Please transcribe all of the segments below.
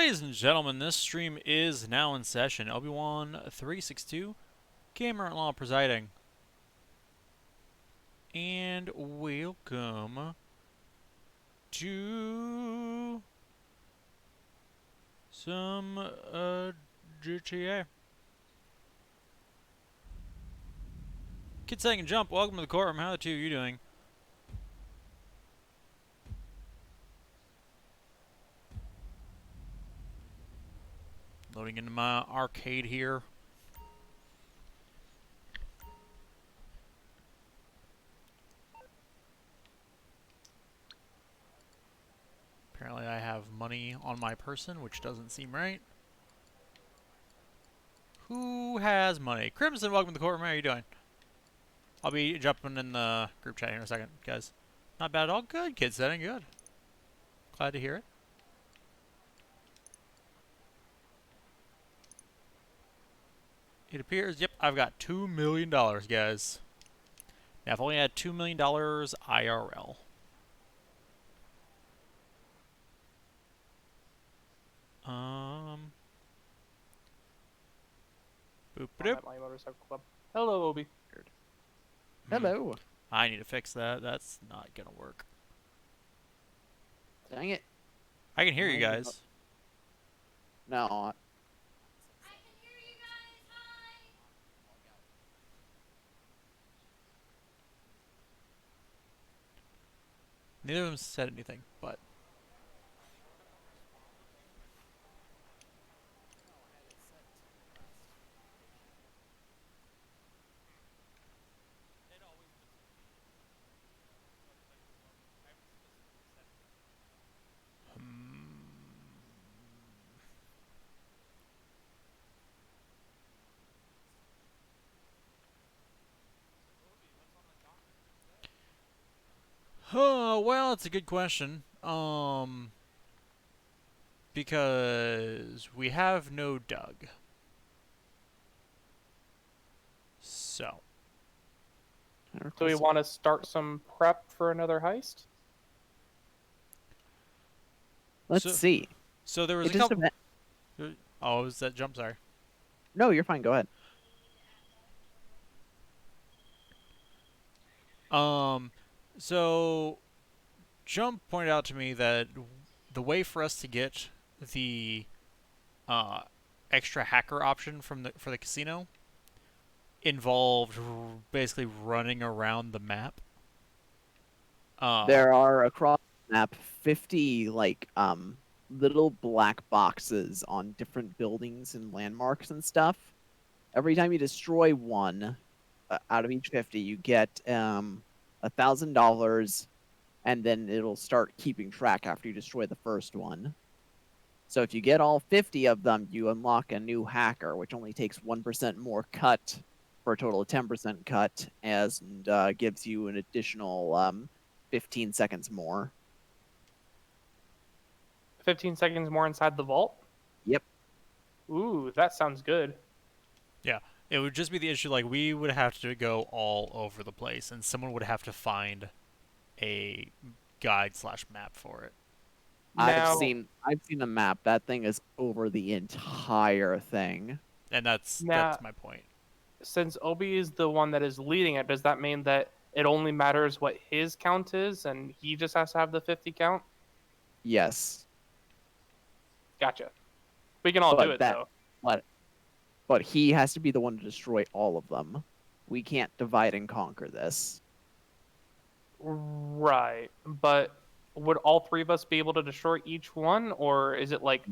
Ladies and gentlemen, this stream is now in session. Obi-Wan 362, Gamer at Law presiding. And welcome to some GTA. Kid Saying Jump, welcome to the courtroom. How are the two of you doing? Loading into my arcade here. Apparently I have money on my person, which doesn't seem right. Who has money? Crimson, welcome to the courtroom. How are you doing? I'll be jumping in the group chat here in a second, guys. Not bad at all. Good, Kid Setting, good. Glad to hear it. It appears, yep, I've got $2 million, guys. Now, if I only had $2 million IRL. Boop I'm doop. at my motorcycle club. Hello, Obi. Hello. I need to fix that. That's not gonna work. Dang it. I can hear you guys. No. Neither of them said anything, but. Oh, well, it's a good question. Because we have no Doug. So. Do we want to start some prep for another heist? Let's see. So there was It a just couple. Oh, was that jump? Sorry. No, you're fine. Go ahead. So Jump pointed out to me that the way for us to get the extra hacker option for the casino involved basically running around the map. There are across the map 50 little black boxes on different buildings and landmarks and stuff. Every time you destroy one out of each 50, you get $1,000, and then it'll start keeping track after you destroy the first one. So if you get all 50 of them, you unlock a new hacker, which only takes 1% more cut for a total of 10% cut, and gives you an additional 15 seconds more. 15 seconds more inside the vault? Yep. Ooh, that sounds good. Yeah, it would just be the issue, like, we would have to go all over the place, and someone would have to find a guide/map for it. Now, I've seen the map. That thing is over the entire thing. And that's my point. Since Obi is the one that is leading it, does that mean that it only matters what his count is, and he just has to have the 50 count? Yes. Gotcha. We can all do it, though. But he has to be the one to destroy all of them. We can't divide and conquer this. Right. But would all three of us be able to destroy each one, or is it like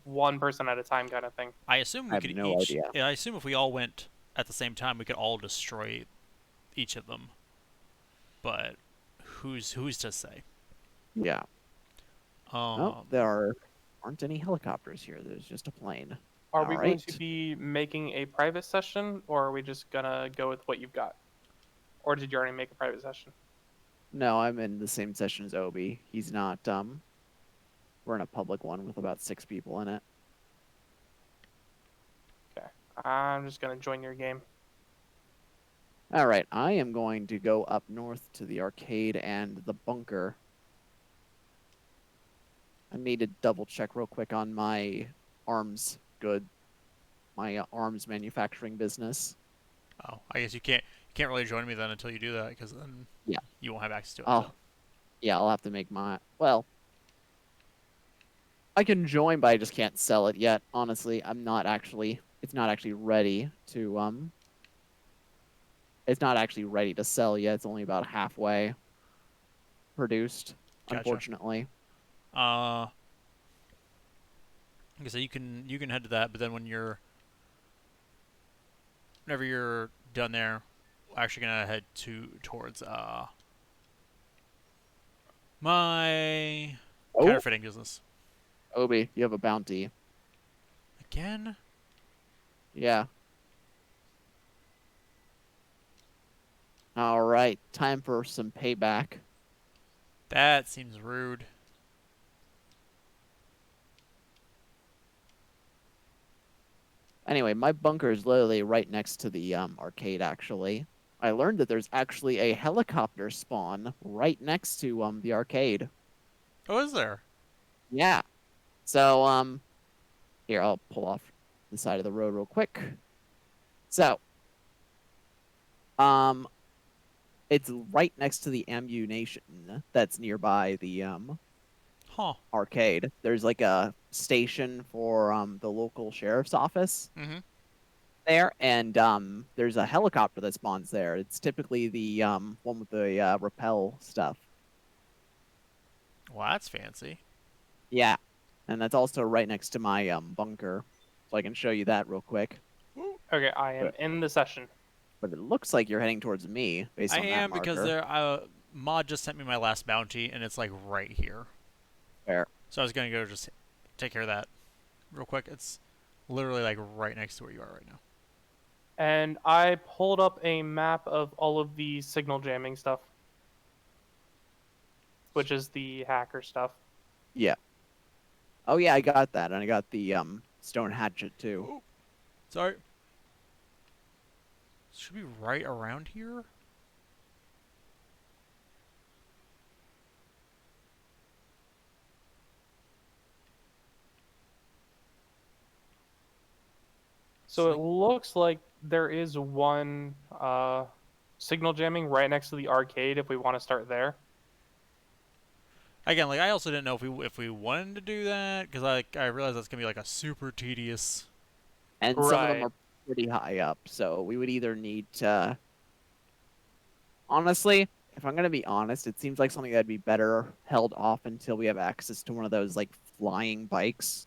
one person at a time kind of thing? I assume we I have could no idea. Yeah, I assume if we all went at the same time, we could all destroy each of them. But who's to say? Yeah. There aren't any helicopters here. There's just a plane. Are we going to be making a private session, or are we just gonna go with what you've got? Or did you already make a private session? No, I'm in the same session as Obi. He's not, we're in a public one with about 6 people in it. Okay. I'm just gonna join your game. Alright, I am going to go up north to the arcade and the bunker. need to double check real quick on my arms my arms manufacturing business. Oh, I guess you can't really join me then until you do that, because then Yeah. you won't have access to it. Oh, yeah, I'll have to make my. Well, I can join, but I just can't sell it yet. Honestly, I'm not actually. It's not actually ready to. It's not actually ready to sell yet. It's only about halfway produced, Gotcha. unfortunately. Like I said, you can head to that, but then whenever you're done there, we're actually gonna head towards my Oh, counterfeiting business Obi, you have a bounty. again. Yeah. All right, time for some payback. That seems rude. Anyway, my bunker is literally right next to the arcade. Actually, I learned that there's actually a helicopter spawn right next to the arcade. Oh, is there? Yeah. So here I'll pull off the side of the road real quick. So um, it's right next to the ammunition that's nearby the Huh. arcade. There's like a station for the local sheriff's office Mm-hmm. there, and there's a helicopter that spawns there. It's typically the one with the rappel stuff. Well, that's fancy. Yeah, and that's also right next to my bunker, so I can show you that real quick. Okay, I am But in the session. but it looks like you're heading towards me based I on that am, because marker. Mod just sent me my last bounty, and it's like right here. Fair. So I was gonna go just take care of that real quick. It's literally like right next to where you are right now. And I pulled up a map of all of the signal jamming stuff, which is the hacker stuff. Yeah. Oh yeah, I got that, and I got the stone hatchet too. Oh, sorry. Should be right around here. So it looks like there is one signal jamming right next to the arcade if we want to start there. Again, like I also didn't know if we wanted to do that, because I realized that's gonna be like a super tedious. And some of them Right. are pretty high up, so we would either need to. Honestly, if I'm gonna be honest, it seems like something that'd be better held off until we have access to one of those like flying bikes.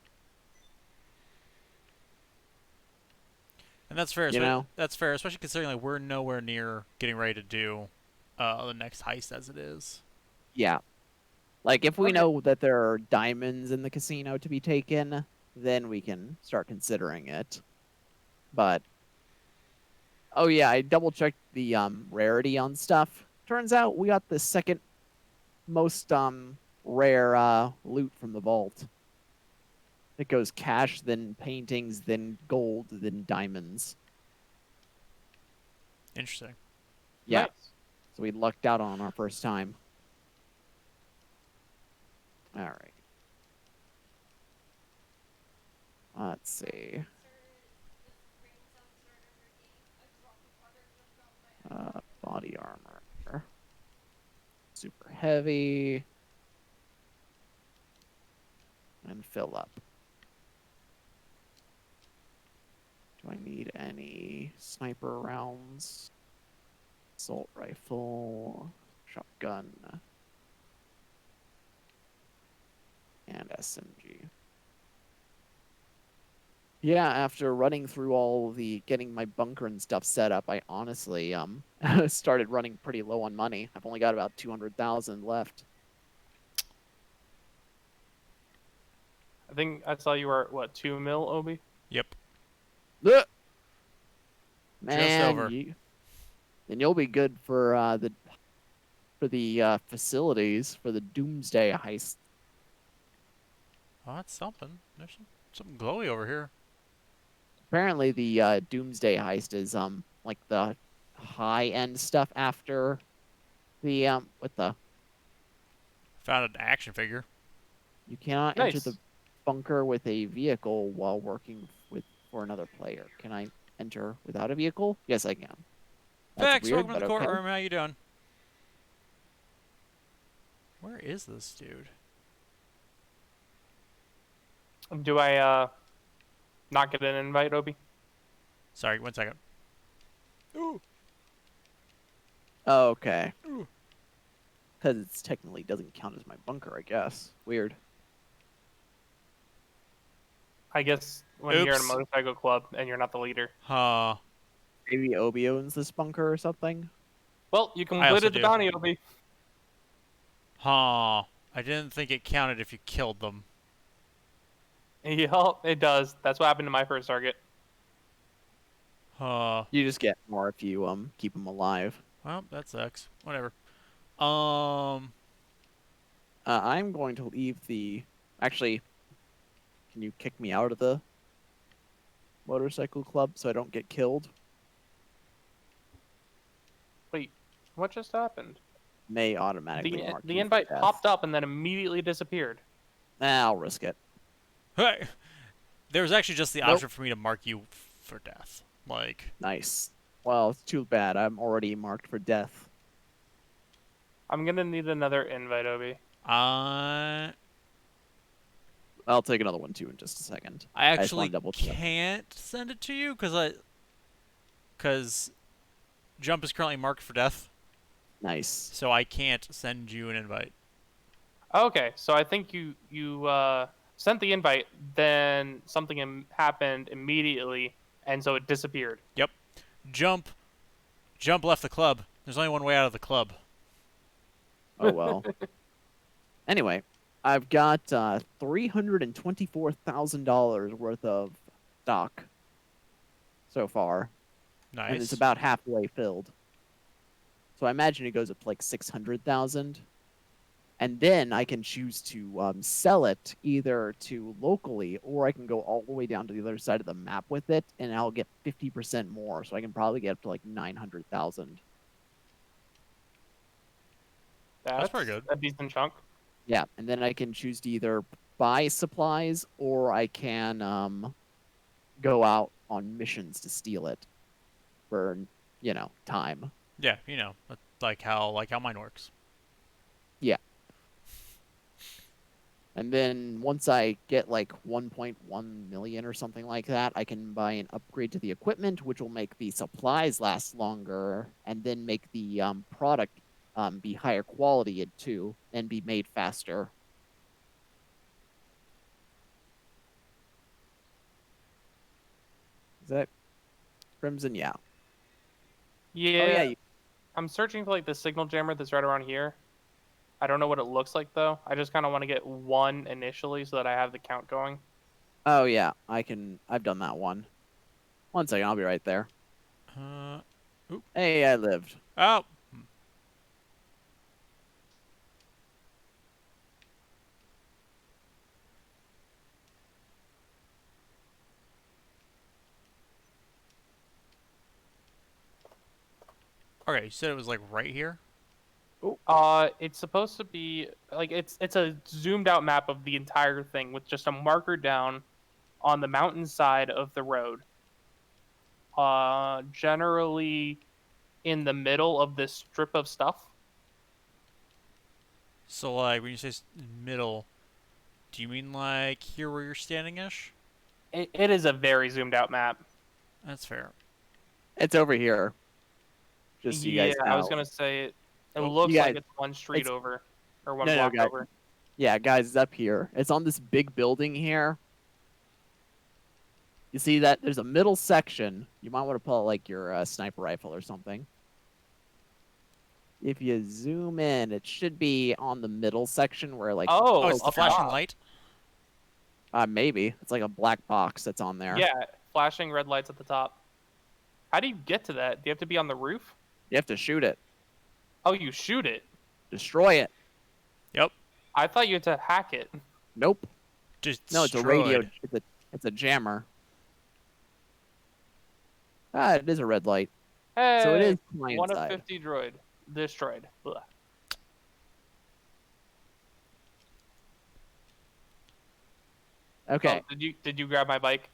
And that's fair. You know? That's fair, especially considering like we're nowhere near getting ready to do the next heist as it is. Yeah. Like if we Okay. know that there are diamonds in the casino to be taken, then we can start considering it. But oh yeah, I double checked the rarity on stuff. Turns out we got the second most rare loot from the vault. It goes cash, then paintings, then gold, then diamonds. Interesting. Yeah. Nice. So we lucked out on our first time. All right. Let's see. Body armor. Super heavy. And fill up. Do I need any sniper rounds? Assault rifle, shotgun, and SMG. Yeah, after running through all the getting my bunker and stuff set up, I honestly started running pretty low on money. I've only got about 200,000 left. I think I saw you were at what, 2 mil, Obi? Yep. Ugh! Just Man, over. then you'll be good for the facilities for the Doomsday Heist. Oh, that's something. There's something glowy over here. Apparently, the Doomsday Heist is like the high end stuff after the what the Found an action figure. You cannot enter Nice. the bunker with a vehicle while working for another player. Can I enter without a vehicle? Yes, I can. That's Vex, weird, welcome to but the okay. courtroom. How you doing? Where is this dude? Do I not get an invite, Obi? Sorry, 1 second. Ooh. Oh, okay. Ooh. Because it technically doesn't count as my bunker, I guess. Weird. I guess when you're in a Oops. motorcycle club and you're not the leader. Huh. Maybe Obi owns this bunker or something? Well, you I also completed the do. bounty, Obi. Huh. I didn't think it counted if you killed them. Yeah, it does. That's what happened to my first target. Huh. You just get more if you keep them alive. Well, that sucks. Whatever. I'm going to leave the... Actually, can you kick me out of the motorcycle club so I don't get killed? Wait, what just happened? May automatically The mark the you for invite death. popped up and then immediately disappeared. I'll risk it. Hey. There was actually just the Nope. option for me to mark you for death. Like, Nice. Well, it's too bad. I'm already marked for death. I'm gonna need another invite, Obi. I I'll take another one too in just a second. I just wanna actually double check. can't send it to you because Jump is currently marked for death, Nice. so I can't send you an invite. Okay, so I think you sent the invite, then something happened immediately, and so it disappeared. Yep. Jump left the club. There's only one way out of the club. Oh well. Anyway, I've got $324,000 worth of stock so far, and it's Nice. about halfway filled. So I imagine it goes up to like 600,000, and then I can choose to sell it either to locally, or I can go all the way down to the other side of the map with it, and I'll get 50% more. So I can probably get up to like 900,000. That's pretty good. A decent chunk. Yeah, and then I can choose to either buy supplies or I can go out on missions to steal it for, time. Yeah, like how mine works. Yeah. And then once I get like 1.1 million or something like that, I can buy an upgrade to the equipment, which will make the supplies last longer, and then make the product be higher quality too, and be made faster. Is that Crimson? Yeah. Yeah. Oh yeah. I'm searching for like the signal jammer that's right around here. I don't know what it looks like though. I just kind of want to get one initially so that I have the count going. Oh yeah. I've done that one. 1 second. I'll be right there. Oop. Hey, I lived. Oh. Okay, you said it was like right here? It's supposed to be like it's a zoomed out map of the entire thing with just a marker down on the mountainside of the road. Generally in the middle of this strip of stuff. So like when you say middle, do you mean like here where you're standing ish? It is a very zoomed out map. That's fair. It's over here. Just so you guys know. I was gonna say it. It Oh, looks you like guys- it's one street over or one No, block guys. over. Yeah, guys, it's up here. It's on this big building here. You see that? There's a middle section. You might want to pull out like your sniper rifle or something. If you zoom in, it should be on the middle section where like Oh, it's the up flashing top. light? maybe it's like a black box that's on there. Yeah, flashing red lights at the top. How do you get to that? Do you have to be on the roof? You have to shoot it, Oh, you shoot it. destroy it. Yep. I thought you had to hack it. Nope. No, it's a radio. Destroyed. It's a jammer. It is a red light. Hey, So it is client 1 of side. 50 droid destroyed. Ugh. Okay. Oh, did you grab my bike?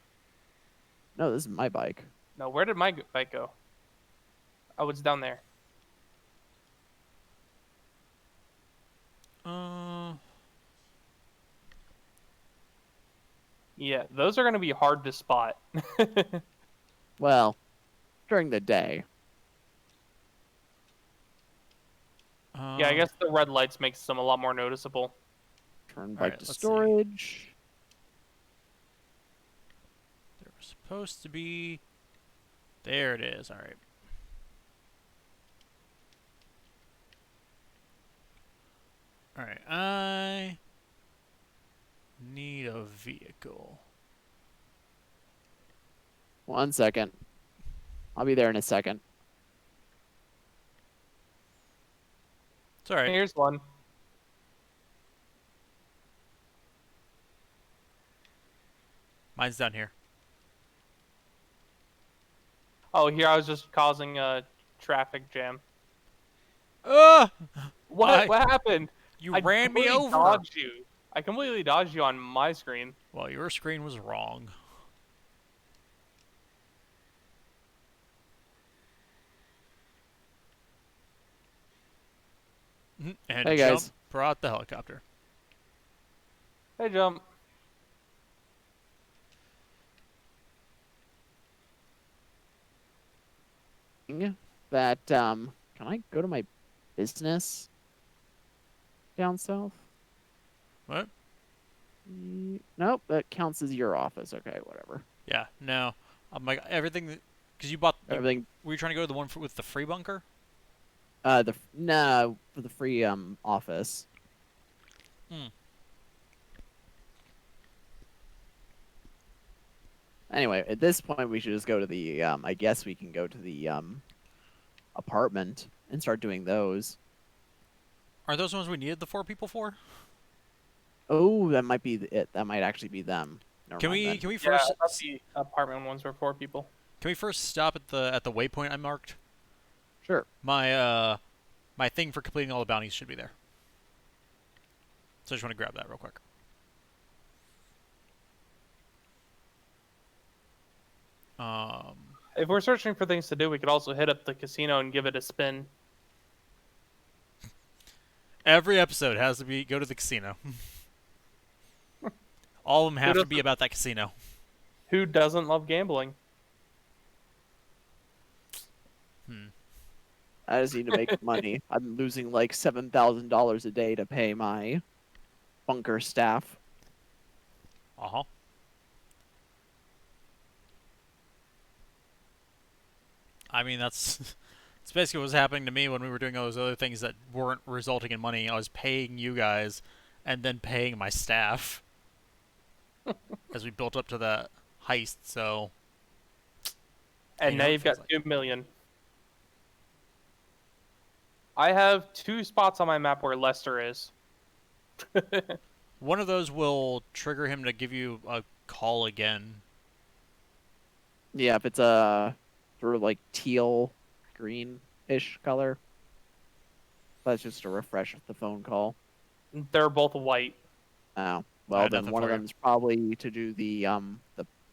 No, this is my bike. No, where did my bike go? Oh, it's down there. Uh, Yeah, those are gonna be hard to spot. Well, during the day. Yeah, I all guess the red lights makes them a lot more noticeable. Turn bike right. to Let's see. storage. There was supposed to be. There it is. All right. All right. I need a vehicle. 1 second. I'll be there in a second. It's all right. Here's one. Mine's down here. Oh, here I was just causing a traffic jam. Ah! What? What happened? You I ran me completely over. Dodged you. I completely dodged you on my screen. Well, your screen was wrong. And Hey, Jump guys. brought the helicopter. Hey, Jump. That can I go to my business down south? What? Nope, that counts as your office. Okay, whatever. Yeah, no. I'm like everything because you bought. Everything. Were you trying to go to the one with the free bunker? No, for the free office. Hmm. Anyway, at this point, we should just go to the. I guess we can go to the apartment and start doing those. Are those ones we needed the 4 people for? Oh, that might be it. That might actually be them. Never Can mind we then. can we Yeah, first I thought the apartment ones were 4 people. can we first stop at the waypoint I marked? Sure. My my thing for completing all the bounties should be there. So I just want to grab that real quick. If we're searching for things to do, we could also hit up the casino and give it a spin. Every episode has to be go to the casino. All of them have to be doesn't- about that casino. Who doesn't love gambling? I just need to make money. I'm losing like $7,000 a day to pay my bunker staff. Uh-huh. I mean, that's basically what was happening to me when we were doing all those other things that weren't resulting in money. I was paying you guys and then paying my staff as we built up to that heist, so... And You now know, it you've got feels 2 million. I have 2 spots on my map where Lester is. One of those will trigger him to give you a call again. Yeah, if it's a sort of like teal green-ish color. That's just to refresh the phone call. They're both white. Oh, well Alright, then nothing one of for you. them is probably to do the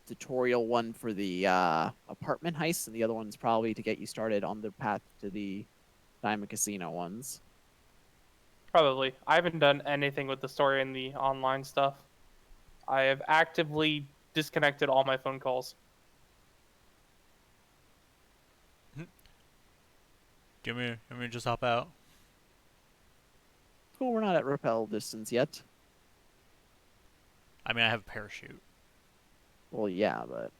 tutorial one for the apartment heist, and the other one's probably to get you started on the path to the Diamond Casino ones. Probably. I haven't done anything with the story and the online stuff. I have actively disconnected all my phone calls. Let me just hop out. Cool, we're not at rappel distance yet. I mean, I have a parachute. Well, yeah, but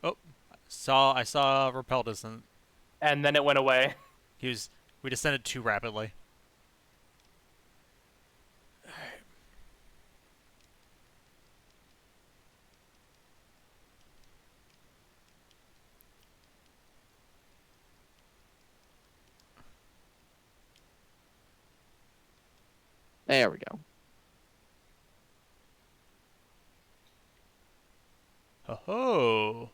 Oh, I saw repel distance. And then it went away. We descended too rapidly. there we go. Oh.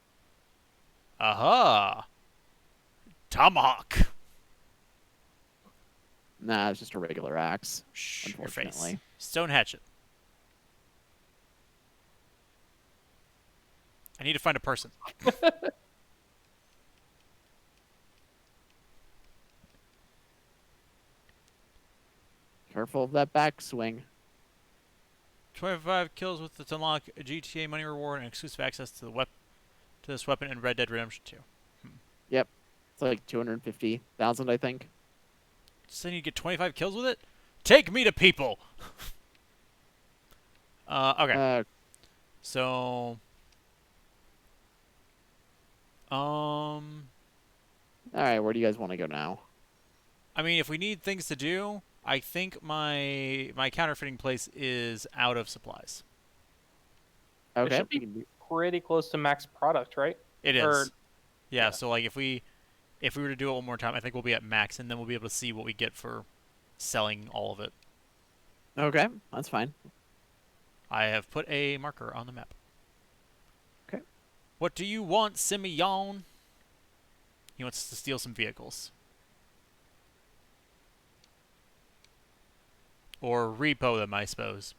Aha. Tomahawk. Nah, it's just a regular axe. Shh, your face. Unfortunately. Stone hatchet. I need to find a person. Careful of that backswing. 25 kills with the unlock a GTA money reward and exclusive access to this weapon in Red Dead Redemption 2. Yep. It's like 250,000, I think. So you need to get 25 kills with it? Take me to people! Okay. So... Alright, where do you guys want to go now? I mean, if we need things to do, I think my counterfeiting place is out of supplies. It Okay. should be pretty close to max product, right? It is. Or- yeah, so like if we were to do it one more time, I think we'll be at max, and then we'll be able to see what we get for selling all of it. Okay, that's fine. I have put a marker on the map. Okay. What do you want, Simeon? He wants to steal some vehicles. Or repo them, I suppose.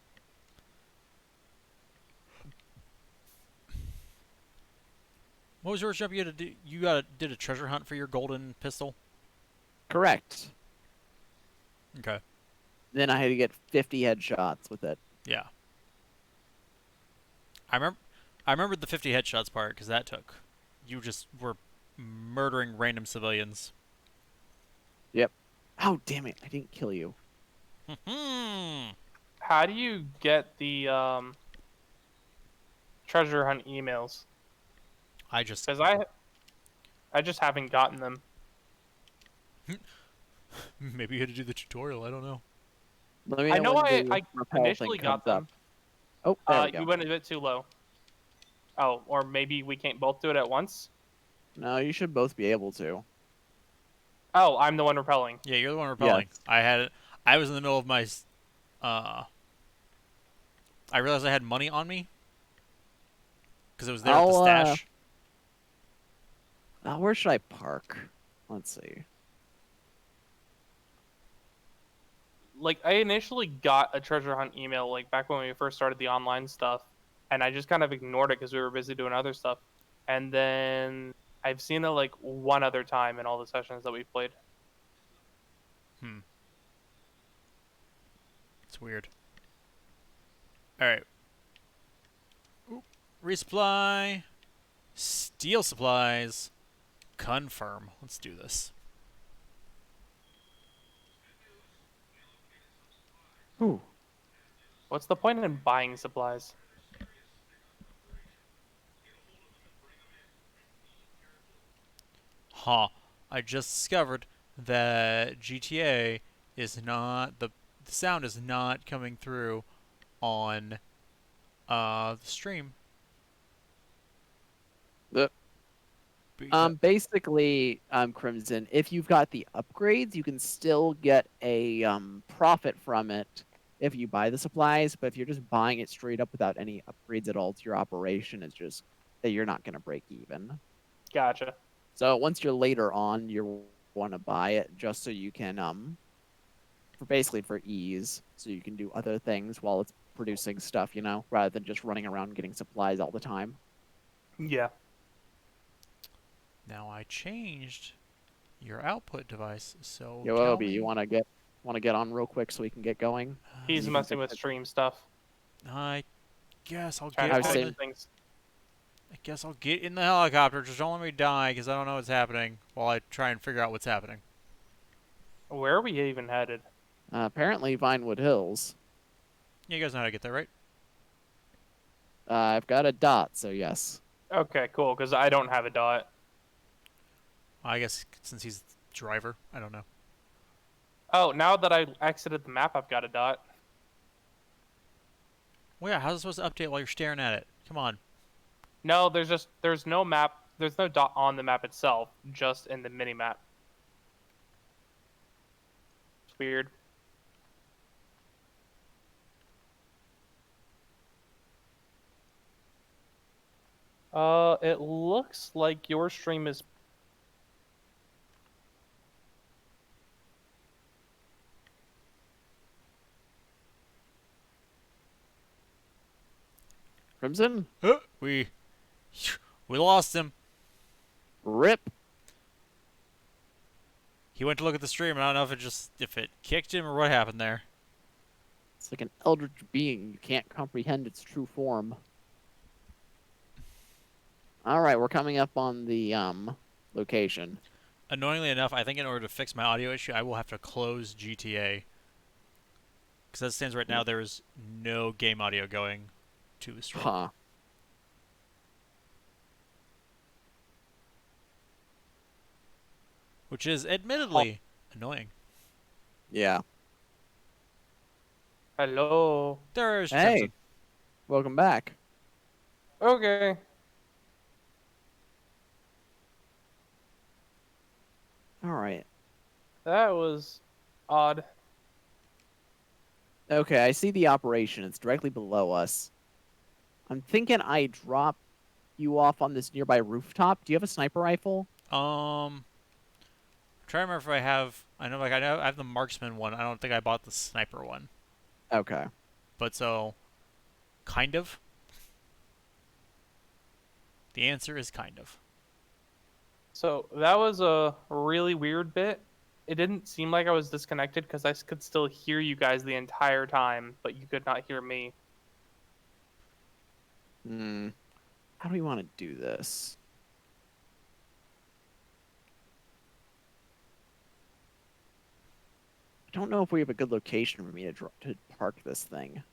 What was yours, Jump? You did a treasure hunt for your golden pistol? Correct. Okay. Then I had to get 50 headshots with it. Yeah. I remember the 50 headshots part because that took. You just were murdering random civilians. Yep. Oh, damn it. I didn't kill you. How do you get the treasure hunt emails? Because I just haven't gotten them. Maybe you had to do the tutorial. I don't know. Let me I know when the I rappel initially thing got comes up. them. Oh, there we go. You went a bit too low. Oh, or maybe we can't both do it at once? No, you should both be able to. Oh, I'm the one repelling. Yeah, you're the one repelling. Yes. I was in the middle of my. I realized I had money on me because it was there at the stash. Where should I park? Let's see. Like, I initially got a treasure hunt email, like, back when we first started the online stuff, and I just kind of ignored it because we were busy doing other stuff. And then I've seen it, like, one other time in all the sessions that we've played. It's weird. Alright. Resupply. Steal supplies. Confirm. Let's do this. Ooh. What's the point in buying supplies? Huh. I just discovered that GTA is not the sound is not coming through on the stream. Basically, Crimson, if you've got the upgrades, you can still get a profit from it if you buy the supplies. But if you're just buying it straight up without any upgrades at all to your operation, it's just that you're not going to break even. Gotcha. So once you're later on, you want to buy it just so you can for ease, so you can do other things while it's producing stuff, you know, rather than just running around getting supplies all the time. Yeah. Now I changed your output device, so Yo, Obi, you want to get on real quick so we can get going? He's You messing can with fix it. stream stuff. I guess I'll Trying get to I was on saying- things. I guess I'll get in the helicopter. Just don't let me die, because I don't know what's happening while I try and figure out what's happening. Where are we even headed? Apparently, Vinewood Hills. Yeah, you guys know how to get there, right? I've got a dot, so yes. Okay, cool, because I don't have a dot. I guess since he's the driver, I don't know. Oh, now that I exited the map, I've got a dot. Well, yeah, how's it supposed to update while you're staring at it? Come on. No, there's no map. There's no dot on the map itself, just in the mini map. It's weird. It looks like your stream is Crimson? We lost him. Rip. He went to look at the stream, and I don't know if it kicked him or what happened there. It's like an eldritch being. You can't comprehend its true form. Alright, we're coming up on the location. Annoyingly enough, I think in order to fix my audio issue, I will have to close GTA. Because as it stands right now, there is no game audio going to the stream. Huh. Which is admittedly annoying. Yeah. Hello. There's Hey. Crimson. Welcome back. Okay. Alright. That was odd. Okay, I see the operation. It's directly below us. I'm thinking I drop you off on this nearby rooftop. Do you have a sniper rifle? I'm trying to remember if I have. I know I have the marksman one. I don't think I bought the sniper one. Okay. But so, kind of. The answer is kind of. So that was a really weird bit. It didn't seem like I was disconnected because I could still hear you guys the entire time, but you could not hear me. How do we want to do this? I don't know if we have a good location for me to park this thing.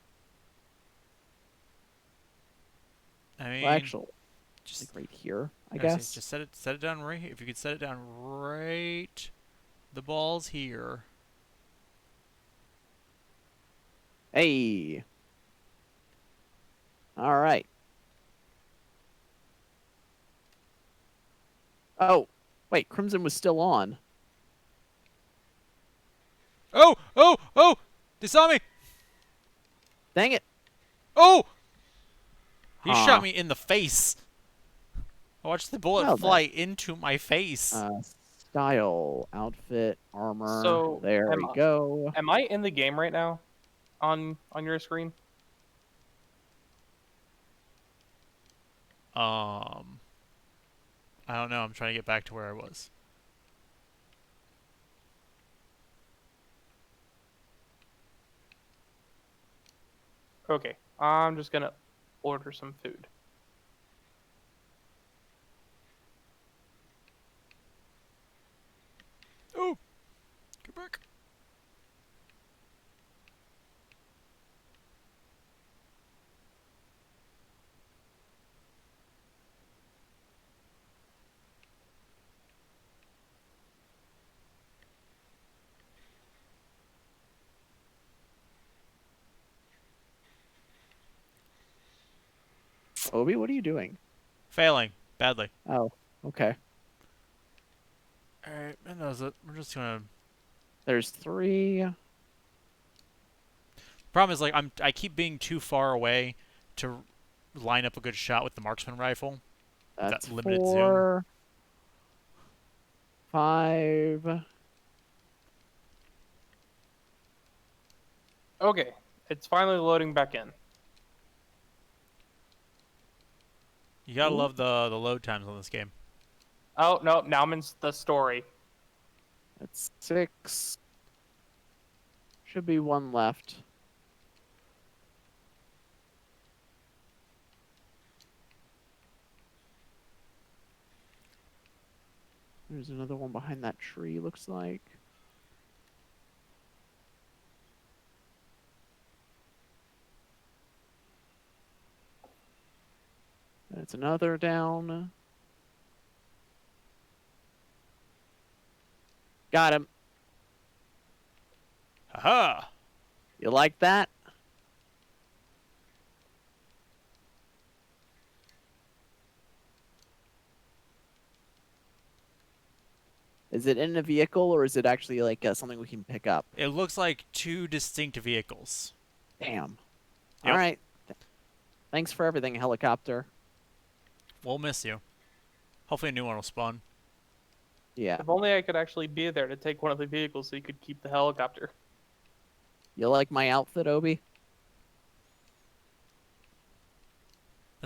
I mean, Well, actually, just like right here, I say, guess. just set it down right here. If you could set it down right, the ball's here. Hey. All right. Oh, wait, Crimson was still on. Oh! They saw me. Dang it. Oh! He Huh. shot me in the face. I watched the bullet Well, fly into my face. Style, outfit, armor. So, there we go. Am I in the game right now? On your screen? I don't know. I'm trying to get back to where I was. Okay. I'm just gonna order some food. Oh! Get back. Obi, what are you doing? Failing. Badly. Oh, okay. Alright, and that was it. We're just gonna... There's 3. Problem is, like, I keep being too far away to line up a good shot with the marksman rifle. That's That limited 4. 5. Okay. It's finally loading back in. You gotta Ooh. love the load times on this game. Oh, no. Now I'm in the story. That's 6. Should be 1 left. There's another one behind that tree, looks like. That's another down. Got him. Haha! You like that? Is it in a vehicle or is it actually like something we can pick up? It looks like 2 distinct vehicles. Damn. Yep. All right. Thanks for everything, helicopter. We'll miss you. Hopefully a new one will spawn. Yeah. If only I could actually be there to take one of the vehicles so you could keep the helicopter. You like my outfit, Obi?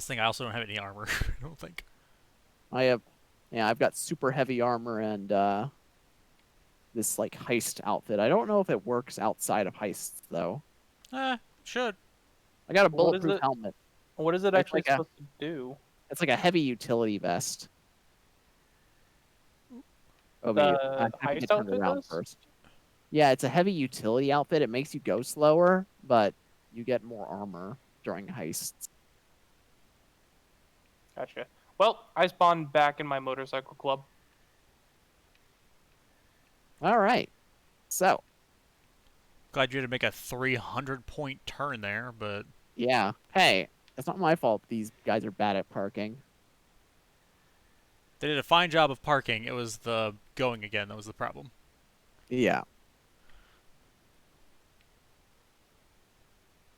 This thing, I also don't have any armor. I don't think. I have, yeah, I've got super heavy armor and this like heist outfit. I don't know if it works outside of heists though. Should. I got a What is bulletproof it? helmet. What is it It's actually like a supposed to do? it's like a heavy utility vest. Oh, but I The have to heist get turned outfit around does? first. Yeah, it's a heavy utility outfit. It makes you go slower, but you get more armor during heists. Gotcha. Well, I spawned back in my motorcycle club. All right. So, Glad you had to make a 300-point turn there, but yeah. Hey, it's not my fault these guys are bad at parking. they did a fine job of parking. It was the going again that was the problem. Yeah.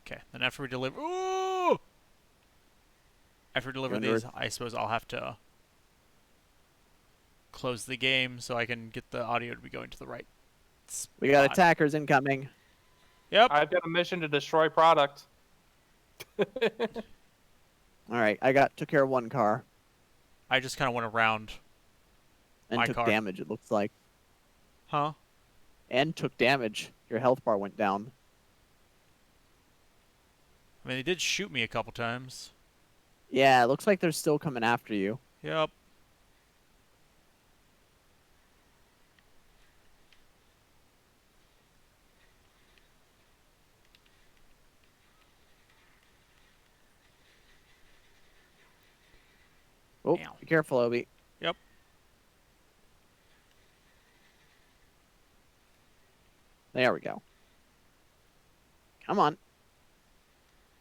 Okay, then after we deliver, ooh, after we deliver You're under these, I suppose I'll have to close the game so I can get the audio to be going to the right We got spot. attackers incoming. Yep. I've got a mission to destroy product. All right, took care of one car I just kind of went around and my took car. damage, it looks like. Huh? And took damage. Your health bar went down. I mean, they did shoot me a couple times. Yeah, it looks like they're still coming after you. Yep. Oh, Ow. be careful, Obi. Yep. There we go. Come on.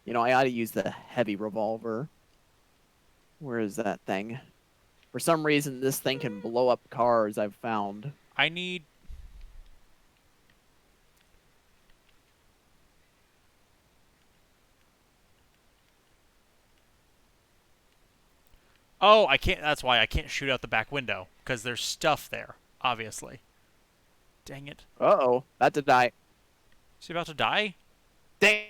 You know, I ought to use the heavy revolver. Where is that thing? For some reason, this thing can blow up cars, I've found. I need. Oh, I can't. That's why I can't shoot out the back window because there's stuff there. Obviously. Dang it. Uh-oh, that's a die. Is he about to die? Dang.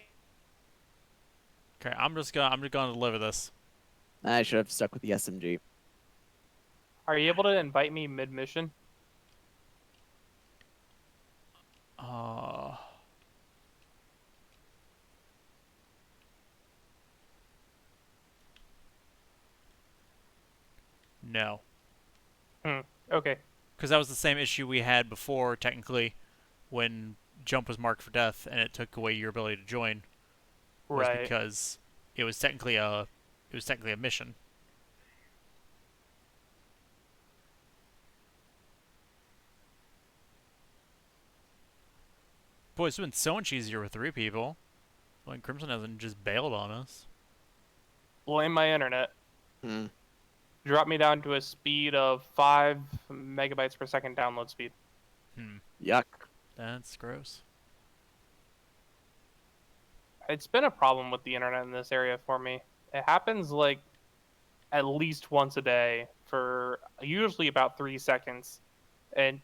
Okay, I'm just gonna deliver this. I should have stuck with the SMG. Are you able to invite me mid-mission? Uh. No. Okay. Because that was the same issue we had before, technically, when jump was marked for death and it took away your ability to join. Was Right. because it was technically a mission. Boy, it's been so much easier with 3 people. Like Crimson hasn't just bailed on us. Blame my internet. Hmm. Drop me down to a speed of 5 megabytes per second download speed. Yuck. That's gross. It's been a problem with the internet in this area for me. It happens like at least once a day for usually about 3 seconds. And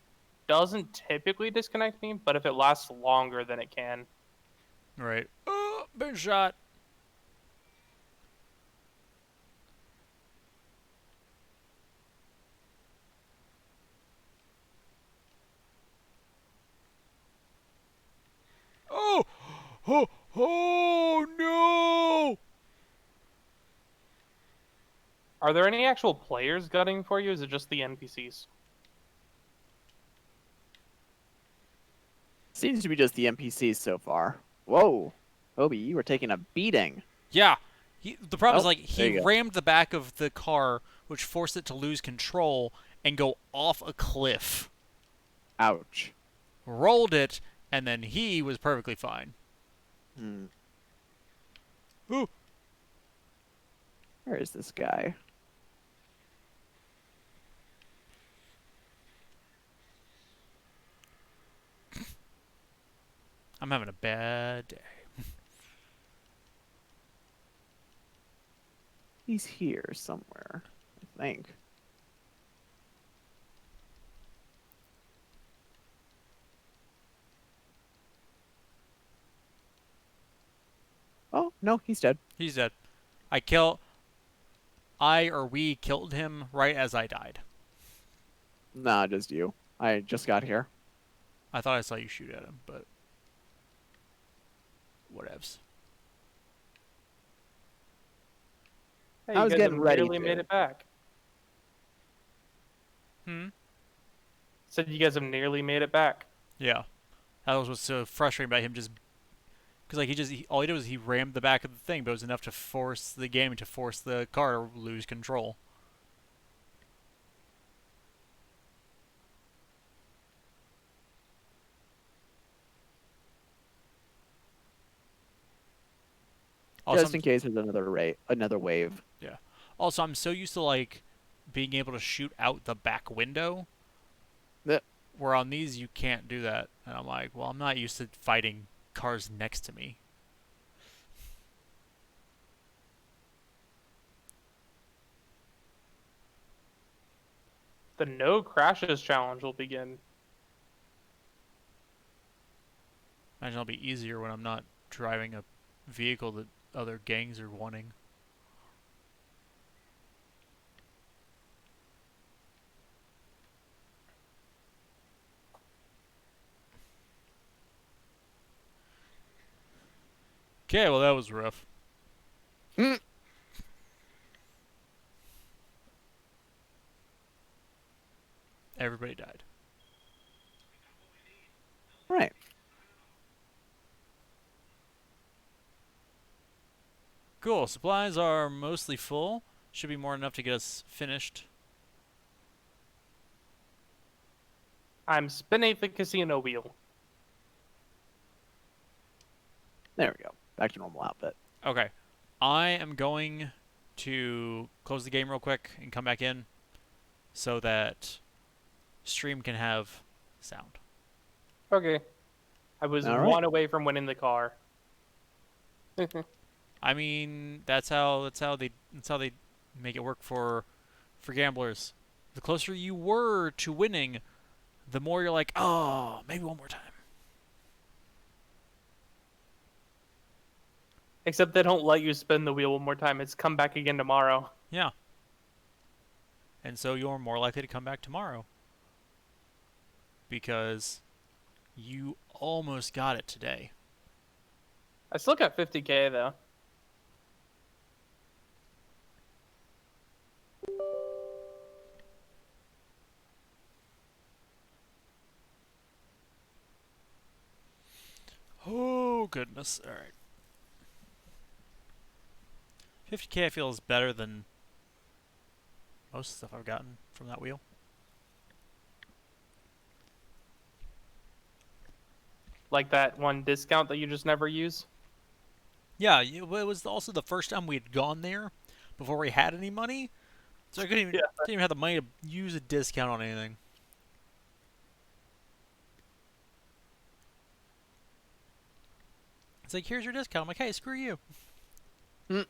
doesn't typically disconnect me, but if it lasts longer, then it can. Right. Oh, been shot. Oh! Oh! Oh no! Are there any actual players gunning for you? Or is it just the NPCs? Seems to be just the NPCs so far. Whoa. Obi, you were taking a beating. Yeah. The problem is, Oh, like, there he you go. rammed the back of the car, which forced it to lose control and go off a cliff. Ouch. Rolled it, and then he was perfectly fine. Hmm. Ooh. Where is this guy? I'm having a bad day. He's here somewhere, I think. Oh, no, he's dead. He's dead. I kill. I or we killed him right as I died. Nah, just you. I just got here. I thought I saw you shoot at him, but whatevs. Hey, I you was guys have getting ready nearly made to. it back. Hmm. Said you guys have nearly made it back. Yeah. That was what's so frustrating about him. Just because like all he did was he rammed the back of the thing, but it was enough to force the game to force the car to lose control. Also, Just in case there's another wave. yeah. Also, I'm so used to like being able to shoot out the back window, Yep. where on these you can't do that. And I'm like, well, I'm not used to fighting cars next to me. The no crashes challenge will begin. Imagine it'll be easier when I'm not driving a vehicle that other gangs are wanting. Okay, well that was rough. Mm. Everybody died. Right. Cool. Supplies are mostly full. Should be more than enough to get us finished. I'm spinning the casino wheel. There we go. Back to normal output. Okay. I am going to close the game real quick and come back in so that stream can have sound. Okay. I was All right. one away from winning the car. I mean, that's how they make it work for gamblers. The closer you were to winning, the more you're like, "Oh, maybe one more time." Except they don't let you spin the wheel one more time. It's come back again tomorrow. Yeah. And so you're more likely to come back tomorrow because you almost got it today. I still got 50K though. Oh, goodness. All right. 50K I feel is better than most stuff I've gotten from that wheel. Like that one discount that you just never use. Yeah, it was also the first time we had gone there before we had any money, so I didn't even have the money to use a discount on anything. It's like, here's your discount. I'm like, hey, screw you. Mm.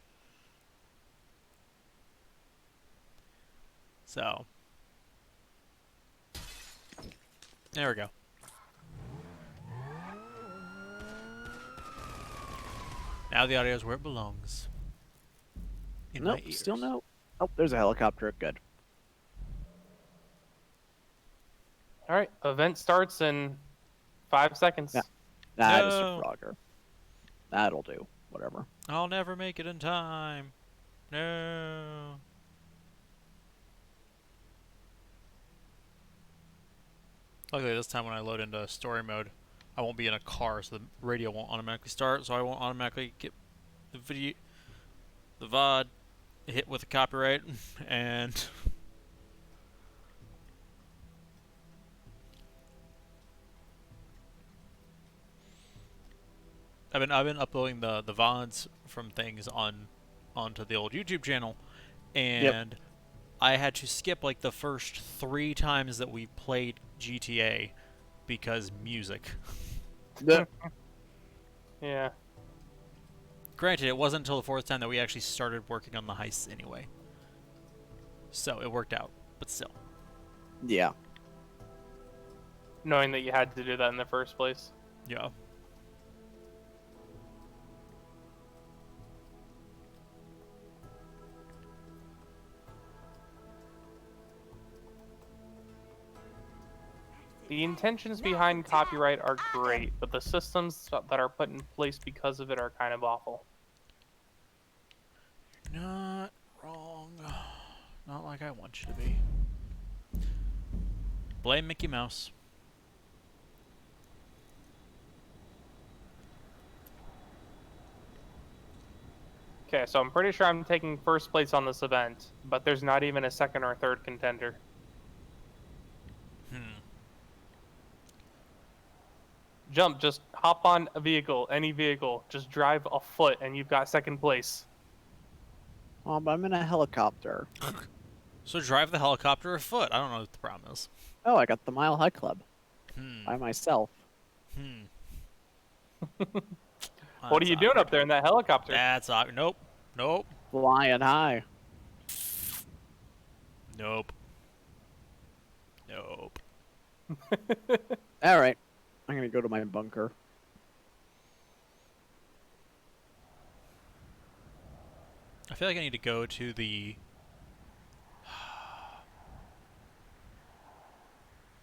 So, there we go. Now the audio is where it belongs. In my Nope. ears. Still no. Oh, there's a helicopter. Good. All right. Event starts in 5 seconds. Yeah. That is No. a Frogger. That'll do. Whatever. I'll never make it in time. No. Luckily, this time when I load into story mode, I won't be in a car, so the radio won't automatically start, so I won't automatically get the VOD hit with a copyright, and I've been uploading the VODs from things onto the old YouTube channel, and I had to skip like the first 3 times that we played GTA because music. Yeah. Granted, it wasn't until the 4th time that we actually started working on the heists anyway. So it worked out, but still. Yeah. Knowing that you had to do that in the first place. Yeah. The intentions behind copyright are great, but the systems that are put in place because of it are kind of awful. Not wrong. Not like I want you to be. Blame Mickey Mouse. Okay, so I'm pretty sure I'm taking first place on this event, but there's not even a second or third contender. Jump, just hop on a vehicle, any vehicle, just drive a foot, and you've got second place. Oh, but I'm in a helicopter. So drive the helicopter afoot. I don't know what the problem is. Oh, I got the Mile High Club by Hmm. myself. Hmm. What are That's you doing awkward. up there in that helicopter? That's awkward. Nope. Nope. Flying high. Nope. Nope. All right. I'm going to go to my bunker. I feel like I need to go to the...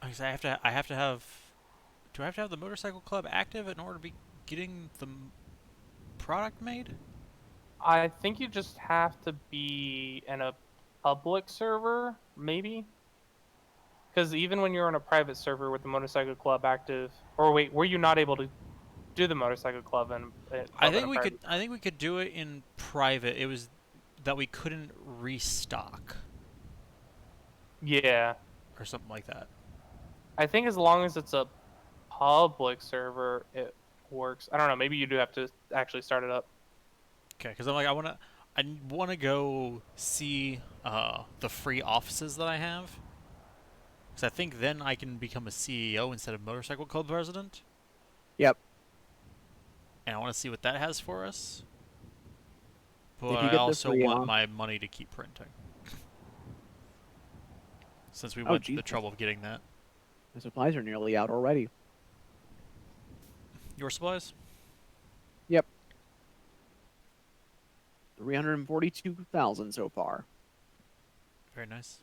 I have to have... Do I have to have the motorcycle club active in order to be getting the product made? I think you just have to be in a public server, maybe? Because even when you're on a private server with the motorcycle club active, or wait, were you not able to do the motorcycle club in I a think we could. private I think we could do it in private. It was that we couldn't restock Yeah, or something like that. I think as long as it's a public server, it works. I don't know. Maybe you do have to actually start it up. Okay, because I'm like I wanna go see the free offices that I have. Because I think then I can become a CEO instead of motorcycle club president. Yep. And I want to see what that has for us. But If you I get the also free want off. my money to keep printing. Since we Oh, went through the Jesus. trouble of getting that. The supplies are nearly out already. Your supplies? Yep. 342,000 so far. Very nice.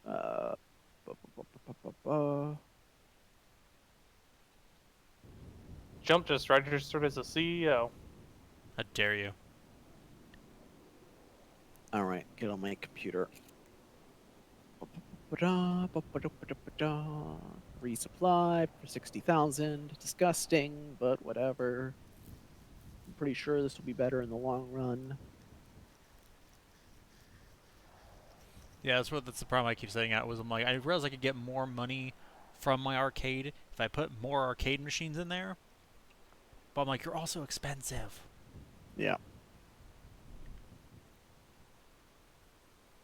Uh, bu- bu- bu- bu- bu- bu- Jump just registered as a CEO. How dare you? All right, get on my computer. Ba-ba-da, ba-ba-da-ba-da-ba-da. Resupply for 60,000. Disgusting, but whatever. I'm pretty sure this will be better in the long run. Yeah, that's the problem I keep saying out was I'm like I realized I could get more money from my arcade if I put more arcade machines in there. But I'm like, you're also expensive. Yeah.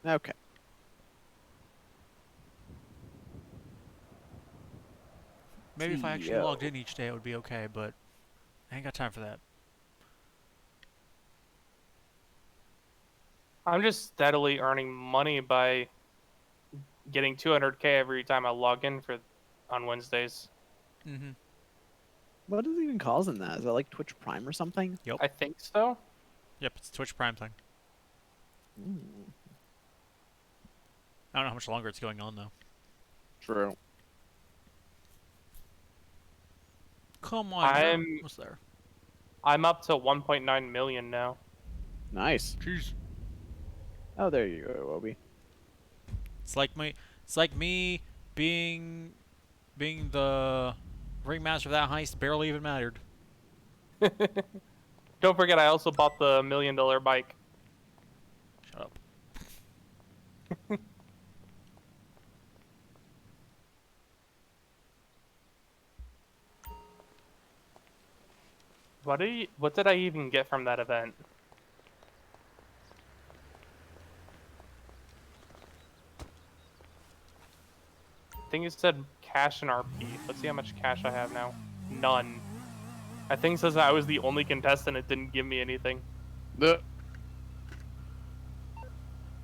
Okay. Maybe if I actually CEO. logged in each day it would be okay, but I ain't got time for that. I'm just steadily earning money by getting 200K every time I log in on Wednesdays. Mm-hmm. What is even causing that? Is that like Twitch Prime or something? Yep. I think so. Yep, it's a Twitch Prime thing. Ooh, I don't know how much longer it's going on though. true. Come on, I'm what's there? I'm up to 1.9 million now. Nice. Jeez. Oh, there you go, Obi. It's like me being the ringmaster of that heist barely even mattered. Don't forget, I also bought the $1 million bike. Shut up. What did I even get from that event? I think it said cash and RP. Let's see how much cash I have now. None. I think it says I was the only contestant. It didn't give me anything.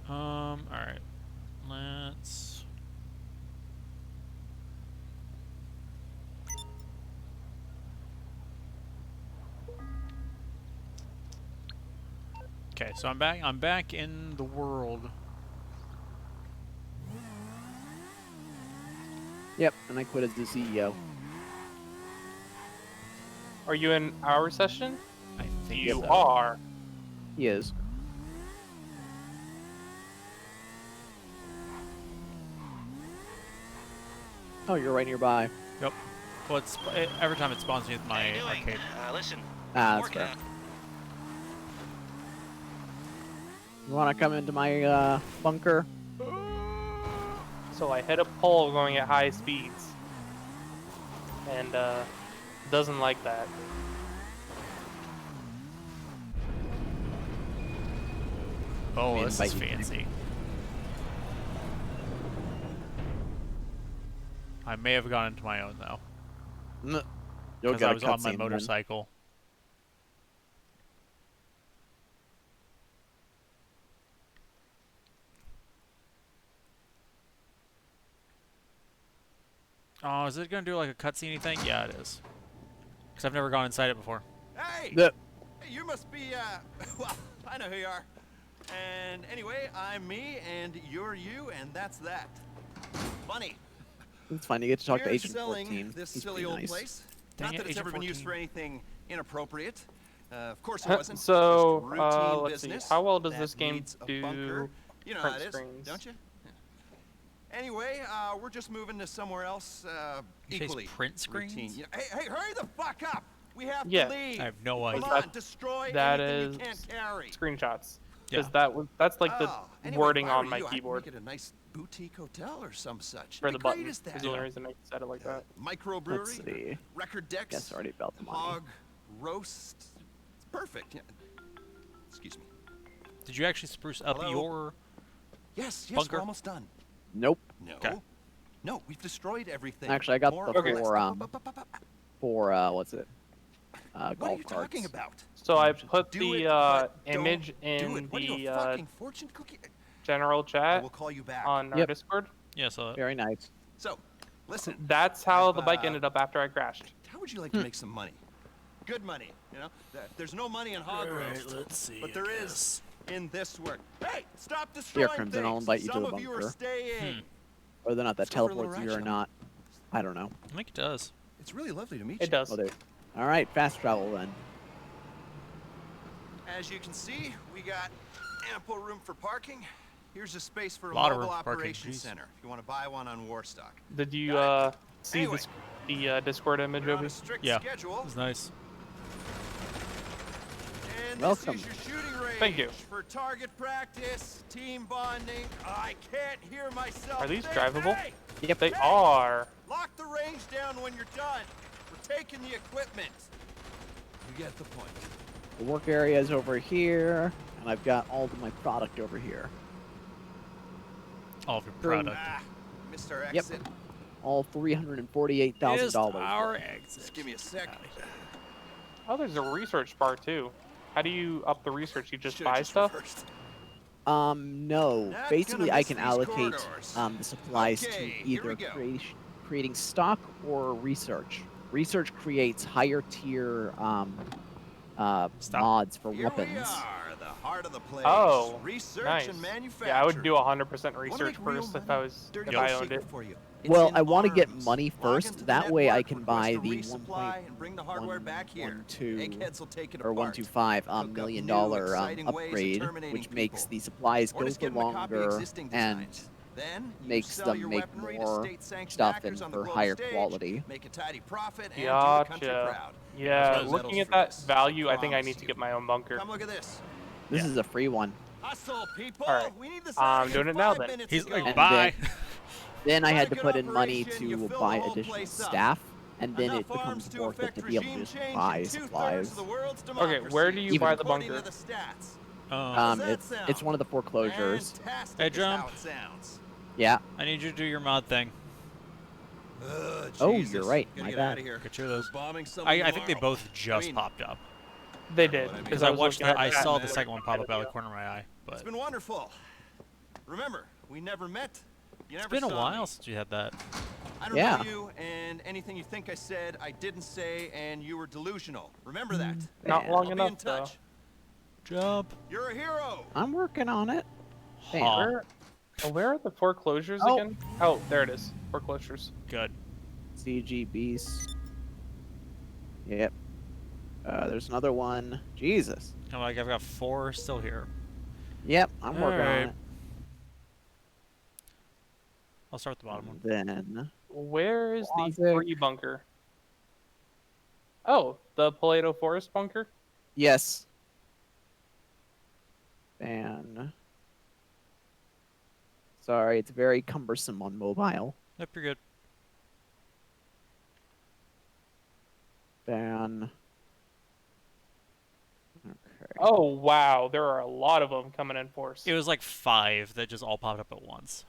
All right. Let's. Okay, so I'm back. I'm back in the world. Yep, and I quit as the CEO. Are you in our session? I think You so. are. He is. Oh, you're right nearby. Yep. Well, every time it spawns me with my How you doing? arcade. Listen, Ah, I'm that's working fair. on You want to come into my bunker? So I hit a pole going at high speeds. And doesn't like that. Oh, Me this and is Mikey. fancy. I may have gone into my own though, You'll because get I a was on my cutscene then. motorcycle. Oh, is it gonna do like a cutscene thing? Yeah, it is. Because I've never gone inside it before. Hey! The- Hey, you must be, well, I know who you are. And anyway, I'm me, and you're you, and that's that. Funny. It's fun. You get to talk to We're Agent selling 14. this He's silly pretty old nice. place. Dang Not it, that it's Agent ever been used 14. for anything inappropriate. Of course it Huh, wasn't. so, Just routine let's see. business How well does that this game needs a do bunker. You know print how it is, screens? don't you? Yeah. Anyway, we're just moving to somewhere else You say equally print screens? routine. You know, hey, hurry the fuck up! We have Yeah. to leave. I have no Come idea. on, destroy That anything is you can't carry. screenshots. Yeah. Because that's like the Oh, anyway, wording if I on were my you, I'd keyboard make it a nice boutique hotel or some such. for It'd the be great button. as that. Is the only reason I said it like that. Let's Microbrewery, see. record decks, Guess already about the money. hog, roast. It's perfect. Yeah. Excuse me. Did you actually spruce up Hello? your... Yes, Bunker? we're almost done. Nope. No. 'Kay. No, we've destroyed everything. Actually, I got More the or less. four, Up, up, up, up, up. what's it? What are Golf you carts. talking about? So I put Do the it, but image don't do in it. What are you, a the fucking fortune cookie? general I chat will call you back. on our Yep. Discord. Yeah, so... Very nice. So, listen. That's how I've, the bike ended up after I crashed. How would you like to make some money? Good money, you know? There's no money in hog roast. let's see. But there is in this work. Hey, stop destroying Crimson, things. I'll invite you to Some the of you are bunker. staying. Whether or not that Let's go for a little teleports you ride, or shall we? not, I don't know. I think it does. It's really lovely to meet It you. does. Oh, there. All right, fast travel then. As you can see, we got ample room for parking. Here's a space for a Lot of mobile room for parking, operations jeez. center if you want to buy one on Warstock. Did you Got see Anyway. the Discord image, We're on Obi? a strict Yeah. schedule. It was nice. And Welcome. this is your shooting range. Thank you. For target practice, team bonding. I can't hear myself. Are these think. drivable? Hey, Yep. They Hey! are. lock the range down when you're done. We're taking the equipment. You get the point. The work area is over here, and I've got all of my product over here. All of your True. product. Ah, Mr. Yep. Exit. All $348,000. Is our Just exit. give me a sec. Oh, there's a research bar too. How do you up the research? You just Should've buy stuff? reversed. No. Not Basically, gonna I miss can these allocate corridors. the supplies Okay, to here we either go. creating stock or research. Research creates higher tier mods for Here weapons. we are, the heart of the place. Oh, Research nice. and manufacturing. Yeah, I would do 100% Wanna research make real first if money? I was Dirty if little I owned secret it. for you. It's Well, in I want to get arms. money Log first. into the That way, I network, can request buy a the resupply and bring the hardware back here. 1.12 Eggheads will take it or apart. 125 Cook up million new, dollar exciting ways of upgrade, terminating which makes people. the supplies Or go just for give 'em a copy of longer existing and designs. Then you makes sell them your make weaponry to more state-sanctioned stuff hackers and on the for global higher stage, quality. Make a tidy profit and do your country Gotcha. proud. Yeah, Those looking medals at for that this. value, I think I Promise need to you. get my own bunker. Come look at this. This Yeah. is a free one. Hustle, people. Alright. We need this I'm out of doing here it now 5 then. minutes He's ago. like, And bye. Then I Not had a to good put in money operation, you to fill buy the whole additional place up. staff, and then Enough it becomes arms to worth it affect to be able to regime just change buy in 2/3 supplies. of the world's Okay, where do you democracy, buy the according to bunker? the stats. Um, that It's sound? one of the foreclosures. Fantastic Hey, is Jump. how it sounds. Yeah. I need you to do your mod thing. Oh, Jesus. you're right. Gotta My get bad. out of here. Get you those. We're bombing someone I think they tomorrow. both just mean, popped up. They know did what I mean. Because I watched looking that. at I chat saw and the then second one I pop had up out of a the corner of my eye. It's But been wonderful. Remember, we never met. You it's never been a saw while me. since you had that. I don't Yeah. know you, and anything you think I said, I didn't say, and you were delusional. Remember that. Not Man. long I'll be in enough though. touch. Jump. You're a hero. I'm working on it. Damn. Huh. Where, Oh, where are the foreclosures Oh. again? Oh, there it is. Foreclosures. Good. CG Beast. Yep. There's another one. Jesus. I'm like, I've got 4 still here. Yep, I'm working on Alright. it. I'll start with the bottom one. Then Where is the Closet. free bunker? Oh, the Paleto Forest bunker? yes. Then sorry, it's very cumbersome on mobile. Yep, you're good. Then okay. Oh, wow. There are a lot of them coming in force. It was like 5 that just all popped up at once.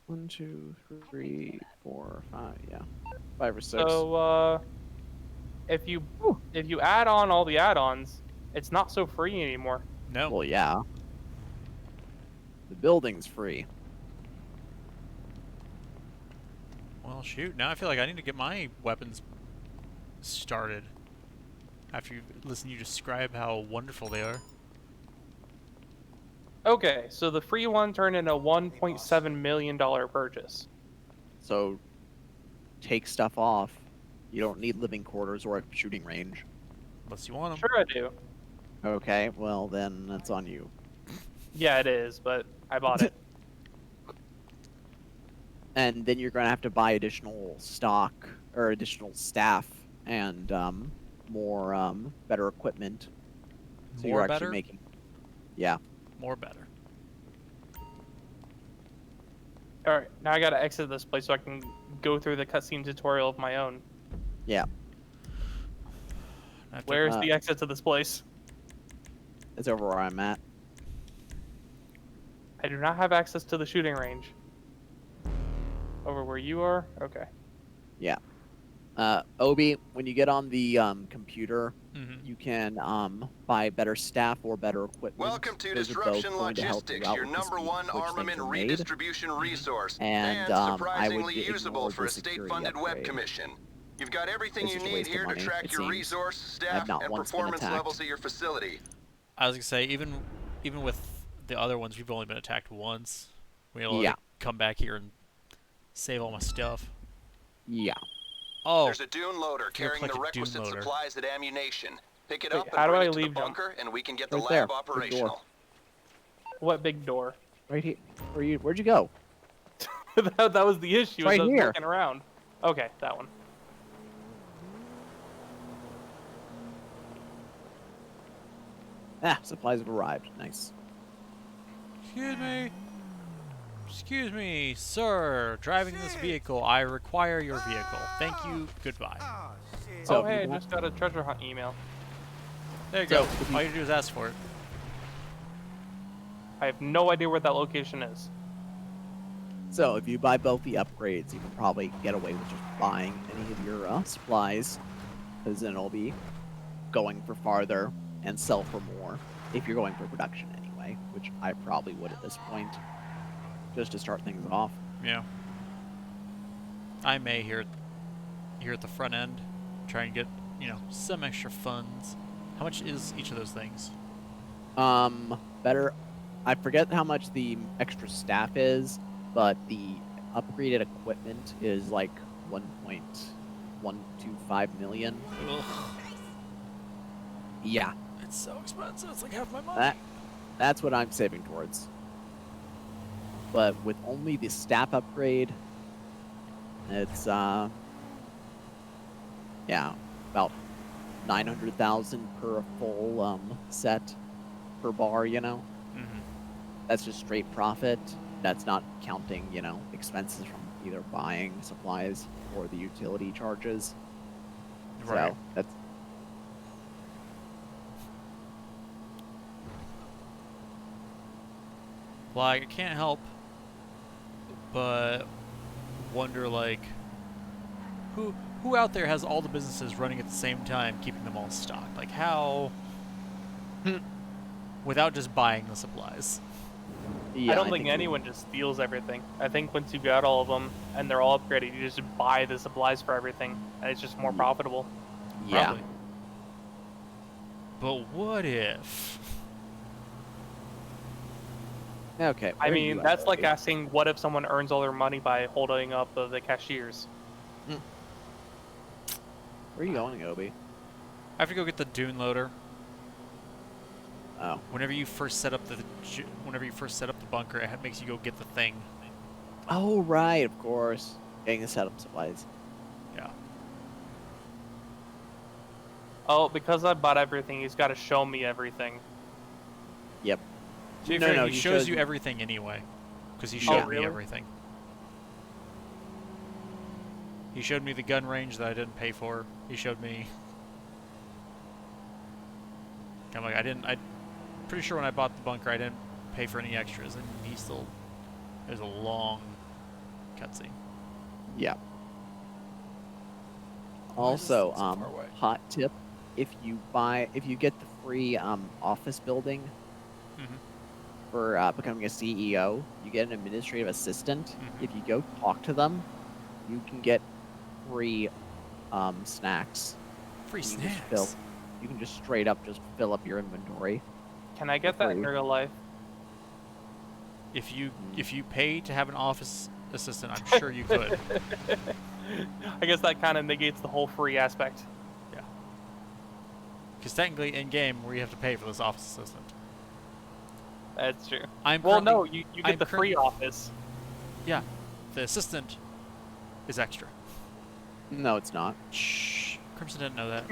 1, 2, 3, 4, 5. Yeah, 5 or 6. So, if you add on all the add-ons, it's not so free anymore. No. Well, yeah. The building's free. Well, shoot. Now I feel like I need to get my weapons started. After you listen, you describe how wonderful they are. Okay, so the free one turned into a $1.7 million purchase. So take stuff off. You don't need living quarters or a shooting range. Unless you want them. Sure I do. Okay, well then that's on you. Yeah, it is, but I bought it. And then you're gonna have to buy additional stock or additional staff and more better equipment. So More you're better? actually making. Yeah. More better. Alright, now I gotta exit this place so I can go through the cutscene tutorial of my own. Yeah. I have to- Where's the exit to this place? It's over where I'm at. I do not have access to the shooting range. Over where you are? Okay. Yeah. Obi, when you get on the computer, Mhm. you can buy better staff or better equipment. Welcome to Those are both Disruption going to help you Logistics, out your with the number speed one with which things armament are made. redistribution resource, And, I would surprisingly ignore usable for the a security state-funded web upgrade. commission. You've got everything It's you just a need waste of here to money, track it your seems. resource, staff, not and once been performance attacked. levels at your facility. I was gonna say, even with the other ones, we've only been attacked once. We able to Yeah. like, come back here and save all my stuff. Yeah. Oh, There's a dune loader if you carrying click the a dune requisite loader. supplies and ammunition. Pick it Wait, up how and do bring I it to the leave jump? bunker, and we can get the Right there, lab big door. operational. What big door? Right here. Where'd you go? that was the issue. Right is I was here. looking around. Okay, that one. Ah, supplies have arrived. Nice. Excuse me. Excuse me, sir. Driving this vehicle, I require your vehicle. Thank you. Goodbye. So Oh, if hey, you I want- just got a treasure hunt email. There you So, go. if you- All you do is ask for it. I have no idea where that location is. So if you buy both the upgrades, you can probably get away with just buying any of your supplies, because then it'll be going for farther and sell for more if you're going for production anyway, which I probably would at this point, just to start things off. Yeah. I may here at the front end try and get, some extra funds. How much is each of those things? Better. I forget how much the extra staff is, but the upgraded equipment is like 1.125 million. Ugh, Yeah, it's so expensive. It's like half my money. that's what I'm saving towards. But with only the staff upgrade, it's yeah, about 900,000 per full set per bar, Mm-hmm. That's just straight profit. That's not counting, expenses from either buying supplies or the utility charges. Right. So that's Like, I can't help but wonder, like, who out there has all the businesses running at the same time, keeping them all stocked? Like, how? Without just buying the supplies. yeah. I don't think anyone just steals everything. I think once you've got all of them and they're all upgraded, you just buy the supplies for everything, and it's just more profitable. Yeah. Probably. But what if? Okay. I where are mean, you at, that's like Obi? asking what if someone earns all their money by holding up the cashiers. Where are you going, Obi? I have to go get the dune loader. Oh. Whenever you first set up the bunker, it makes you go get the thing. Oh, right, of course. Getting the setup supplies. Yeah. Oh, because I bought everything, he's got to show me everything. Yep. To be No, fair, no, he he shows shows you you- everything anyway, because he Oh, showed me really? everything. He showed me the gun range that I didn't pay for. He showed me. I'm like, I'm pretty sure when I bought the bunker, I didn't pay for any extras, and he still. There's a long cutscene. Yeah. Why is this Also, thing so far away? hot tip: if you get the free office building Mm-hmm. for becoming a CEO, you get an administrative assistant. Mhm. If you go talk to them, you can get free snacks. Free You can just snacks. You can just straight up just fill up your inventory. Can I get that in free. real life? If you pay to have an office assistant, I'm sure you could. I guess that kind of negates the whole free aspect. Yeah. Because technically, in game, we have to pay for this office assistant. That's true. I'm Well, currently- no, you get I'm the free office. Yeah, the assistant is extra. No, it's not. Shh. Crimson didn't know that.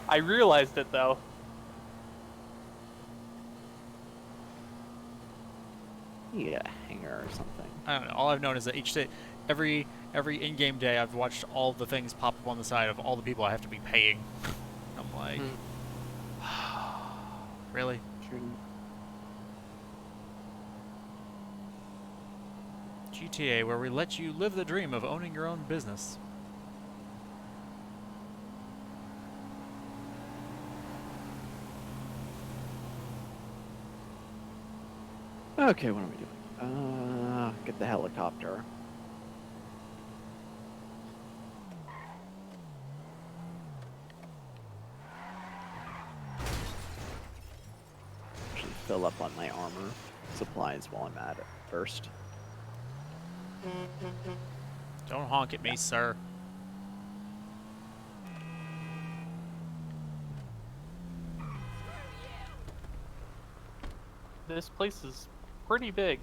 I realized it though. Yeah, hanger or something. I don't know. All I've known is that each day, every in-game day, I've watched all the things pop up on the side of all the people I have to be paying. I'm like, really? GTA, where we let you live the dream of owning your own business. Okay, what am I doing? Get the helicopter. Actually, fill up on my armor supplies while I'm at it first. Don't honk at me, sir. This place is pretty big.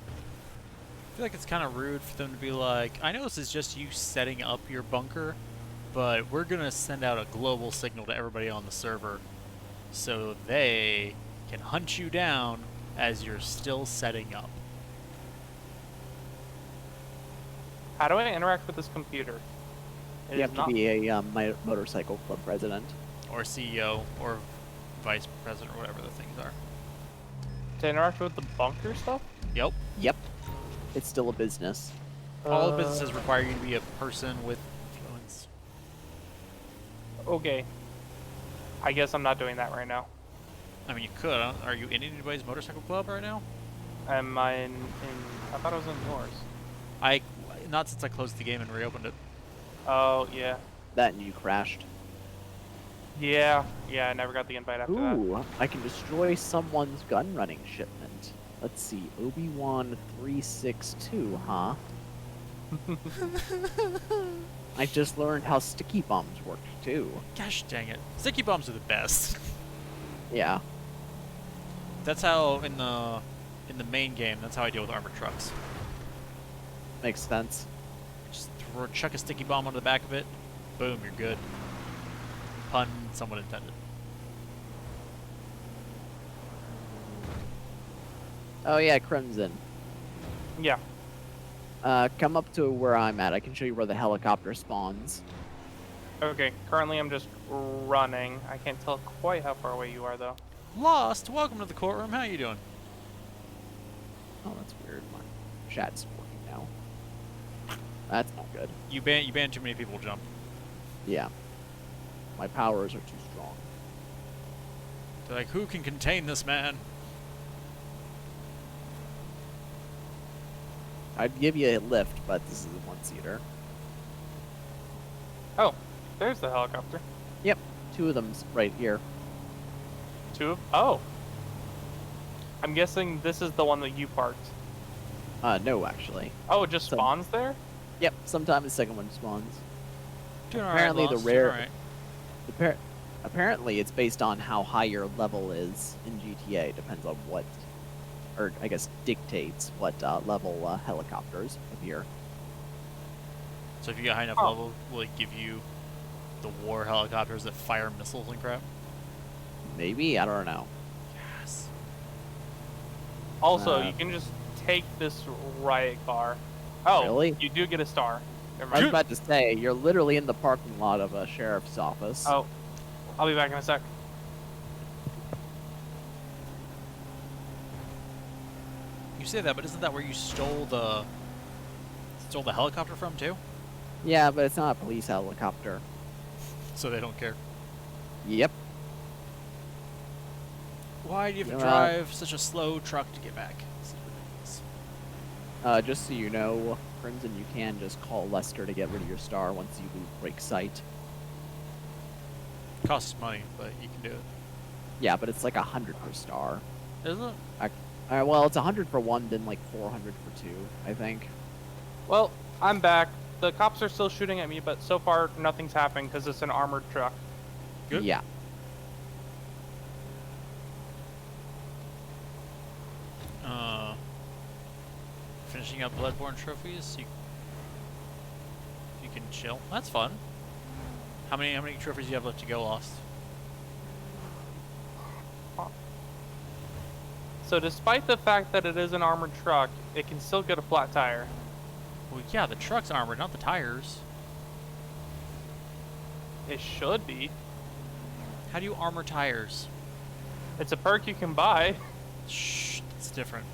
I feel like it's kind of rude for them to be like, I know this is just you setting up your bunker, but we're going to send out a global signal to everybody on the server so they can hunt you down as you're still setting up. How do I interact with this computer? It You is have to not- be a motorcycle club president. Or CEO, or vice president, or whatever the things are. to interact with the bunker stuff. Yep. Yep. It's still a business. All businesses require you to be a person with influence. Okay. I guess I'm not doing that right now. I mean, you could. Are you in anybody's motorcycle club right now? Am I in? I thought I was in yours. Not since I closed the game and reopened it. Oh yeah. That and you crashed. Yeah. I never got the invite after that. Ooh, I can destroy someone's gun running shipment. Let's see, Obi-Wan 362, huh? I just learned how sticky bombs work too. Gosh dang it. Sticky bombs are the best. Yeah. That's how in the main game, that's how I deal with armored trucks. Makes sense. Just chuck a sticky bomb onto the back of it. Boom, you're good. Pun someone intended. Oh yeah, Crimson. Yeah. Come up to where I'm at. I can show you where the helicopter spawns. Okay. Currently, I'm just running. I can't tell quite how far away you are, though. Lost, welcome to the courtroom. How you doing? Oh, that's weird. My chat's working now. That's not good. You banned too many people to jump. Yeah. My powers are too strong. They're like, who can contain this man? I'd give you a lift, but this is a one-seater. Oh, there's the helicopter. Yep, 2 of them's right here. 2 of... Oh. I'm guessing this is the one that you parked. No, actually. Oh, it just Some- spawns there? Yep, sometimes the second one spawns. Doing all Apparently right, the Lost, rare- doing all right. Apparently, it's based on how high your level is in GTA. Depends on what, or I guess dictates what level helicopters appear. So if you get high enough Oh. level, will it give you the war helicopters that fire missiles and crap? Maybe, I don't know. Yes. Also, Uh, you can just take this riot car. Oh, Really? you do get a star. Never I was mind. about to say, you're literally in the parking lot of a sheriff's office. Oh, I'll be back in a sec. You say that, but isn't that where you stole the helicopter from too? Yeah, but it's not a police helicopter. So they don't care. Yep. Why do you have to Yeah. drive such a slow truck to get back? This is ridiculous. Just so you know, Crimson, you can just call Lester to get rid of your star once you break sight. Costs money, but you can do it. Yeah, but it's like 100 per star. Isn't it? Well, it's 100 for one, then like 400 for two, I think. Well, I'm back. The cops are still shooting at me, but so far nothing's happened because it's an armored truck. Good. Yeah. Finishing up Bloodborne trophies. You can chill. That's fun. How many trophies do you have left to go, Lost? So despite the fact that it is an armored truck, it can still get a flat tire. Well, yeah, the truck's armored, not the tires. It should be. How do you armor tires? It's a perk you can buy. Shh, it's different.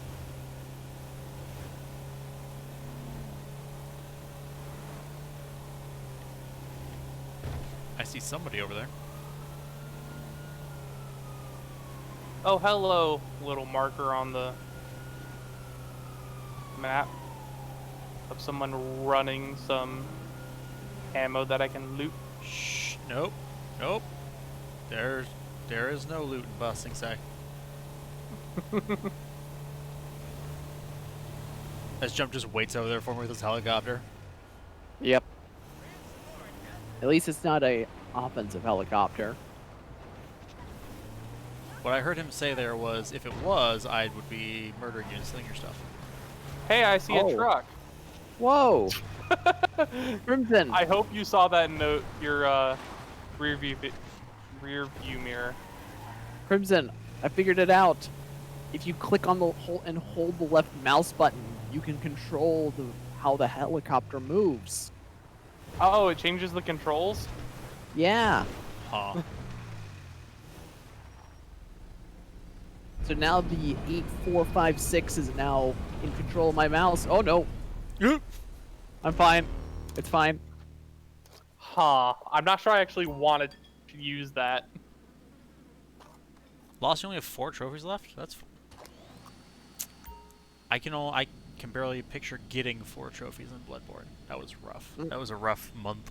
I see somebody over there. Oh, hello, little marker on the map of someone running some ammo that I can loot. Shh, nope, nope. There is no loot and busting sec. As Jump just waits over there for me with his helicopter. Yep. At least it's not a offensive helicopter. What I heard him say there was, if it was, I would be murdering you and stealing your stuff. Hey, I see Oh. a truck. Whoa! Crimson! I hope you saw that in your rear view mirror. Crimson, I figured it out. If you click on the and hold the left mouse button, you can control how the helicopter moves. Oh, it changes the controls? Yeah. Huh. So now the 8456 is now in control of my mouse. Oh no. I'm fine. It's fine. Huh. I'm not sure I actually wanted to use that. Lost, you only have 4 trophies left? That's... I can barely picture getting 4 trophies in Bloodborne. That was rough. That was a rough month.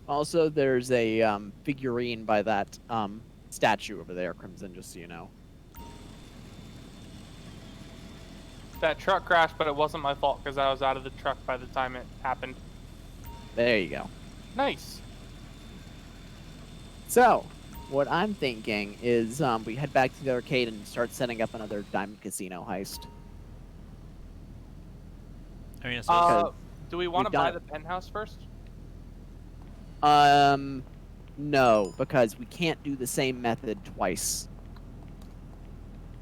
Also, there's a figurine by that statue over there, Crimson, just so you know. That truck crashed, but it wasn't my fault because I was out of the truck by the time it happened. There you go. Nice. So, what I'm thinking is we head back to the arcade and start setting up another Diamond Casino heist. I mean, I suppose... Do we want to we've done buy it. the penthouse first? No, because we can't do the same method twice.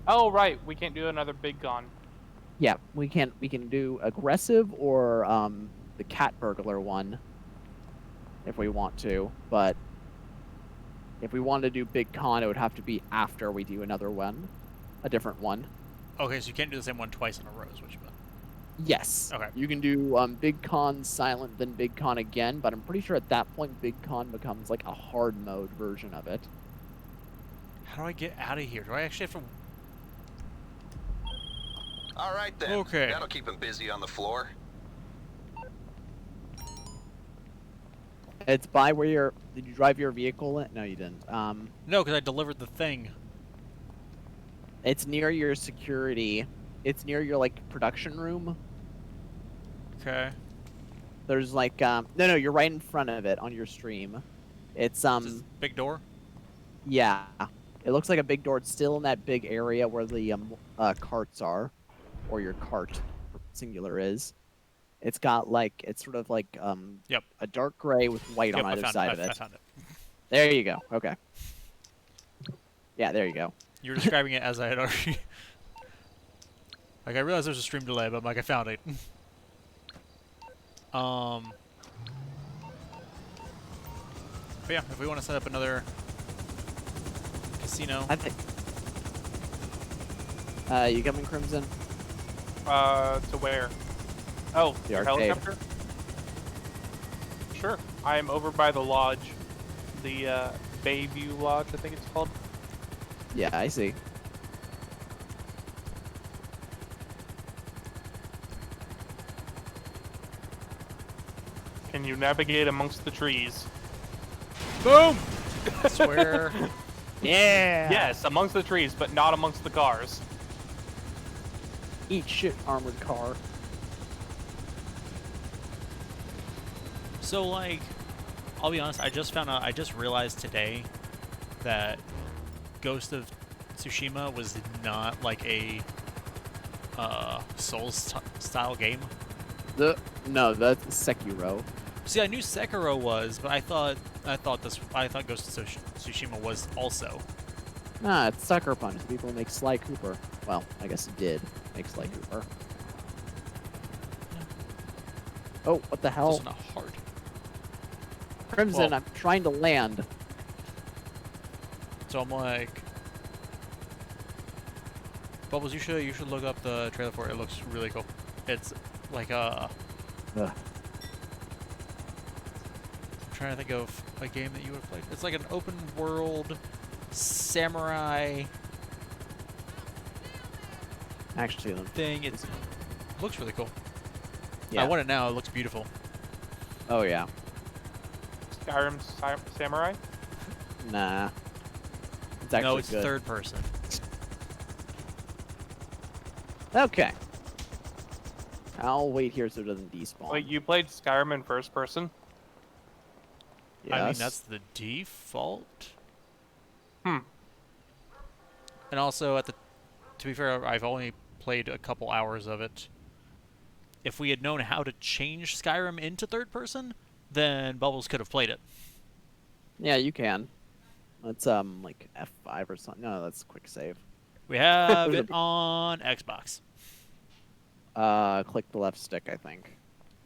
Oh, right. We can't do another big gun. Yeah, we can do aggressive or the cat burglar one if we want to, but if we want to do big con, it would have to be after we do another one, a different one. Okay, so you can't do the same one twice in a row is what you meant. Yes. Okay. You can do big con silent, then big con again, but I'm pretty sure at that point big con becomes like a hard mode version of it. How do I get out of here? Do I actually have to... All right then. Okay. That'll keep him busy on the floor. It's by where you're. Did you drive your vehicle in? No, you didn't. No, because I delivered the thing. It's near your security. It's near your like production room. Okay. There's like no, you're right in front of it on your stream. It's Is this big door? yeah. It looks like a big door. It's still in that big area where the carts are, or your cart singular is. It's got like it's sort of like Yep. a dark gray with white Yep, on I either found side it. of it. I found it. There you go. Okay. Yeah, there you go. You were describing it as I had already. Like I realized there's a stream delay, but I'm like I found it. But yeah, if we want to set up another casino, I think. You coming, Crimson? To where? Oh, The your arcade. helicopter? Sure. I am over by the lodge. The Bayview Lodge, I think it's called. Yeah, I see. Can you navigate amongst the trees? boom! I swear. Yeah. Yes, amongst the trees, but not amongst the cars. Eat shit, armored car. So like, I'll be honest. I just realized today that Ghost of Tsushima was not like a Souls style game. No, that's Sekiro. See, I knew Sekiro was, but I thought Ghost of Tsushima was also. Nah, it's Sucker Punch. People make Sly Cooper. Well, I guess it did make Sly Cooper. Oh, what the It's hell? also not hard. Crimson, well- I'm trying to land. So I'm like, Bubbles, you should look up the trailer for it. It looks really cool. It's like Ugh. I'm trying to think of a game that you would have played. It's like an open world samurai Actually, thing. It looks really cool. yeah. I want it now. It looks beautiful. Oh yeah. Skyrim Samurai? Nah. It's actually No, it's good. third person. Okay. I'll wait here so it doesn't despawn. Wait, you played Skyrim in first person? Yes. I mean, that's the default. Hmm. And also, to be fair, I've only played a couple hours of it. If we had known how to change Skyrim into third person, then Bubbles could have played it. Yeah, you can. That's like F5 or something. No, that's quick save. We have it on Xbox. Click the left stick, I think.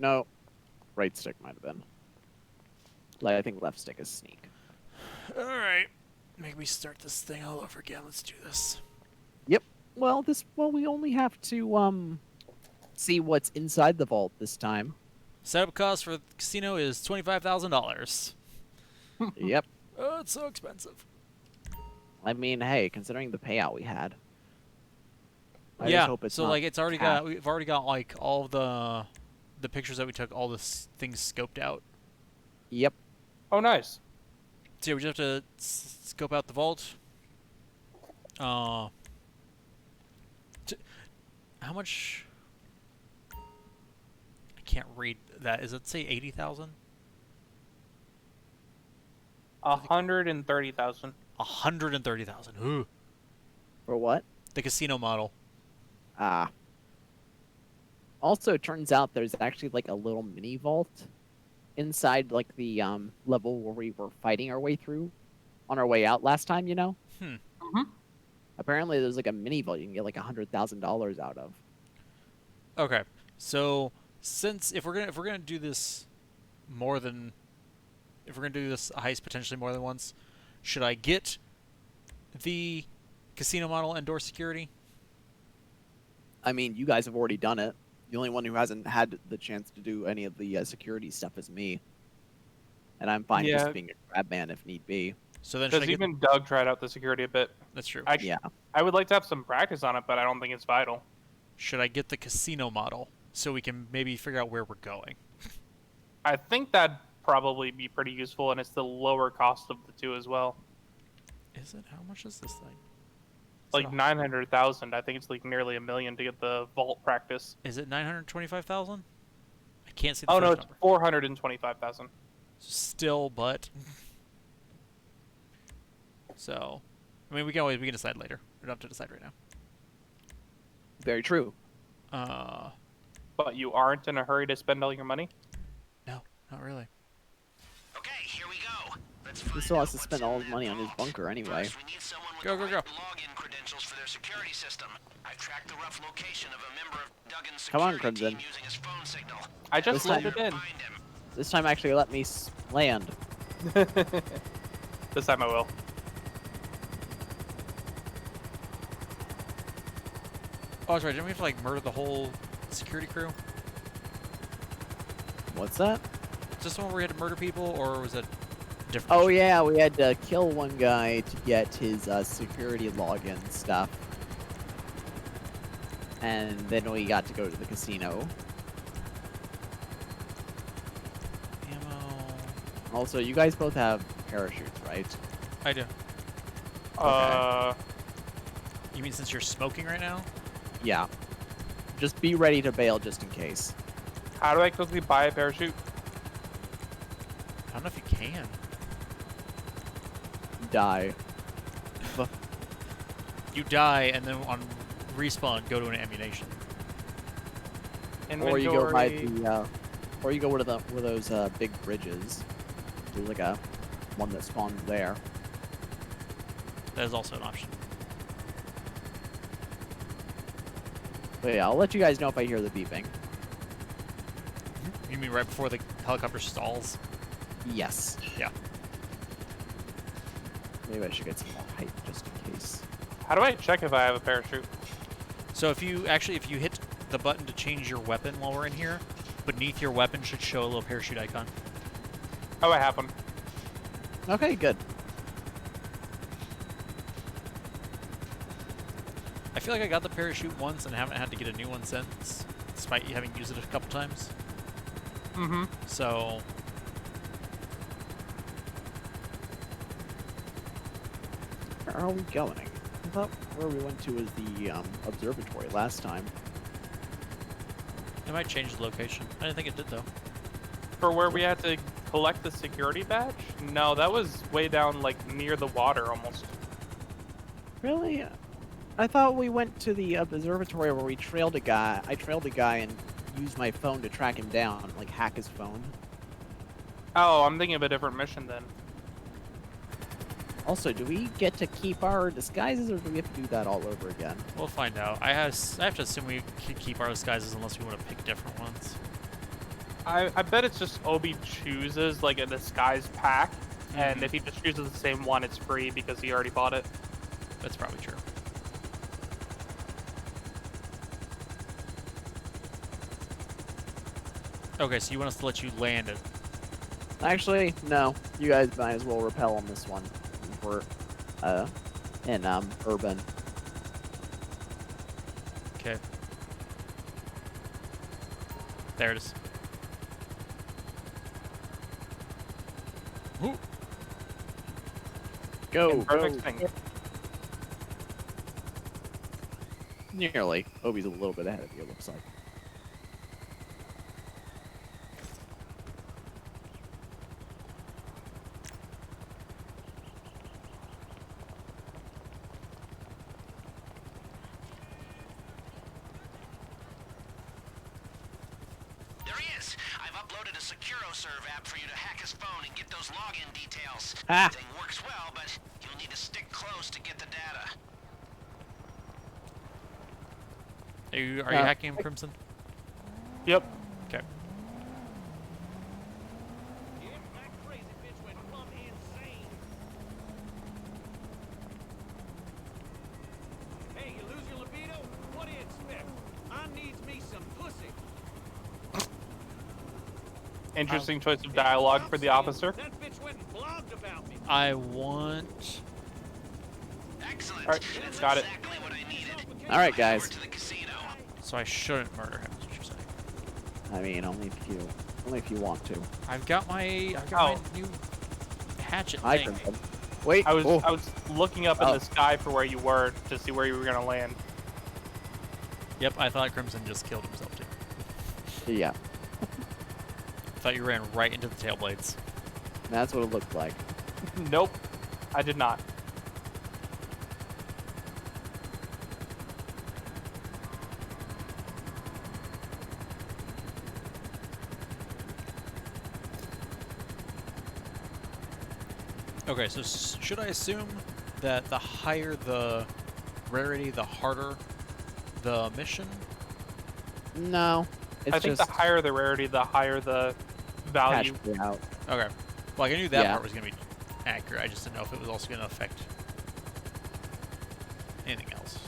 No, right stick might have been. Like, I think left stick is sneak. All right, make me start this thing all over again. Let's do this. Yep. Well, we only have to see what's inside the vault this time. Setup cost for the casino is $25,000. Yep. Oh, it's so expensive. I mean, hey, considering the payout we had. I just Yeah. hope it's So not like, it's already half. got. We've already got like all of the pictures that we took, all the things scoped out. Yep. Oh, nice. So yeah, we just have to scope out the vault. How much? I can't read that. Is it say 80,000? 130,000. 130,000. Ooh. For what? The casino model. Ah. Also, it turns out there's actually like a little mini vault inside like the level where we were fighting our way through on our way out last time, you know? Apparently there's like a mini vault you can get like $100,000 out of. Okay. So since if we're gonna do this more than if we're gonna do this heist potentially more than once, should I get the casino model and door security? I mean, you guys have already done it. The only one who hasn't had the chance to do any of the security stuff is me. And I'm fine Yeah. just being a grab man if need be. So then should I Because get? even Doug tried out the security a bit. That's true. Actually, Yeah. I would like to have some practice on it, but I don't think it's vital. should I get the casino model so we can maybe figure out where we're going? I think that'd probably be pretty useful, and it's the lower cost of the two as well. Is it? How much is this thing? Like 900,000. I think it's like nearly $1 million to get the vault practice. Is it 925,000? I can't see the Oh first no, it's number. 425,000. Still, but so, I mean, we can decide later. We don't have to decide right now. Very true. But you aren't in a hurry to spend all your money? No, not really. Okay, here we go. Let's He find still has out to what's spend in all that his money on his vault. bunker anyway. First, we need someone with Go, the go, right go. login credentials for their security system. I've tracked the rough location of a member of Duggan's Come on, security Crimson. team using his phone signal. I just This time- loaded in. Find him. This time, actually, let me land. This time I will. Oh, that's right. Didn't we have to like murder the whole security crew? What's that? Is this the one where we had to murder people, or was it different? Oh yeah, we had to kill one guy to get his security login stuff. And then we got to go to the casino. Ammo. Also, you guys both have parachutes, right? I do. You mean since you're smoking right now? Yeah. Just be ready to bail just in case. How do I quickly buy a parachute? I don't know if you can. Die. You die, and then on respawn, go to an ammunition. Or you go by Inventory. the, or you go to the one of those big bridges. There's like a one that spawns there. That is also an option. But yeah, I'll let you guys know if I hear the beeping. You mean right before the helicopter stalls? Yes. Yeah. Maybe I should get some more height just in case. How do I check if I have a parachute? So if you hit the button to change your weapon while we're in here, beneath your weapon should show a little parachute icon. Oh, I have one. Okay, good. I feel like I got the parachute once and haven't had to get a new one since, despite you having used it a couple times. Mm-hmm. So Where are we going? I thought where we went to was the observatory last time. it might change the location. I didn't think it did though. For where we had to collect the security badge? No, that was way down, like, near the water almost. Really? I thought we went to the observatory where we trailed a guy. I trailed a guy and used my phone to track him down, like hack his phone. Oh, I'm thinking of a different mission then. Also, do we get to keep our disguises, or do we have to do that all over again? We'll find out. I have to assume we can keep our disguises unless we want to pick different ones. I bet it's just Obi chooses, like, a disguise pack, and if he just chooses the same one, it's free because he already bought it. That's probably true. Okay, so you want us to let you land it? Actually, no. You guys might as well repel on this one. We're in urban. Okay. There it is. Ooh. Go, In perfect go. sync. Nearly. Obi's a little bit ahead of you, it looks like. There he is. I've uploaded a SecuroServe app for you to hack his phone and get those login details. Ah. Thing works well, but you'll need to stick close to get the data. Are you hacking him, Crimson? Yep. Okay. Hey, you lose your libido? What do you expect? I needs me some pussy. Interesting choice of dialogue for the officer. That bitch went and blogged about me. I want. Excellent. Alright, That's got it. exactly what I needed. All right, Over guys. to the casino. So I shouldn't murder him, is what you're saying. I mean, only if you want to. I've got my new hatchet Hi, thing. Crimson. Wait. I was oh, I was looking up in the sky for where you were to see where you were gonna land. Yep, I thought Crimson just killed himself too. yeah, I thought you ran right into the tail blades. that's what it looked like. Nope, I did not. Okay, so should I assume that the higher the rarity, the harder the mission? No, it's I think just the higher the rarity, the higher the value. patch me out. Okay. Well, I knew that Yeah. part was going to be accurate. I just didn't know if it was also going to affect anything else.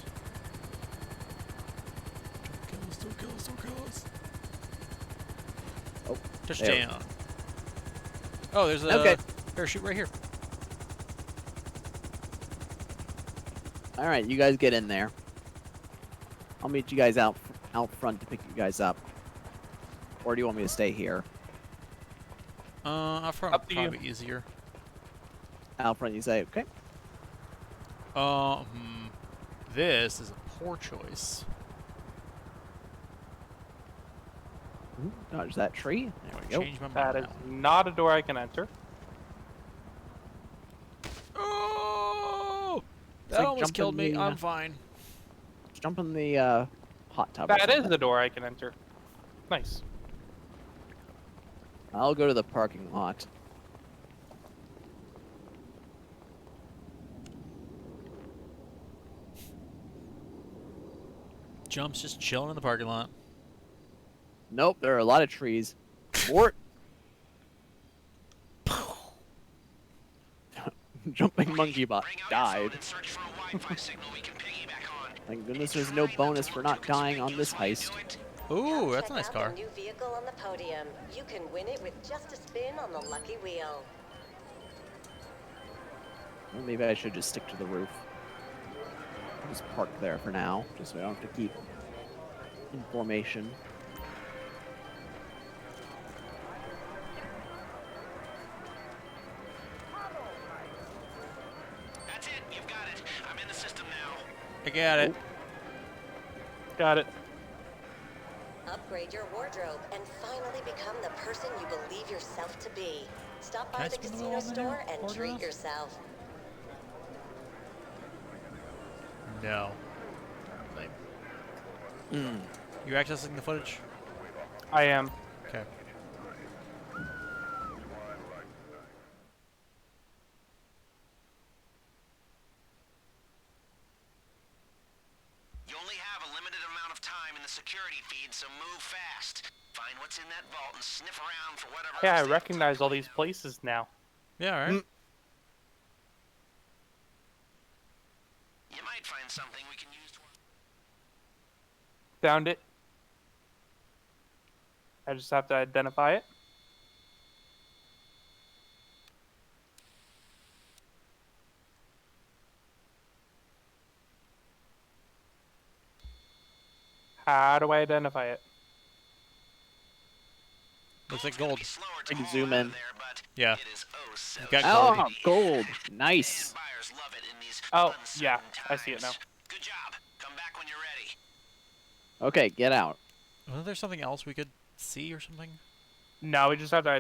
Don't kill us, don't kill us. Oh, Touchdown. Oh, there's a Okay. parachute right here. All right, you guys get in there. I'll meet you guys out front to pick you guys up. Or do you want me to stay here? Up front Up would to you. probably be easier. Out front, you say, okay. This is a poor choice. Ooh, dodge that tree. There we go. Change my mind That is now. not a door I can enter. Oh! It's That like almost killed me. jumping the, I'm fine. Jump in the hot tub. or That is something. the door I can enter. Nice. I'll go to the parking lot. Jump's just chilling in the parking lot. Nope, there are a lot of trees. Mort. Jumping monkey bot Bring out your died. phone and search for a Wi-Fi signal we can piggyback on. Thank goodness there's no bonus for not dying on this heist. Ooh, that's a Check nice out car. the new vehicle on the podium. You can win it with just a spin on the lucky wheel. Well, maybe I should just stick to the roof. I'll just park there for now, just so I don't have to keep in formation. That's it. You've got it. I'm in the system now. I got it. Got it. Upgrade your wardrobe and finally become the person you believe yourself to be. Stop Can I by the spin the casino wheel in there? store and Order treat us? yourself. No. Lame. You accessing the footage? I am. Okay. You only have a limited amount of time in the security feed, so move fast. Find what's in that vault and sniff around for whatever. Yeah, I else they have recognize all tucked these places now. Yeah, alright. Mm. You might find something we can use to. Found it. I just have to identify it. How do I identify it? Looks like Gold's gonna gold. be slower I to can haul zoom out in. of there, but Yeah. it is oh so You got Oh, gold. Nice. And buyers love it in these Oh, uncertain yeah, I see it now. times. Good job. Come back when you're ready. Okay, get out. Wasn't there something else we could see or something? No, we just have to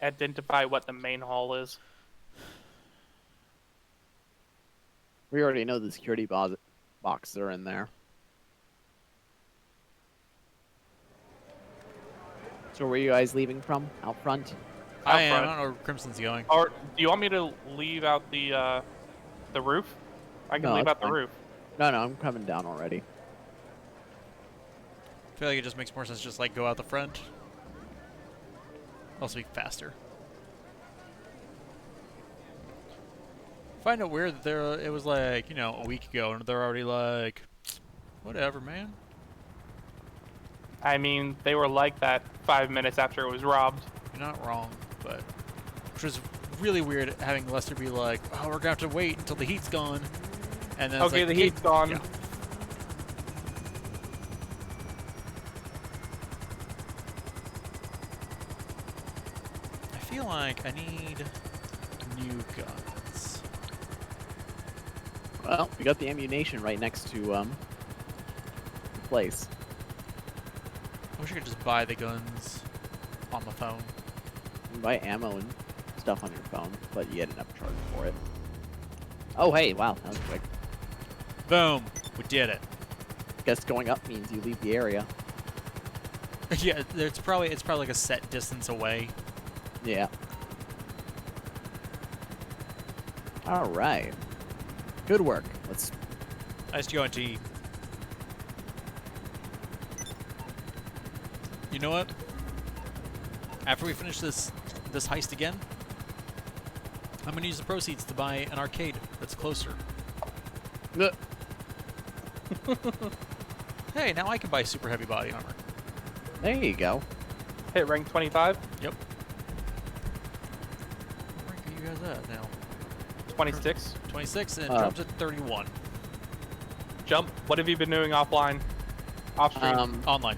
identify what the main hall is. We already know the security boxes are in there. So where are you guys leaving from? Out front? I am. I front. don't know where Crimson's going. Or do you want me to leave out the roof? I can No, leave that's out the fine. roof. No, I'm coming down already. I feel like it just makes more sense just like go out the front. Also be faster. Find it weird that it was like, you know, a week ago and they're already like, whatever, man. I mean, they were like that 5 minutes after it was robbed. You're not wrong, but which was really weird having Lester be like, oh, we're gonna have to wait until the heat's gone. And then it's Okay, like, the heat's gone. Yeah. like I need new guns. Well, we got the ammunition right next to the place. I wish I could just buy the guns on the phone. You can buy ammo and stuff on your phone, but you get an upcharge for it. Oh, hey, wow, that was quick. Boom! We did it. Guess going up means you leave the area. Yeah, it's probably like a set distance away. Yeah. All right. Good work. Let's. Nice to go into. You know what? After we finish this heist again, I'm gonna use the proceeds to buy an arcade that's closer. Hey, now I can buy super heavy body armor. There you go. Hit rank 25, Yep. Where rank are you guys at now? 26. 26 and jumps at 31. Jump. What have you been doing offline? Off stream? Online.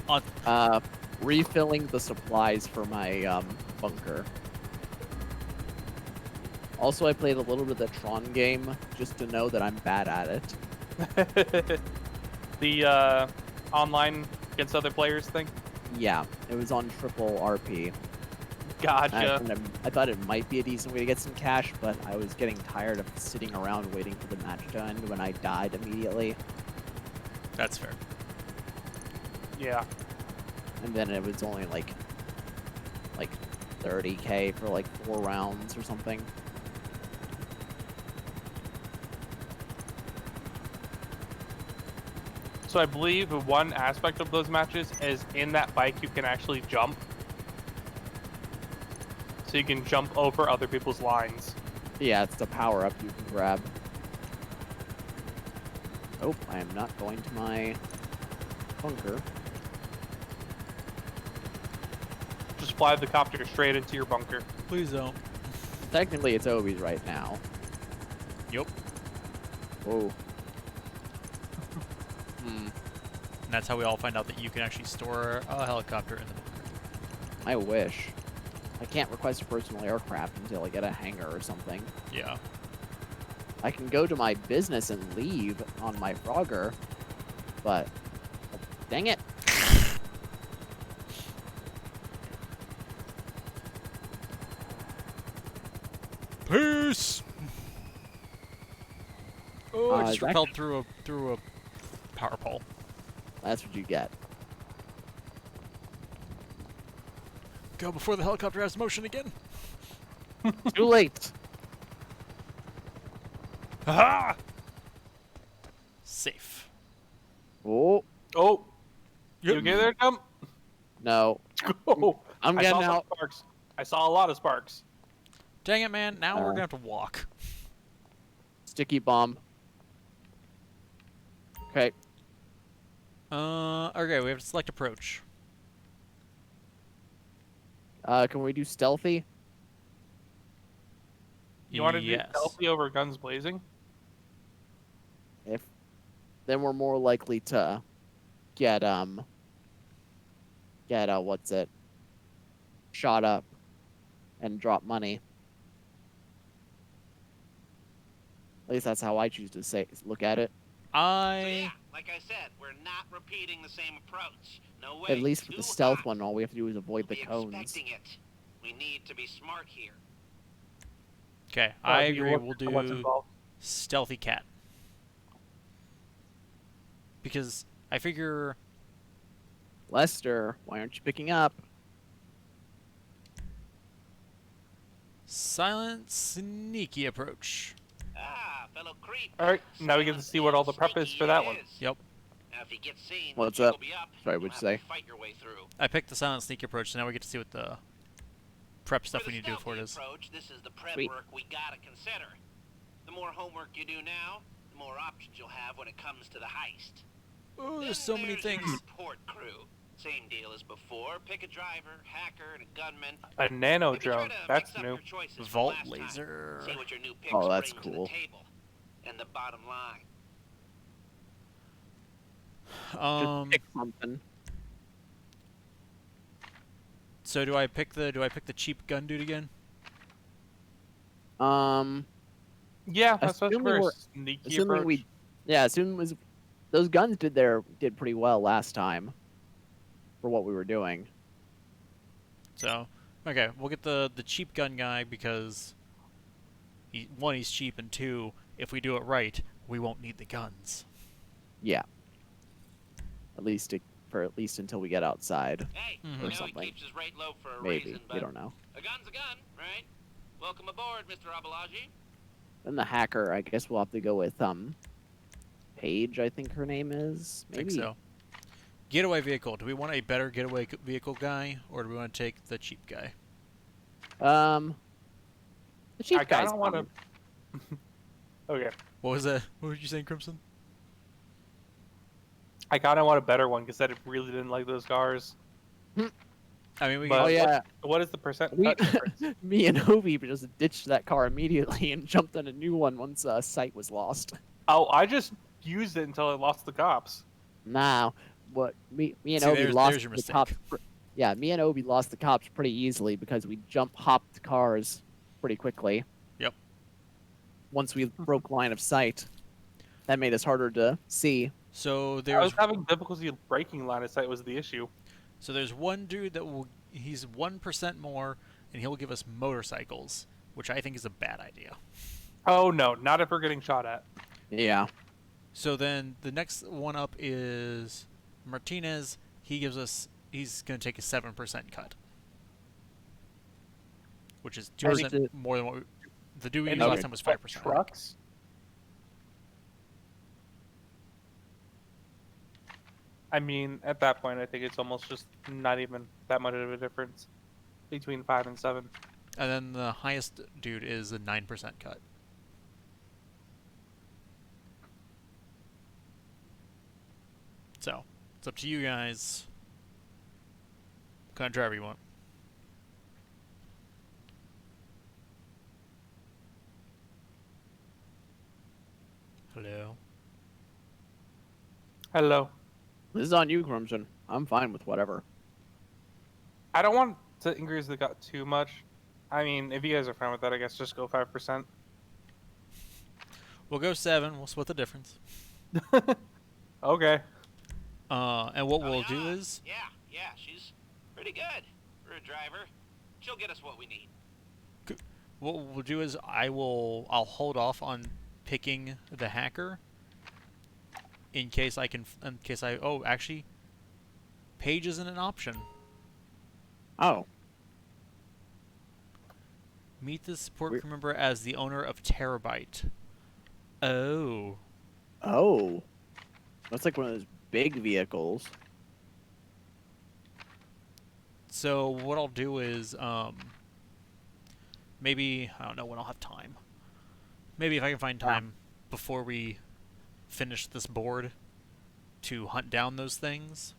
On. Refilling the supplies for my bunker. Also, I played a little bit of the Tron game just to know that I'm bad at it. The online against other players thing? Yeah, it was on triple RP. Gotcha. I thought it might be a decent way to get some cash, but I was getting tired of sitting around waiting for the match to end when I died immediately. That's fair. Yeah. And then it was only like 30k for like 4 rounds or something. So I believe one aspect of those matches is in that bike you can actually jump. So you can jump over other people's lines. Yeah, it's the power up you can grab. Oh, I am not going to my bunker. Just fly the copter straight into your bunker. Please don't. Technically, it's Obi's right now. Yep. Whoa. And that's how we all find out that you can actually store a helicopter in the bunker. I wish. I can't request a personal aircraft until I get a hangar or something. Yeah. I can go to my business and leave on my Frogger, but dang it. Peace. Oh, I just is that- repelled through a power pole. That's what you get. Go before the helicopter has motion again. Too late. Ha! Safe. Oh, Oh! You Yep. okay there, Jump? no. Oh, I'm I getting saw some out. sparks. I saw a lot of sparks. Dang it, man! Now we're gonna have to walk. Sticky bomb. Okay. Okay, we have to select approach. Can we do stealthy? You want to do Yes. stealthy over guns blazing? If then we're more likely to get what's it? Shot up and drop money. At least that's how I choose to look at it. So yeah, like I said, we're not repeating the same approach. No way. At least with Too the stealth hot. one, all we have to do is avoid the We'll be cones. expecting it. We need to be smart here. Okay, Or I do you agree. look We'll at what's do involved? stealthy cat because I figure Lester, why aren't you picking up? silent, sneaky approach. Ah, fellow creep. Alright, now we get to see what all the prep is for that one. Yep, Now, if you get seen, What's the jig up? will be up. Sorry, You'll what'd you have say? to Fight your way through. I picked the silent, sneaky approach, so now we get to see what the prep stuff For we the need to do before it stealthy is. approach, this is the prep Sweet. work we gotta consider. The more homework you do now, the more options you'll have when it comes to the heist. Oh, Then there's so many your things. support crew. Same deal as before. Pick a driver, hacker, and a gunman. A nano Maybe try drone. to That's mix up new. your choices from Vault last time. laser. See what your new picks Oh, that's bring to cool. the table. And the bottom line. Just pick something. So do I pick the cheap gun dude again? Yeah, especially Assuming for a we're sneaky assuming approach. assuming those guns did pretty well last time for what we were doing. So, okay, we'll get the cheap gun guy because one, he's cheap, and two, if we do it right, we won't need the guns. Yeah. For at least until we get outside. Hey, Mhm. you Or know something. he keeps his rate low for a Maybe. reason, We but don't know. a gun's a gun, right? Welcome aboard, Mr. Abalaji. Then the hacker, I guess we'll have to go with Paige, I think her name is. I think Maybe. so. Getaway vehicle. Do we want a better getaway vehicle guy, or do we want to take the cheap guy? The cheap I guy's kind of want fine. to. Okay. What was that? What were you saying, Crimson? I kind of want a better one because I really didn't like those cars. I mean, we But Oh, yeah. what is the percent We- cut difference? Me and Ovi just ditched that car immediately and jumped on a new one once sight was lost. Oh, I just used it until I lost the cops. Nah, what me and See, Obi there's lost your the mistake. cops. Yeah, me and Obi lost the cops pretty easily because we jump hopped cars pretty quickly. Yep. Once we broke line of sight, that made us harder to see. So I there's was having difficulty breaking line of sight was the issue. there's one dude that he's 1% more, and he'll give us motorcycles, which I think is a bad idea. Oh no, not if we're getting shot at. Yeah. So then the next one up is Martinez. He's going to take a 7% cut, which is I think 2% more than what the dude we And used okay. last time was 5%. Trucks. I mean, at that point, I think it's almost just not even that much of a difference between 5 and 7. And then the highest dude is a 9% cut. So, it's up to you guys. What kind of driver you want? Hello? Hello. This is on you, Crimson. I'm fine with whatever. I don't want to increase the cut too much. I mean, if you guys are fine with that, I guess just go 5%. We'll go 7. We'll split the difference. Okay. And what we'll do is... Yeah, she's pretty good for a driver. She'll get us what we need. What we'll do is I'll hold off on picking the hacker in case oh, actually, Paige isn't an option. Oh. Meet the support Weird. crew member as the owner of Terabyte. Oh. Oh. That's like one of those big vehicles. So what I'll do is, maybe, I don't know when I'll have time. Maybe if I can find time before we finish this board to hunt down those things.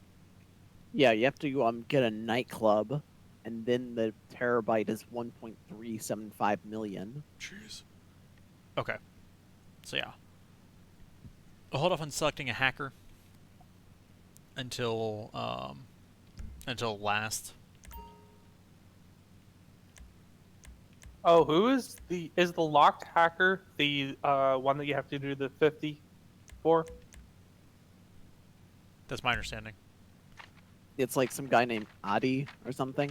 Yeah, you have to get a nightclub, and then the terabyte is 1.375 million. Jeez. Okay. So yeah. I'll hold off on selecting a hacker until last. Oh, who is the locked hacker the one that you have to do the 50 for? That's my understanding. It's like some guy named Adi or something.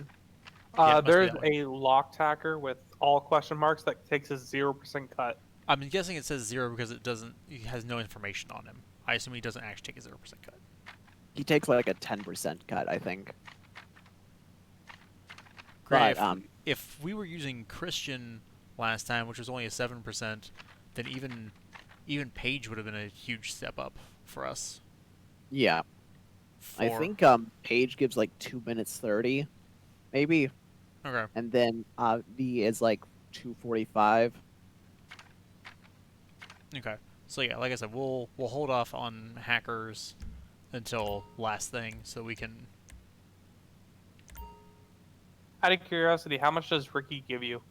Yeah, it must be There's that one. a locked hacker with all question marks that takes a 0% cut. I'm guessing it says 0 because it has no information on him. I assume he doesn't actually take a 0% cut. He takes like a 10% cut, I think. Granted, But if we were using Christian last time, which was only a 7%, then even Paige would have been a huge step up for us. yeah, I For- think Paige gives like 2 minutes 30, maybe, Okay. and then V is like 2:45. Okay. So yeah, like I said, we'll hold off on hackers until last thing, so we can. Out of curiosity, how much does Ricky give you?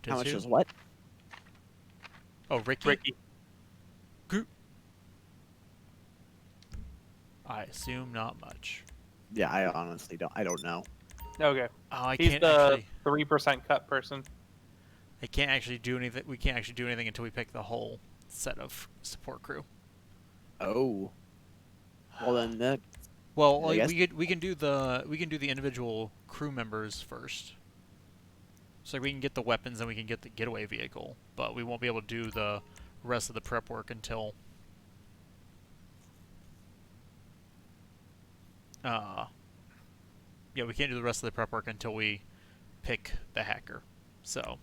How much who? is what? Oh, Ricky. Ricky. I assume not much. Yeah, I honestly don't. I don't know. Okay. Oh, I He's can't the actually. 3% cut person. I can't actually do anything. We can't actually do anything until we pick the whole set of support crew. Oh. Well, then that. Well, I guess. we can do the individual crew members first. So we can get the weapons and we can get the getaway vehicle, but we won't be able to do the rest of the prep work until yeah, we can't do the rest of the prep work until we pick the hacker. So,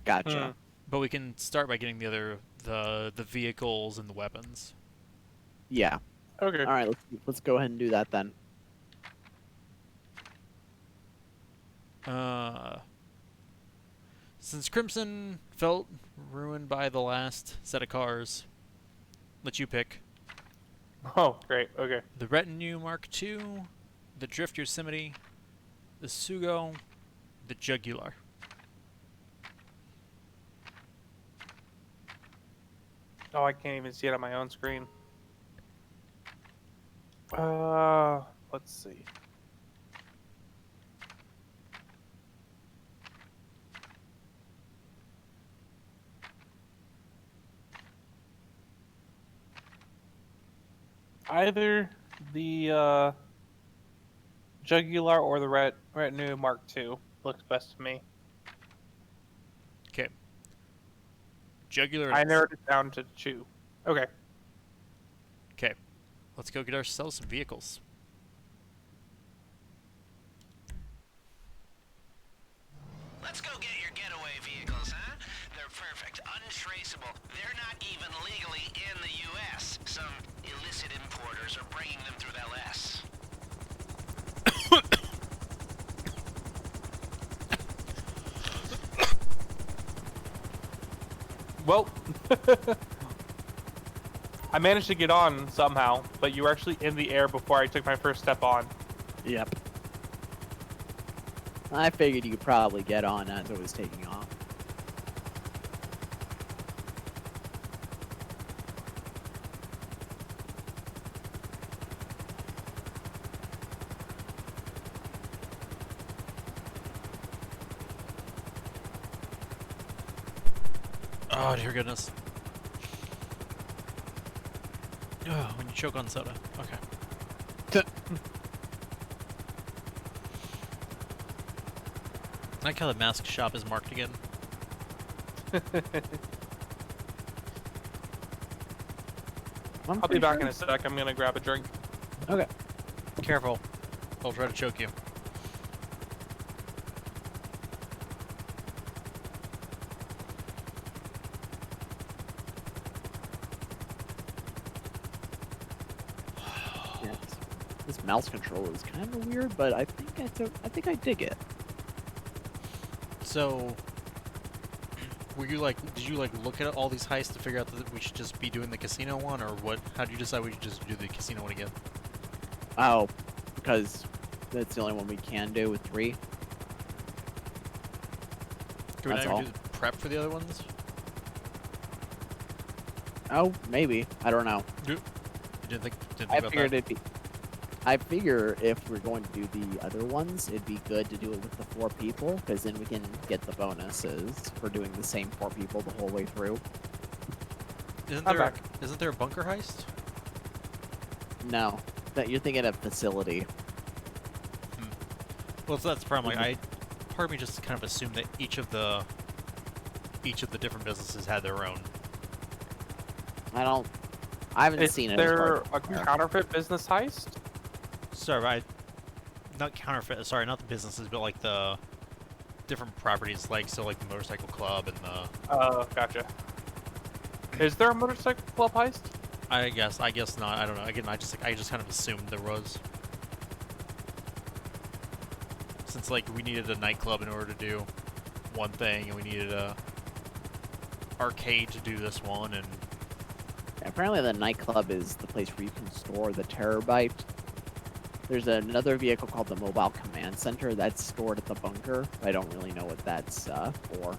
Gotcha. but we can start by getting the other the vehicles and the weapons. Yeah. Okay. All right. Let's go ahead and do that then. Since Crimson felt ruined by the last set of cars, let you pick Oh, great. Okay. the Retinue Mark II, the Drift Yosemite, the Sugo, the Jugular. Oh, I can't even see it on my own screen. Let's see. Either the Jugular or the Retinue Mark II looks best to me. Okay. Jugular. I narrowed it down to 2. Okay. Okay. Let's go get ourselves some vehicles. Let's go get your getaway vehicles, huh? They're perfect, untraceable. They're not even legally in the U.S. Some illicit importers are bringing them through LS. Well, I managed to get on somehow, but you were actually in the air before I took my first step on. Yep. I figured you could probably get on as it was taking off. Oh, dear goodness. Oh, when you choke on soda. Okay. I like how the mask shop is marked again. I'll be back in a sec. I'm gonna grab a drink. Okay. Careful. I'll try to choke you. Yes. This mouse control is kind of weird, but I think I dig it. So, did you like look at all these heists to figure out that we should just be doing the casino one, or what? How did you decide we should just do the casino one again? Oh, because that's the only one we can do with 3. Can we That's not all. even do the prep for the other ones? Oh, maybe. I don't know. You didn't think I about figured that? it'd be. I figure if we're going to do the other ones, it'd be good to do it with the 4 people, because then we can get the bonuses for doing the same 4 people the whole way through. Isn't I'm there back. isn't there a bunker heist? No, that you're thinking of facility. Well, so that's the problem. Like, part of me just kind of assumed that each of the different businesses had their own. I haven't Is seen it. there as a part of counterfeit business heist? Sorry, not counterfeit. Sorry, not the businesses, but like the different properties, like like the motorcycle club and the. Oh, gotcha. Is there a motorcycle club heist? I guess not. I don't know. Again, I just kind of assumed there was. Since like we needed a nightclub in order to do one thing, and we needed a arcade to do this one, and Apparently, the nightclub is the place where you can store the terabyte. There's another vehicle called the Mobile Command Center that's stored at the bunker. I don't really know what that's for.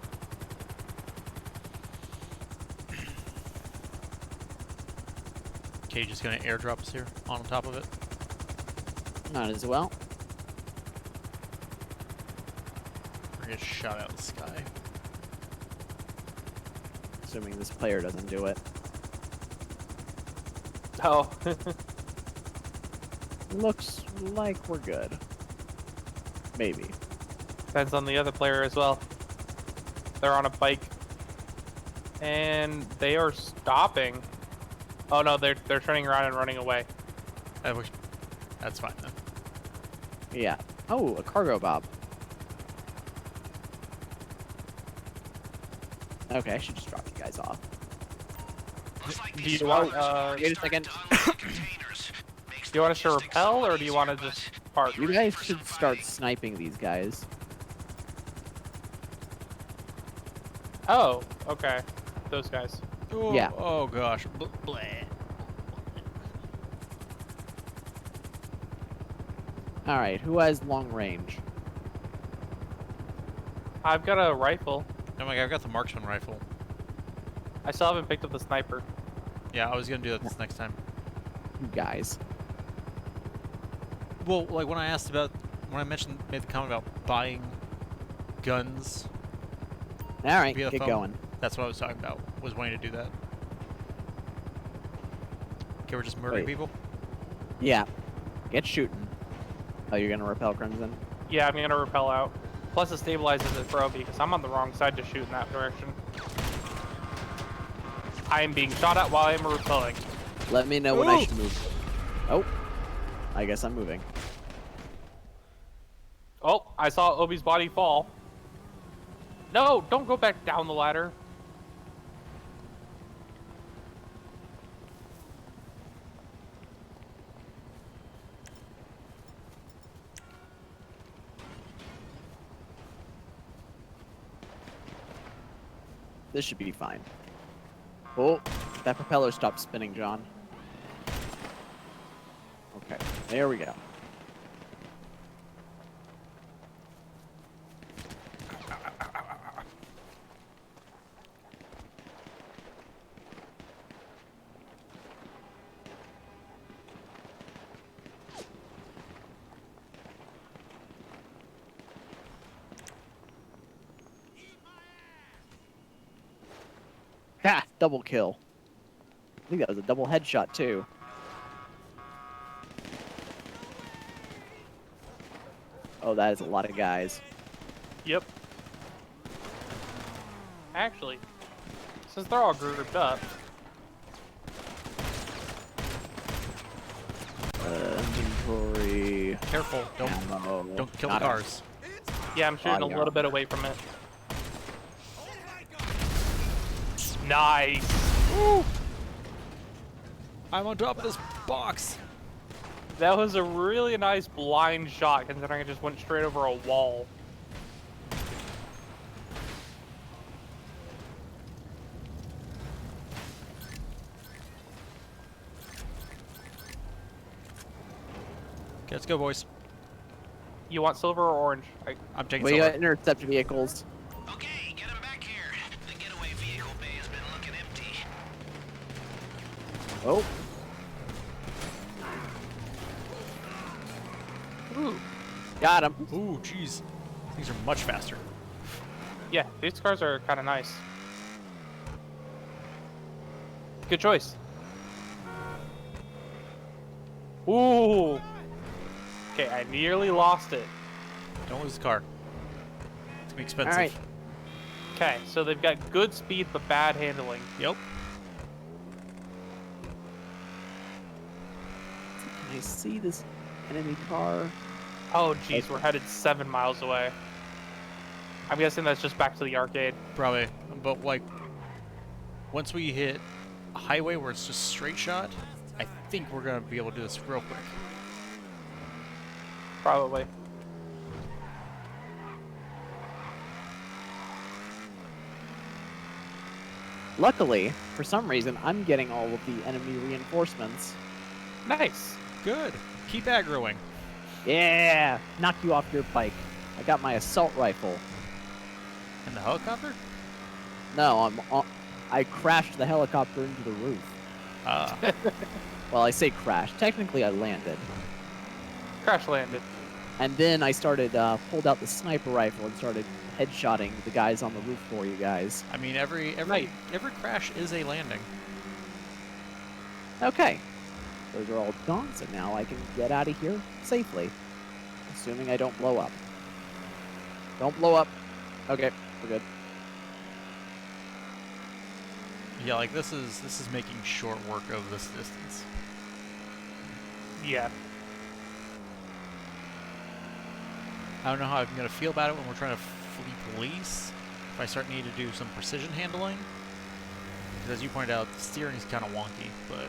okay, just gonna airdrop us here on top of it. Not as well. We're gonna get shot out of the sky. Assuming this player doesn't do it. Oh. Looks like we're good. Maybe. Depends on the other player as well. They're on a bike. And they are stopping. Oh no, they're turning around and running away. That's fine then. Yeah. Oh, a cargo bob. Okay, I should just drop you guys off. Looks like Do these you want, smugglers already wait a started second. to unload containers. Makes Do you want us to logistics repel, a lot or do you want to easier, just but park? You guys should start sniping these guys. Oh, okay. Those guys. Oh, Yeah. Oh gosh. Bleh. Alright, who has long range? I've got a rifle. Oh my god, I've got the marksman rifle. I still haven't picked up the sniper. Yeah, I was gonna do that this next time. You guys. Well, like when I made the comment about buying guns, Alright, via get phone. going. That's what I was talking about. Was wanting to do that. Okay, we're just murdering Wait. people. Yeah. Get shooting. Oh, you're gonna repel Crimson? Yeah, I'm gonna repel out. Plus it stabilizes it for Obi, because I'm on the wrong side to shoot in that direction. I am being shot at while I am repelling. Let me know when I Ooh. should move. Oh. I guess I'm moving. Oh, I saw Obi's body fall. No, don't go back down the ladder. This should be fine. Oh, that propeller stopped spinning, John. Okay, there we go. Ha! Double kill. I think that was a double headshot, too. Oh, that is a lot of guys. Yep. Actually, since they're all grouped up, Inventory. Careful! Don't Ammo. don't kill the Not a- cars. yeah, I'm shooting a Body little bit away from it. Nice. Woo! I'm on top of this box. That was a really nice blind shot, considering it just went straight over a wall. Okay, let's go, boys. You want silver or orange? I'm taking We silver. got intercept vehicles. Okay, get him back here. The getaway vehicle bay has been looking empty. Oh, Ooh. got him. Ooh, jeez. Things are much faster. Yeah, these cars are kind of nice. Good choice. Ooh. Okay, I nearly lost it. Don't lose the car. It's gonna be expensive. Alright. Okay, so they've got good speed but bad handling. Yep. Can I see this enemy car? Oh, jeez, we're headed 7 miles away. I'm guessing that's just back to the arcade. Probably. But like, once we hit a highway where it's just straight shot, I think we're gonna be able to do this real quick. Probably. Luckily, for some reason, I'm getting all of the enemy reinforcements. Nice. Good. Keep aggroing. Yeah! Knock you off your bike. I got my assault rifle. And the helicopter? No, I crashed the helicopter into the roof. Ah. Well, I say crashed. Technically, I landed. Crash landed. And then I started, pulled out the sniper rifle and started headshotting the guys on the roof for you guys. I mean, every crash is a landing. Okay. Those are all done, so now I can get out of here safely. Assuming I don't blow up. Don't blow up. Okay, we're good. Yeah, like this is making short work of this distance. Yeah. I don't know how I'm gonna feel about it when we're trying to flee police. If I start needing to do some precision handling, because as you pointed out, the steering is kind of wonky. But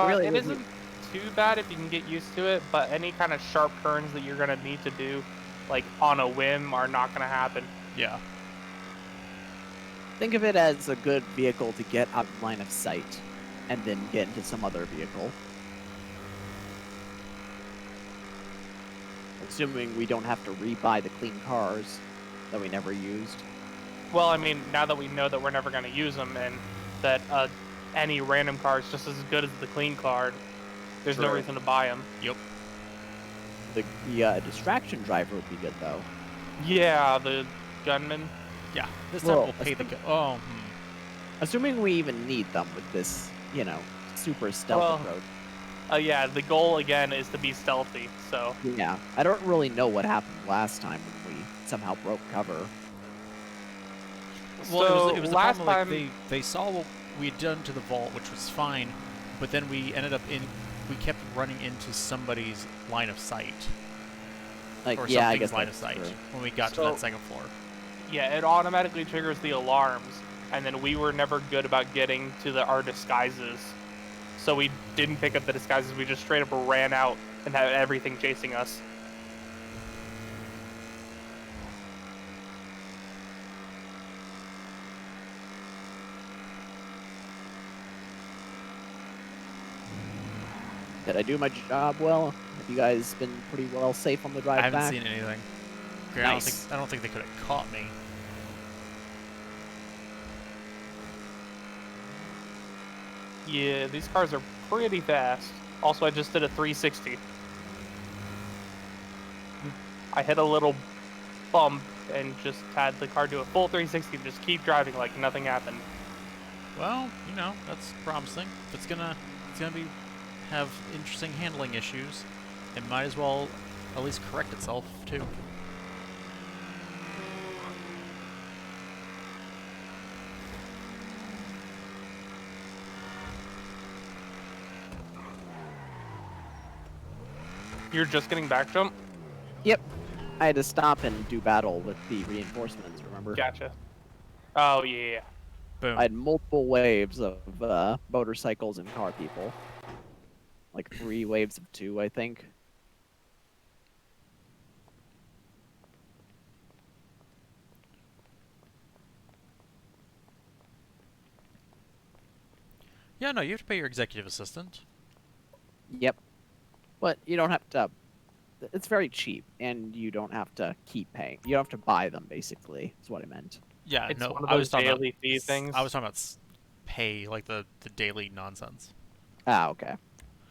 Really, it isn't too bad if you can get used to it, but any kind of sharp turns that you're gonna need to do, like on a whim, are not gonna happen. yeah, think of it as a good vehicle to get out of line of sight, and then get into some other vehicle. Assuming we don't have to rebuy the clean cars that we never used. Well, I mean, now that we know that we're never gonna use them, and that any random car is just as good as the clean card, there's no True. reason to buy them. yep. The distraction driver would be good, though. Yeah, the gunman. Yeah, this time Well, we'll pay the. Oh, Assuming we even need them with this, super stealth Well- approach. Yeah, the goal again is to be stealthy. So Yeah, I don't really know what happened last time when we somehow broke cover. well, it was the last problem. time, Like they saw what we had done to the vault, which was fine, but then we ended up we kept running into somebody's line of sight, Like, or yeah, I something's guess line of that's sight true. when we got to So- that second floor. yeah, it automatically triggers the alarms, and then we were never good about getting to our disguises. So we didn't pick up the disguises. We just straight up ran out and had everything chasing us. Did I do my job well? Have you guys been pretty well safe on the drive I haven't back? seen anything. Okay, Nice. I don't think they could have caught me. Yeah, these cars are pretty fast. Also, I just did a 360. I hit a little bump and just had the car do a full 360 and just keep driving like nothing happened. Well, that's promising. If it's gonna be have interesting handling issues, it might as well at least correct itself too. You're just getting back jump? Yep. I had to stop and do battle with the reinforcements, remember? Gotcha. Oh, yeah. Boom. I had multiple waves of motorcycles and car people. Like 3 waves of 2, I think. Yeah, no, you have to pay your executive assistant. Yep. But you don't have to... It's very cheap, and you don't have to keep paying. You don't have to buy them, basically, is what I meant. Yeah, It's no, one of I was those talking about daily fee things. I was talking about pay, like the daily nonsense. Ah, okay.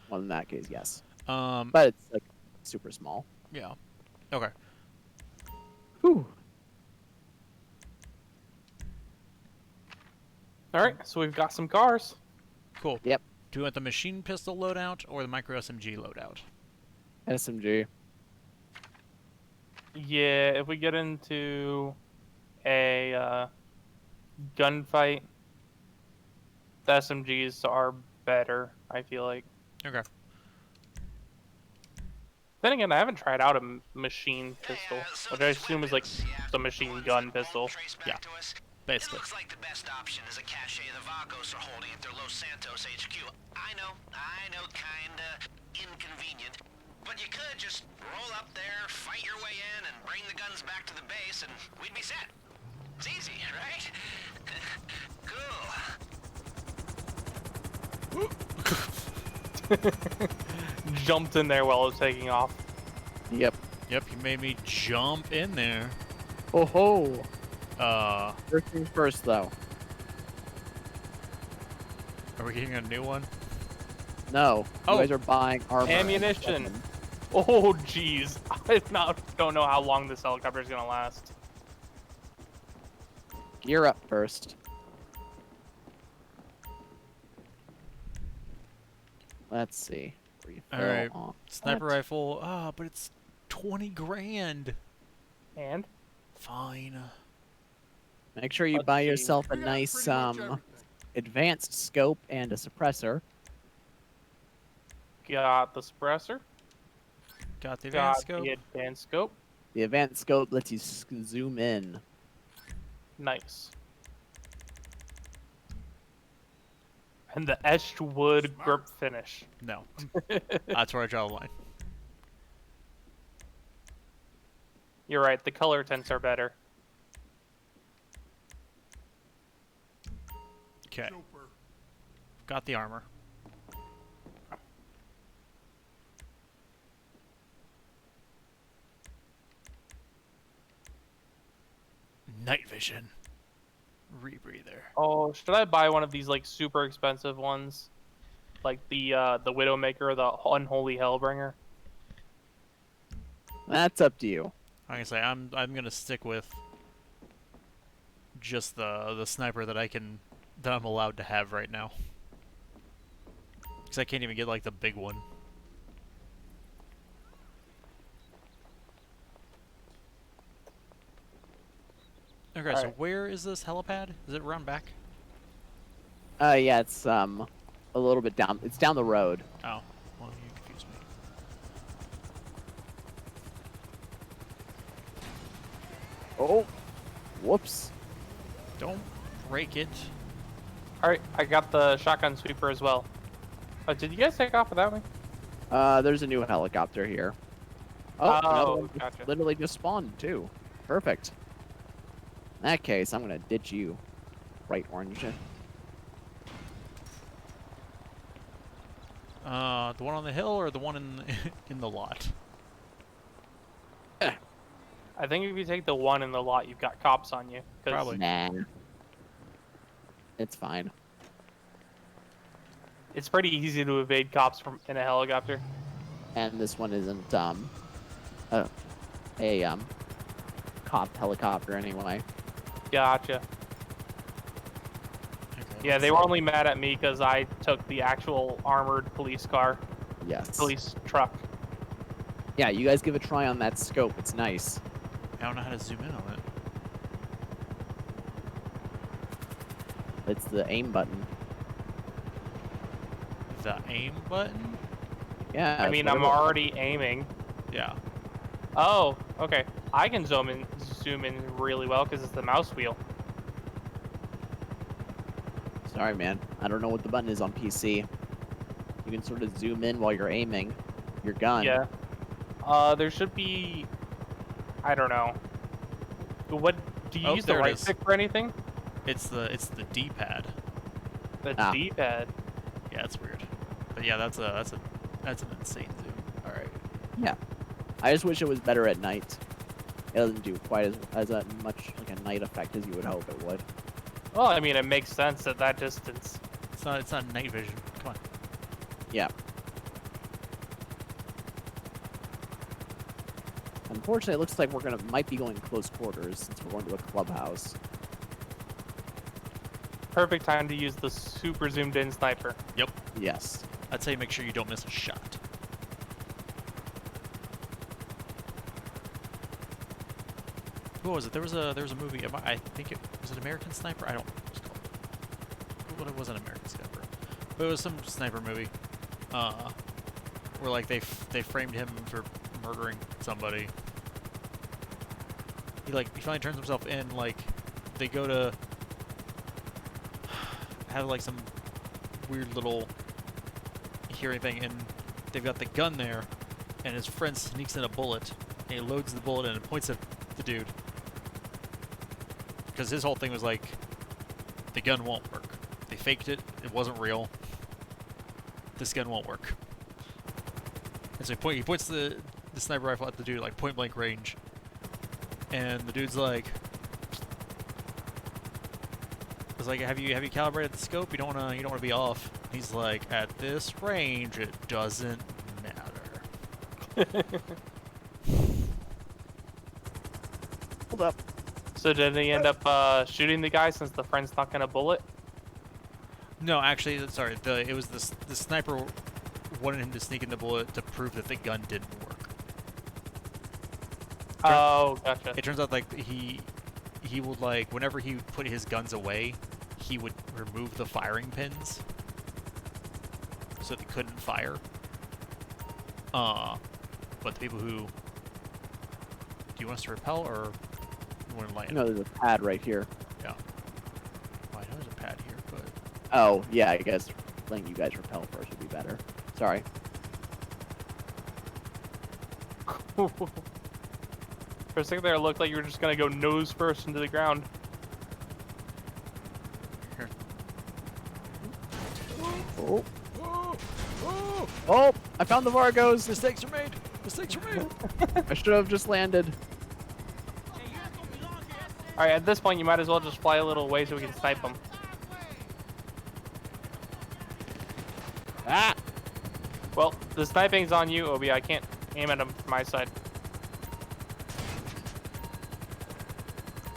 Well, in that case, yes. But But it's, like, super small. yeah, okay. Whew. Alright, so we've got some cars. Cool. Yep. Do you want the machine pistol loadout or the micro SMG loadout? SMG. Yeah, if we get into a gunfight, the SMGs are better, I feel like. Okay. Then again, I haven't tried out a machine pistol, which I assume is like the machine gun pistol. Yeah. Basically. It looks like the best option is a cache the Vagos are holding at their Los Santos HQ. I know, kinda inconvenient. But you could just roll up there, fight your way in, and bring the guns back to the base, and we'd be set. It's easy, right? Cool. Jumped in there while it was taking off. Yep. Yep, you made me jump in there. Oh ho! First things first, though. Are we getting a new one? No, Oh. you guys are buying armor. and Ammunition. weapons. Oh, jeez. I don't know how long this helicopter is gonna last. Gear up first. Let's see. Refill Alright. on Sniper that. rifle. Ah, but it's 20 grand. And Fine. Make sure you Let's buy see. yourself a Yeah, nice pretty much everything. advanced scope and a suppressor. got the suppressor. Got the Got advanced scope. the advanced scope. The advanced scope lets you zoom in. Nice. And the etched wood grip finish. No. That's where I draw the line. You're right. The color tints are better. Okay. Super. Got the armor. Night vision. Rebreather. Oh, should I buy one of these like super expensive ones, like the Widowmaker, the Unholy Hellbringer? That's up to you. I'm gonna say I'm gonna stick with just the sniper that I'm allowed to have right now. Because I can't even get like the big one. Okay, so Alright. where is this helipad? Is it around back? Yeah, it's a little bit down. It's down the road. Oh, well, you confused me. Oh, whoops. Don't break it. All right, I got the shotgun sweeper as well. Oh, did you guys take off without me? There's a new helicopter here. Oh, another Oh, one just gotcha. literally just spawned too. Perfect. In that case, I'm gonna ditch you, bright orange. The one on the hill or the one in in the lot? I think if you take the one in the lot, you've got cops on you. 'Cause Probably. Nah. It's fine. It's pretty easy to evade cops from in a helicopter. And this one isn't a cop helicopter anyway. Gotcha. Okay, Yeah, let's they see. were only mad at me because I took the actual armored police car, Yes. police truck. Yeah, you guys give a try on that scope. It's nice. I don't know how to zoom in on it. It's the aim button. The aim button? Yeah. I it's mean, I'm whatever- already aiming. Yeah. Oh, okay. I can zoom in really well because it's the mouse wheel. Sorry, man. I don't know what the button is on PC. You can sort of zoom in while you're aiming your gun. Yeah. There should be. I don't know. What do you Oh, use the there it right is. stick for anything? It's the D-pad. The Ah. D-pad. Yeah, that's weird. But yeah, that's an insane zoom. All right. Yeah. I just wish it was better at night. It doesn't do quite as much like a night effect as you would hope it would. Well, I mean, it makes sense at that distance. It's not night vision. Come on. Yeah. Unfortunately, it looks like might be going close quarters since we're going to a clubhouse. Perfect time to use the super zoomed in sniper. Yes. I'd say make sure you don't miss a shot. What was it? There was a movie. I think it was an American Sniper. I don't know what it was called. But it was an American Sniper. But it was some sniper movie. Where like they framed him for murdering somebody. He finally turns himself in. Like they go to have like some weird little hearing thing, and they've got the gun there, and his friend sneaks in a bullet, and he loads the bullet in and points at the dude. Because his whole thing was like, the gun won't work. They faked it. It wasn't real. This gun won't work. And so he points the sniper rifle at the dude, like point blank range. And the dude's like, was like, have you calibrated the scope? You don't wanna be off. He's like, at this range, it doesn't matter. Hold up. So did he end up shooting the guy since the friend's not gonna bullet? No, actually, sorry. It was the sniper wanted him to sneak in the bullet to prove that the gun didn't work. Oh, gotcha. It turns out like he would like whenever he put his guns away, he would remove the firing pins so they couldn't fire. But the people who do you want us to repel or you want to land? No, there's a pad right here. Yeah. Well, I know there's a pad here, but Oh, yeah, I guess letting you guys repel first would be better. Sorry. For a second there, it looked like you were just gonna go nose first into the ground. here. Oh. Oh, I found the Vargos. Mistakes are made. Mistakes are made. I should have just landed. All right, at this point, you might as well just fly a little away so we can snipe them. Ah! Well, the sniping's on you, Obi. I can't aim at them from my side.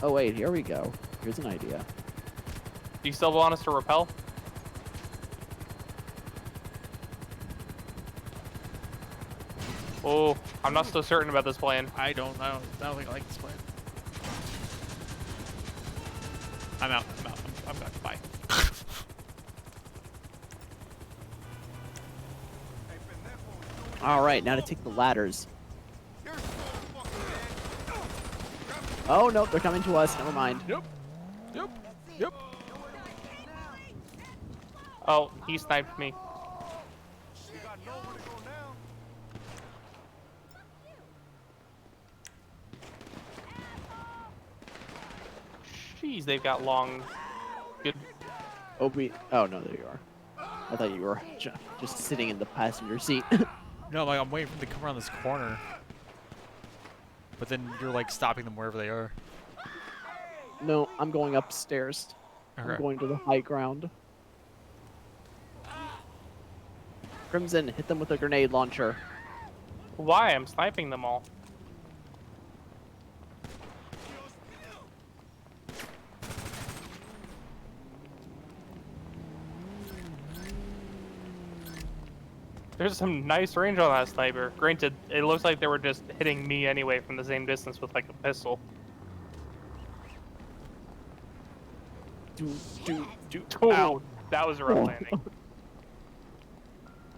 Oh, wait, here we go. Here's an idea. Do you still want us to repel? Oh, I'm not so certain about this plan. I don't think I like this plan. I'm out. I'm gone. Bye. All right, now to take the ladders. Oh, no, they're coming to us. Never mind. Yep. Oh, he sniped me. Jeez, they've got long, good. Oh, no, there you are. I thought you were just sitting in the passenger seat. No, like I'm waiting for them to come around this corner. But then you're like stopping them wherever they are. No, I'm going upstairs. I'm Okay. going to the high ground. Crimson, hit them with a grenade launcher. Why? I'm sniping them all. There's some nice range on that sniper. Granted, it looks like they were just hitting me anyway from the same distance with like a pistol. Oh, Ow. that was a rough landing.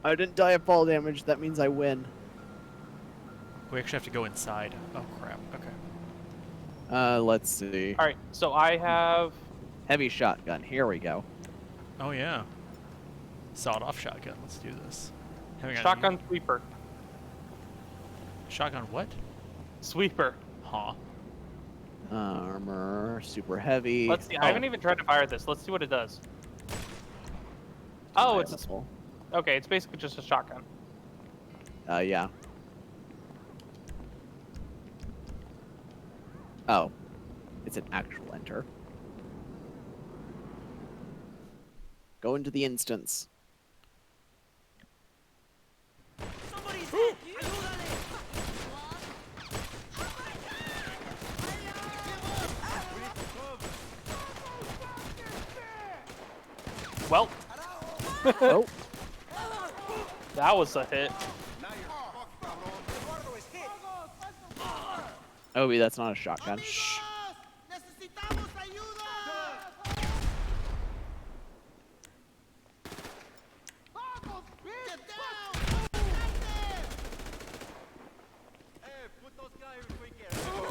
I didn't die of fall damage. That means I win. We actually have to go inside. Oh crap. Okay. Let's see. All right, so I have. Heavy shotgun. Here we go. Oh yeah. Sawed-off shotgun. Let's do this. Haven't got any- Shotgun sweeper. Shotgun what? Sweeper. Huh. Armor. Super heavy. Let's see. I haven't even tried to fire this. Let's see what it does. Oh, it's Rifle. okay. It's basically just a shotgun. Yeah. Oh. It's an actual enter. Go into the instance. Well, Oh. that was a hit. Obi, that's not a shotgun. Shh.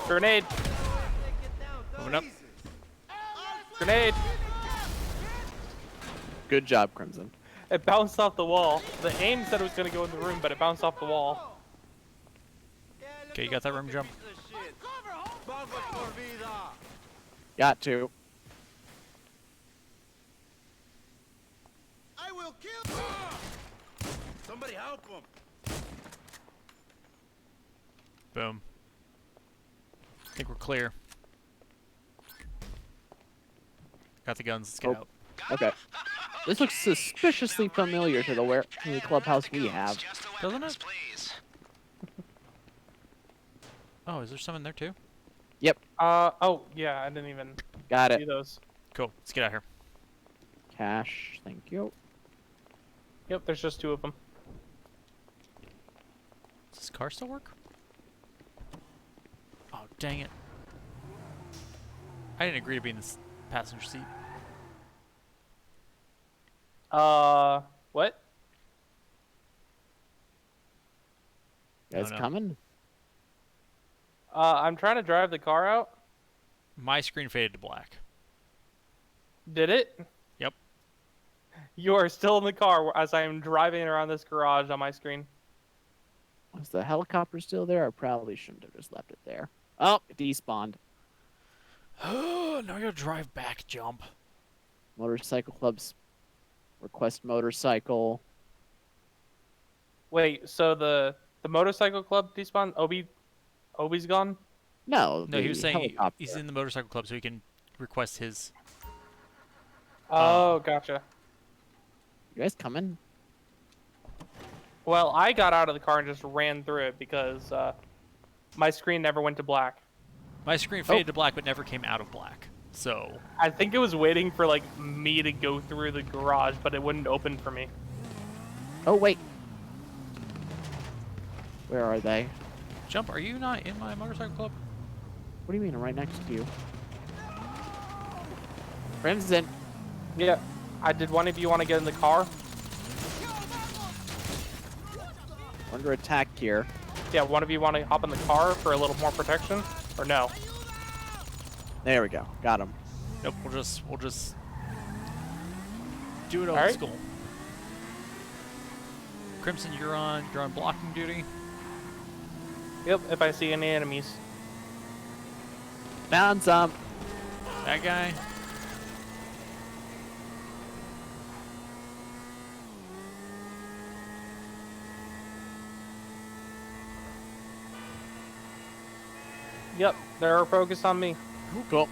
Grenade. Moving up. Grenade. Good job, Crimson. It bounced off the wall. The aim said it was going to go in the room, but it bounced off the wall. Okay, you got that room jump? Got to. I will kill. Somebody help him. Boom. I think we're clear. Got the guns. Let's get Oh. out. Okay. This looks suspiciously familiar to the clubhouse we have. Just the Doesn't weapons, it? please. Oh, is there some in there too? Yep, Oh, yeah, I didn't even got see it. those. Cool. Let's get out here. Cash, thank you. Yep, there's just 2 of them. Does this car still work? Oh, dang it. I didn't agree to be in this passenger seat. What? You guys no. coming? I'm trying to drive the car out. My screen faded to black. Did it? Yep. You are still in the car as I am driving around this garage on my screen. Was the helicopter still there? I probably shouldn't have just left it there. Oh, it despawned. Oh, now I gotta drive back, jump. Motorcycle clubs. Request motorcycle. Wait, so the motorcycle club despawned? Obi's gone? No, No, he was the saying helicopter. he's in the motorcycle club so he can request his. Oh, gotcha. You guys coming? Well, I got out of the car and just ran through it because my screen never went to black. My screen faded to black but never came out of black. So. I think it was waiting for like me to go through the garage, but it wouldn't open for me. Oh, wait. Where are they? Jump, are you not in my motorcycle club? What do you mean? I'm right next to you. Crimson. Yeah. Did one of you want to get in the car? We're under attack here. Yeah, one of you want to hop in the car for a little more protection? Or no? There we go. Got him. Nope, we'll just do it old Alright. school. Crimson, you're on blocking duty. Yep, if I see any enemies. Found some. That guy. Yep, they're focused on me. Cool.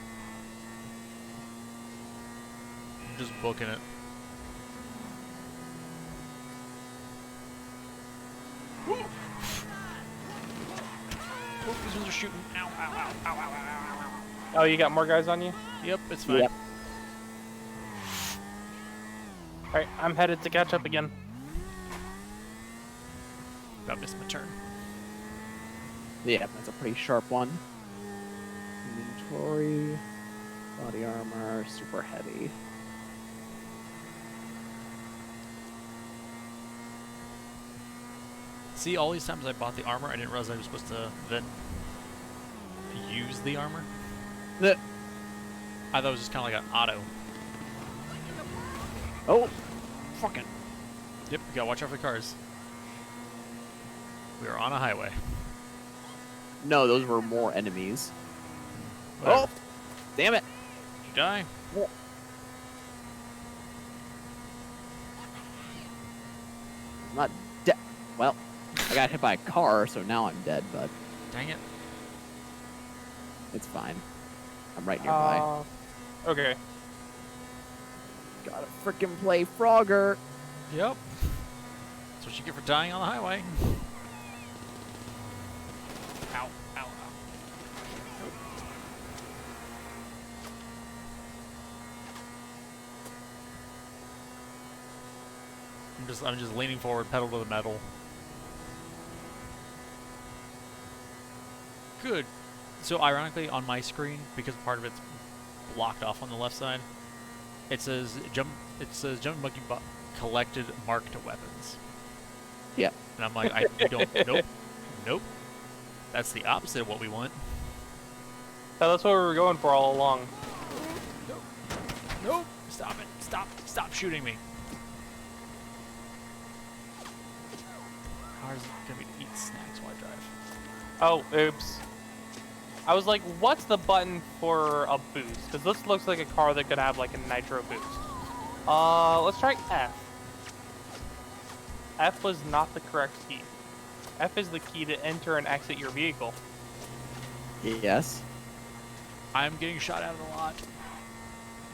I'm just booking it. Oh, these ones are shooting. Ow, ow, ow, ow, ow, ow, ow. Oh, you got more guys on you? Yep, it's fine. Yep. Alright, I'm headed to catch up again. About missed my turn. Yeah, that's a pretty sharp one. Inventory. Body armor. Super heavy. See, all these times I bought the armor, I didn't realize I was supposed to then use the armor. The I thought it was just kind of like an auto. Oh, fucking. Yep, you gotta watch out for the cars. We are on a highway. No, those were more enemies. Whatever. Oh, damn it. Did you die? I'm not dead. Well, I got hit by a car, so now I'm dead, but Dang it. it's fine. I'm right nearby. Okay. Gotta frickin' play Frogger. Yep. That's what you get for dying on the highway. Ow, ow, ow. I'm just leaning forward, pedal to the metal. Good. So ironically, on my screen, because part of it's blocked off on the left side, it says jump monkey collected marked weapons. Yeah. And I'm like, we don't. Nope. That's the opposite of what we want. So that's what we were going for all along. Nope. Stop it. Stop shooting me. How hard is it gonna be to eat snacks while I drive? Oh, oops. I was like, what's the button for a boost? Because this looks like a car that could have like a nitro boost. Let's try F. F was not the correct key. F is the key to enter and exit your vehicle. Yes. I'm getting shot at a lot.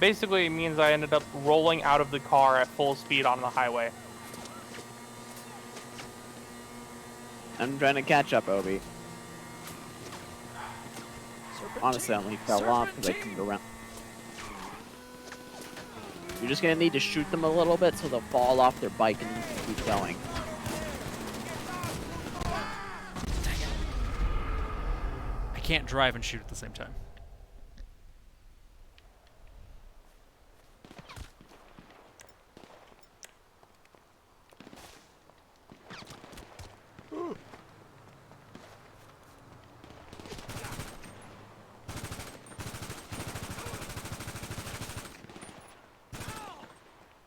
Basically, it means I ended up rolling out of the car at full speed on the highway. I'm trying to catch up, Obi. Honestly, I only fell off because I couldn't go around. You're just gonna need to shoot them a little bit so they'll fall off their bike and you can keep going. I can't drive and shoot at the same time.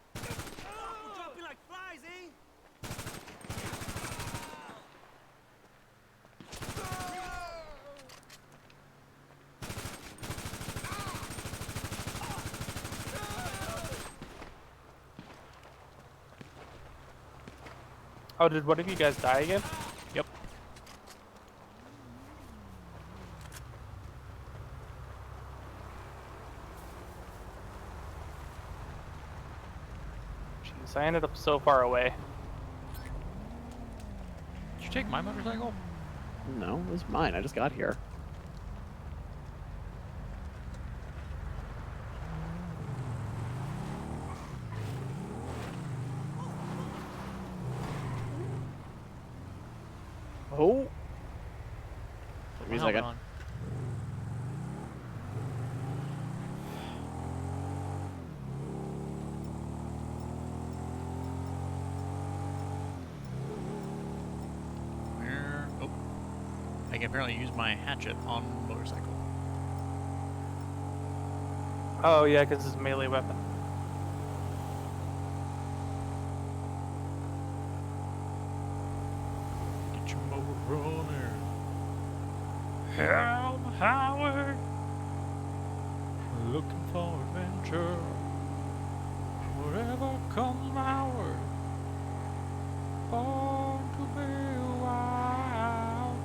Drop you like flies, eh? Oh, did one of you guys die again? Yep. Jeez, I ended up so far away. Did you take my motorcycle? No, it was mine. I just got here. Oh! Put Give me a my helmet second. on. Where? Oh. I can apparently use my hatchet on motorcycle. Oh yeah, because it's a melee weapon. Get your motor running. Hell on the highway. Looking for adventure. Whatever comes my way. Born to be wild.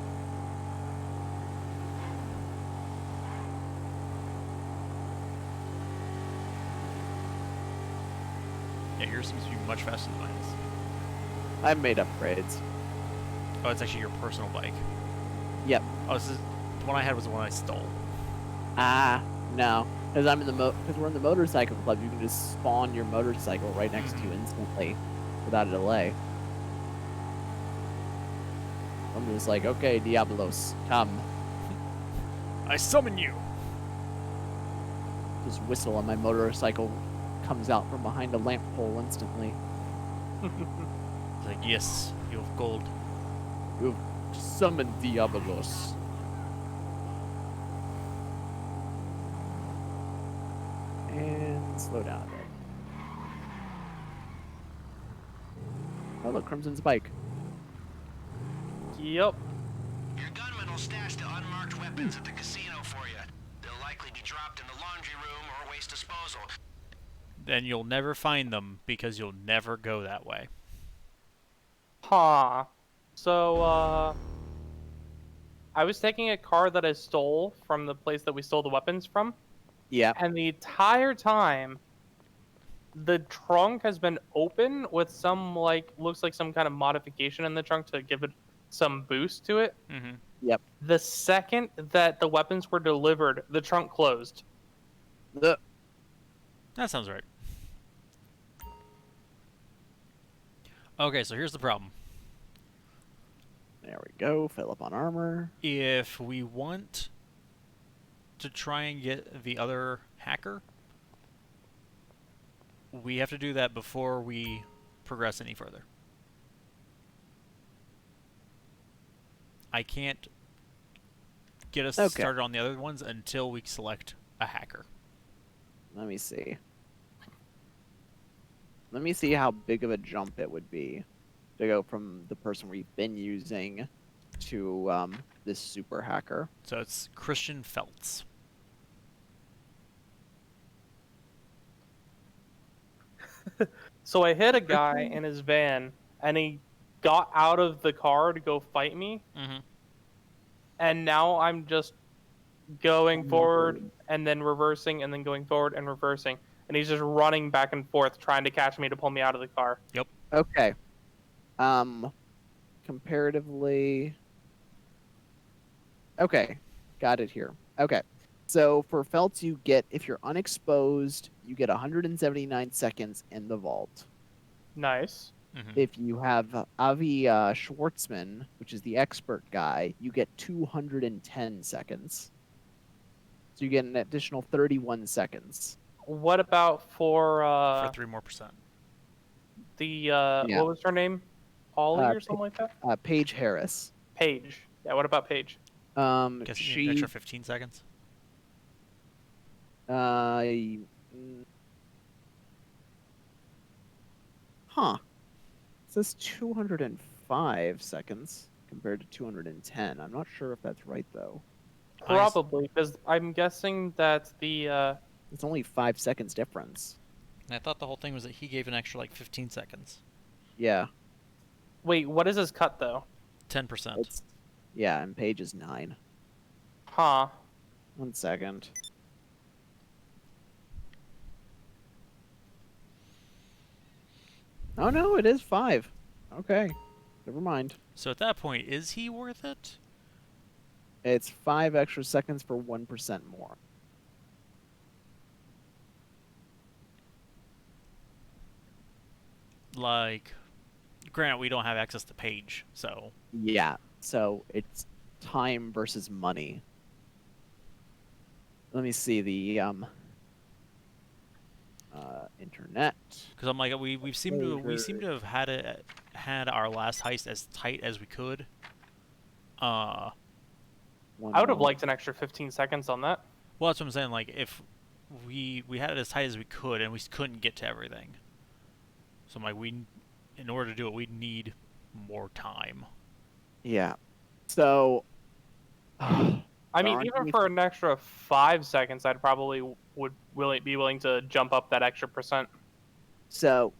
Yeah, yours seems to be much faster than mine is. I made upgrades. Oh, it's actually your personal bike. Yep. Oh, this is the one I had was the one I stole. Ah, no. Because I'm in the because we're in the motorcycle club, you can just spawn your motorcycle right next to you instantly, without a delay. I'm just like, okay, Diablos, come. I summon you. Just whistle and my motorcycle comes out from behind a lamp pole instantly. It's like, yes, you have gold. You've summoned Diablos. And slow down a bit. Oh look, Crimson's bike. Yep. Your gunman will stash the unmarked weapons at the casino for you. They'll likely be dropped in the laundry room or waste disposal. Then you'll never find them because you'll never go that way. Huh. So, I was taking a car that I stole from the place that we stole the weapons from, Yeah. and the entire time, the trunk has been open with some, like, looks like some kind of modification in the trunk to give it some boost to it. Mm-hmm. Yep. The second that the weapons were delivered, the trunk closed. The That sounds right. Okay, so here's the problem. There we go. Fill up on armor. If we want to try and get the other hacker, we have to do that before we progress any further. I can't get us Okay. started on the other ones until we select a hacker. Let me see. Let me see how big of a jump it would be to go from the person we've been using to this super hacker. So it's Christian Feltz. So I hit a guy in his van, and he got out of the car to go fight me, Mm-hmm. and now I'm just going forward and then reversing and then going forward and reversing. And he's just running back and forth trying to catch me to pull me out of the car. Yep. Okay. Comparatively. Okay, got it here. Okay, so for Feltz, you get, if you're unexposed, you get 179 seconds in the vault. Nice. If you have Avi Schwartzman, which is the expert guy, you get 210 seconds. So you get an additional 31 seconds. What about for 3% more. the what was her name? Ollie or something like that? Paige Harris. Paige. Yeah, what about Paige? Guess you need an She extra 15 seconds. mm, huh. It says 205 seconds compared to 210. I'm not sure if that's right though. Probably, because I'm guessing that the It's only 5 seconds difference. And I thought the whole thing was that he gave an extra like 15 seconds. Yeah. wait, what is his cut though? 10%. It's, yeah, and Paige is 9. Huh. 1 second. Oh no, it is 5. Okay. Never mind. So at that point, is he worth it? It's 5 extra seconds for 1% more. Like, granted, we don't have access to Paige, so Yeah, so it's time versus money. Let me see the internet. because I'm like we seem to have had our last heist as tight as we could. I would have liked an extra 15 seconds on that. Well, that's what I'm saying. Like, if we had it as tight as we could, and we couldn't get to everything. So I'm like, in order to do it, we need more time. Yeah. So. I mean, even for an extra 5 seconds, I'd probably be willing to jump up that extra percent. So,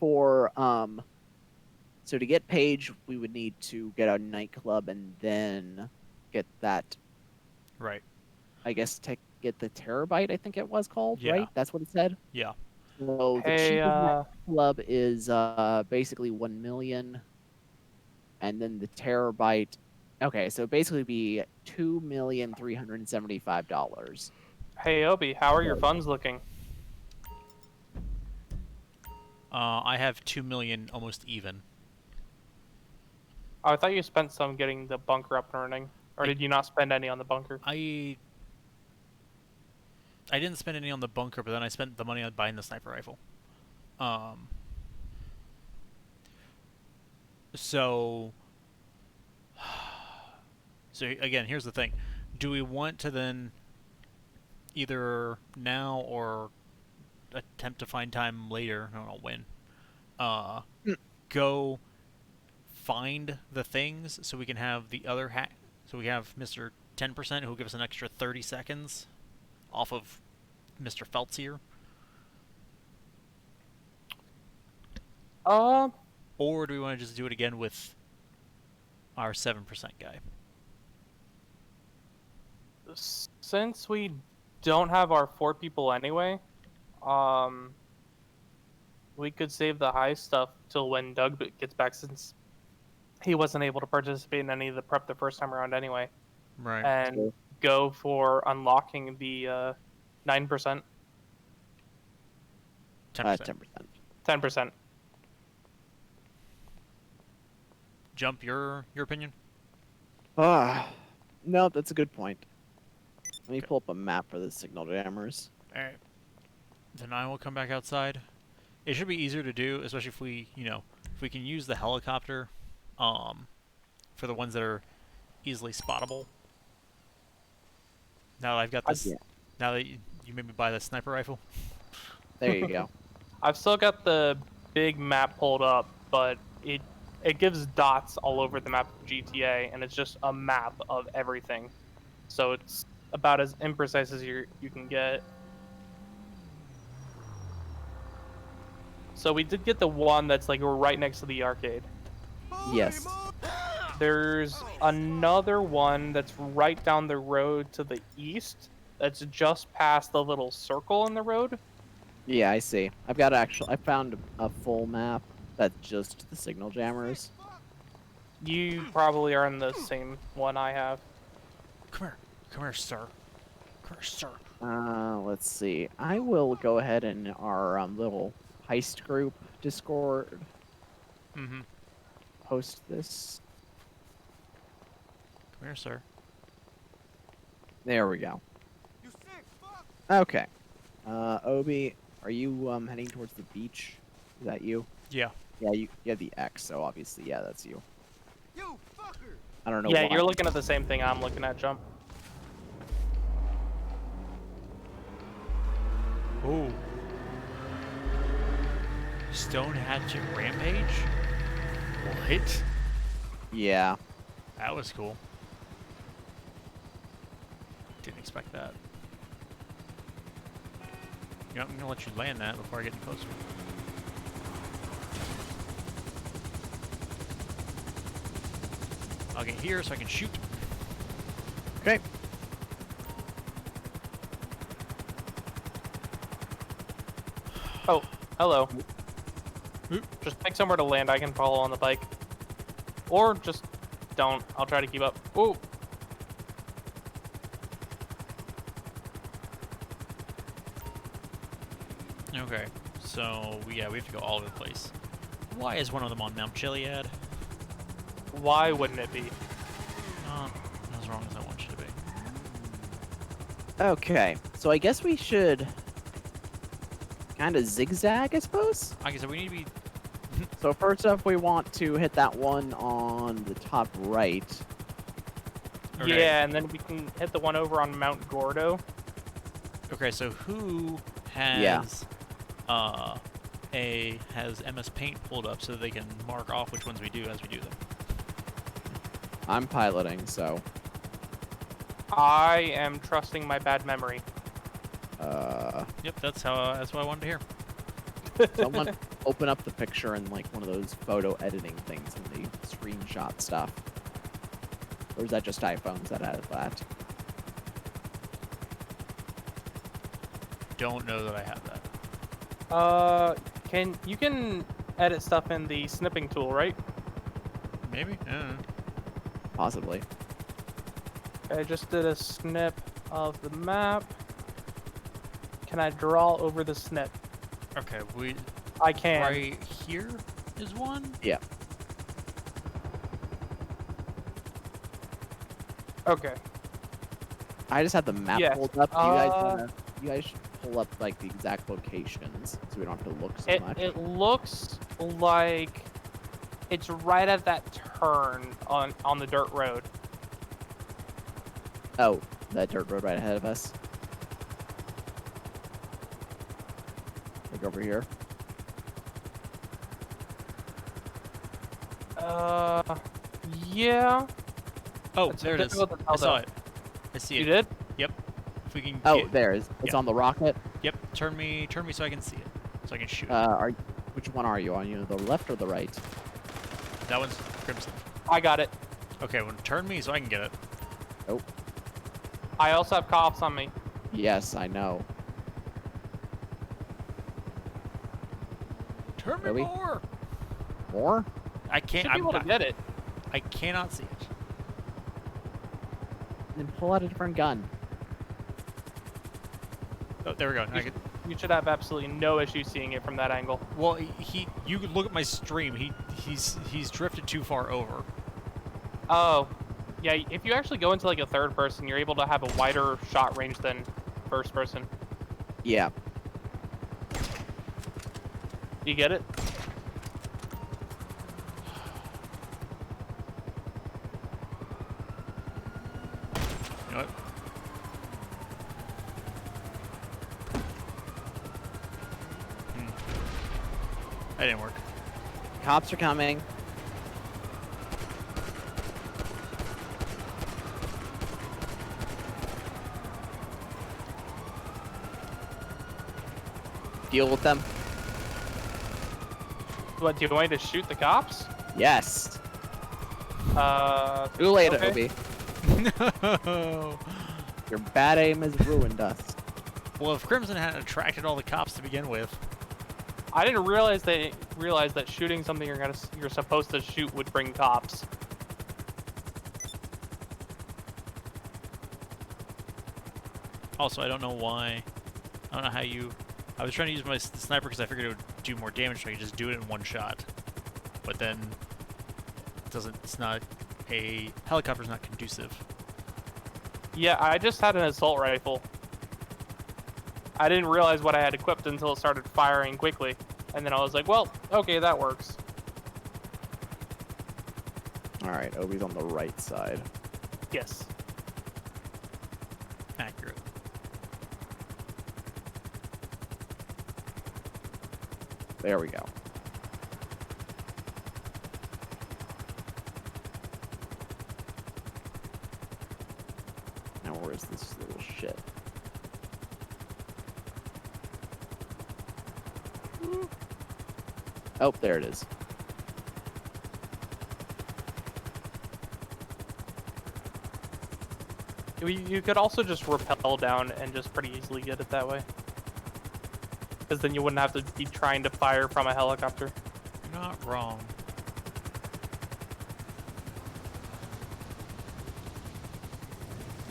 for so to get Paige, we would need to get a nightclub and then get that. Right. I guess to get the terabyte, I think it was called. Yeah. Right. That's what it said. Yeah. So the Hey, cheapest nightclub is basically 1 million, and then the terabyte. Okay, so basically be $2,375,000. Hey, Obi, how are your funds looking? I have 2 million, almost even. Oh, I thought you spent some getting the bunker up and running. Or did you not spend any on the bunker? I didn't spend any on the bunker, but then I spent the money on buying the sniper rifle. So again, here's the thing: do we want to then either now or attempt to find time later? I don't know when. Go find the things so we can have the other hack. So we have Mr. 10% who'll give us an extra 30 seconds off of Mr. Feltz here. Or do we want to just do it again with our 7% guy? Since we don't have our 4 people anyway, we could save the high stuff till when Doug gets back, since he wasn't able to participate in any of the prep the first time around anyway. Right. And go for unlocking the 9%. 10%. 10%. Jump, your opinion? No, that's a good point. Let me pull up a map for the signal jammers. Alright. Then I will come back outside. It should be easier to do, especially if we, if we can use the helicopter, for the ones that are easily spottable. Now that I've got this, now that you made me buy the sniper rifle. There you go. I've still got the big map pulled up, but it gives dots all over the map of GTA, and it's just a map of everything. So it's about as imprecise as you can get. So we did get the one that's like right next to the arcade. Yes. There's another one that's right down the road to the east. That's just past the little circle in the road. Yeah, I see. I've got I found a full map that's just the signal jammers. You probably are in the same one I have. Come here, sir. Come here, sir. Let's see. I will go ahead in our little heist group Discord Mm-hmm. post this. Come here, sir. There we go. You sick fuck! Okay. Obi, are you heading towards the beach? Is that you? Yeah. Yeah, you have the X, so obviously, yeah, that's you. You fucker! I don't know Yeah, why. you're looking at the same thing I'm looking at, Jump. Ooh. Stone Hatchet Rampage? What? Yeah. That was cool. Didn't expect that. You know, I'm gonna let you land that before I get any closer. I'll get here so I can shoot. Okay. Oh, hello. Oop. Just pick somewhere to land. I can follow on the bike. Or just don't. I'll try to keep up. Ooh. Okay, so yeah, we have to go all over the place. Why is one of them on Mount Chiliad? Why wouldn't it be? Not as wrong as I want you to be. Okay. So I guess we should kind of zigzag, I suppose. Like I said, we need to be. So first off, we want to hit that one on the top right. Okay. Yeah, and then we can hit the one over on Mount Gordo. Okay, so who has Yeah. has MS Paint pulled up so they can mark off which ones we do as we do them? I'm piloting, so I am trusting my bad memory. Yep, that's what I wanted to hear. someone open up the picture in like one of those photo editing things in the screenshot stuff. Or is that just iPhones that have that? Don't know that I have that. You can edit stuff in the snipping tool, right? Maybe? I don't know. Possibly. I just did a snip of the map. Can I draw over the snip? Okay, I can. right here is one? Yeah. Okay. I just have the map Yes, pulled up. You guys should pull up like the exact locations so we don't have to look so much. It looks like it's right at that turn on the dirt road. Oh, that dirt road right ahead of us. Like over here. Yeah. Oh, It's there it is. difficult to tell, I saw though. it. I see it. You did? Yep. If we can Oh, get, there is. It's yeah. on the rocket. Yep. Turn me so I can see it. So I can shoot. Which one are you on? You the left or the right? That one's Crimson. I got it. Okay, well, turn me so I can get it. Oh, I also have cops on me. yes, I know. Turn me Really? more. More? I can't. Should be able to get it. I cannot see it. Then pull out a different gun. Oh, there we go. Now I You should have absolutely no issue seeing it from that angle. well, you could look at my stream. He's drifted too far over. Oh, yeah. If you actually go into like a third person, you're able to have a wider shot range than first person. Yeah. You get it? You know what? That didn't work. Cops are coming. Deal with them. What, do you want me to shoot the cops? Yes. Too late, okay. Obi. No. Your bad aim has ruined us. Well, if Crimson hadn't attracted all the cops to begin with, I didn't realize that shooting something you're supposed to shoot would bring cops. also I don't know why. I don't know how you. I was trying to use my sniper because I figured it would do more damage, so I could just do it in one shot. But then it doesn't. It's not a helicopter's not conducive. Yeah, I just had an assault rifle. I didn't realize what I had equipped until it started firing quickly. And then I was like, well, okay, that works. Alright, Obi's on the right side. Yes. Accurate. There we go. Now where's this little shit? Oh, there it is. You could also just rappel down and just pretty easily get it that way. Because then you wouldn't have to be trying to fire from a helicopter. You're not wrong.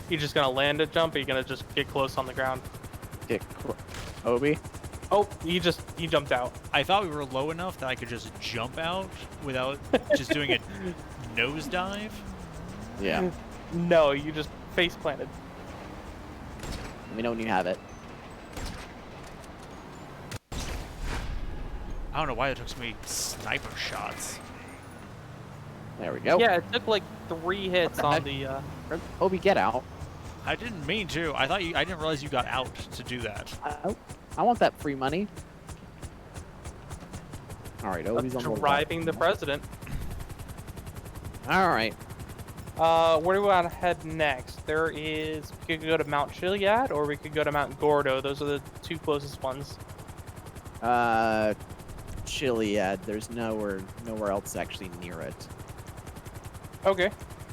You just gonna land it, jump, or you gonna just get close on the ground? Obi? Oh, he jumped out. I thought we were low enough that I could just jump out without just doing a nosedive. Yeah. No, you just face planted. Let me know when you have it. I don't know why it took so many sniper shots. There we go. Yeah, it took like 3 hits the on heck? the. Obi, get out. I didn't mean to. I didn't realize you got out to do that. I want that free money. Alright, Obi's on the left. Driving the president. Alright. Where do we want to head next? We could go to Mount Chiliad, or we could go to Mount Gordo. Those are the 2 closest ones. Chiliad. There's nowhere else actually near it. Okay.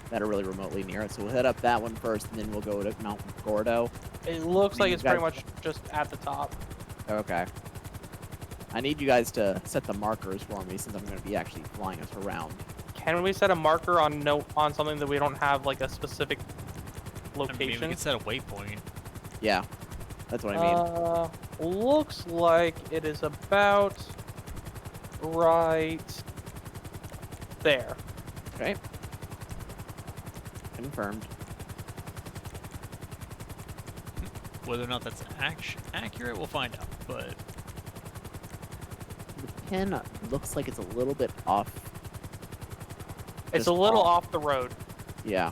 That are really remotely near it. So we'll head up that one first, and then we'll go to Mount Gordo. It looks like You it's pretty guys- much just at the top. Okay. I need you guys to set the markers for me, since I'm going to be actually flying us around. Can we set a marker on something that we don't have like a specific I mean, we location? could set a waypoint. Yeah. That's what I mean. Looks like it is about right there. Okay. Confirmed. Whether or not that's accurate, we'll find out. But The pin looks like it's a little bit off. It's Just a little off. off the road. Yeah.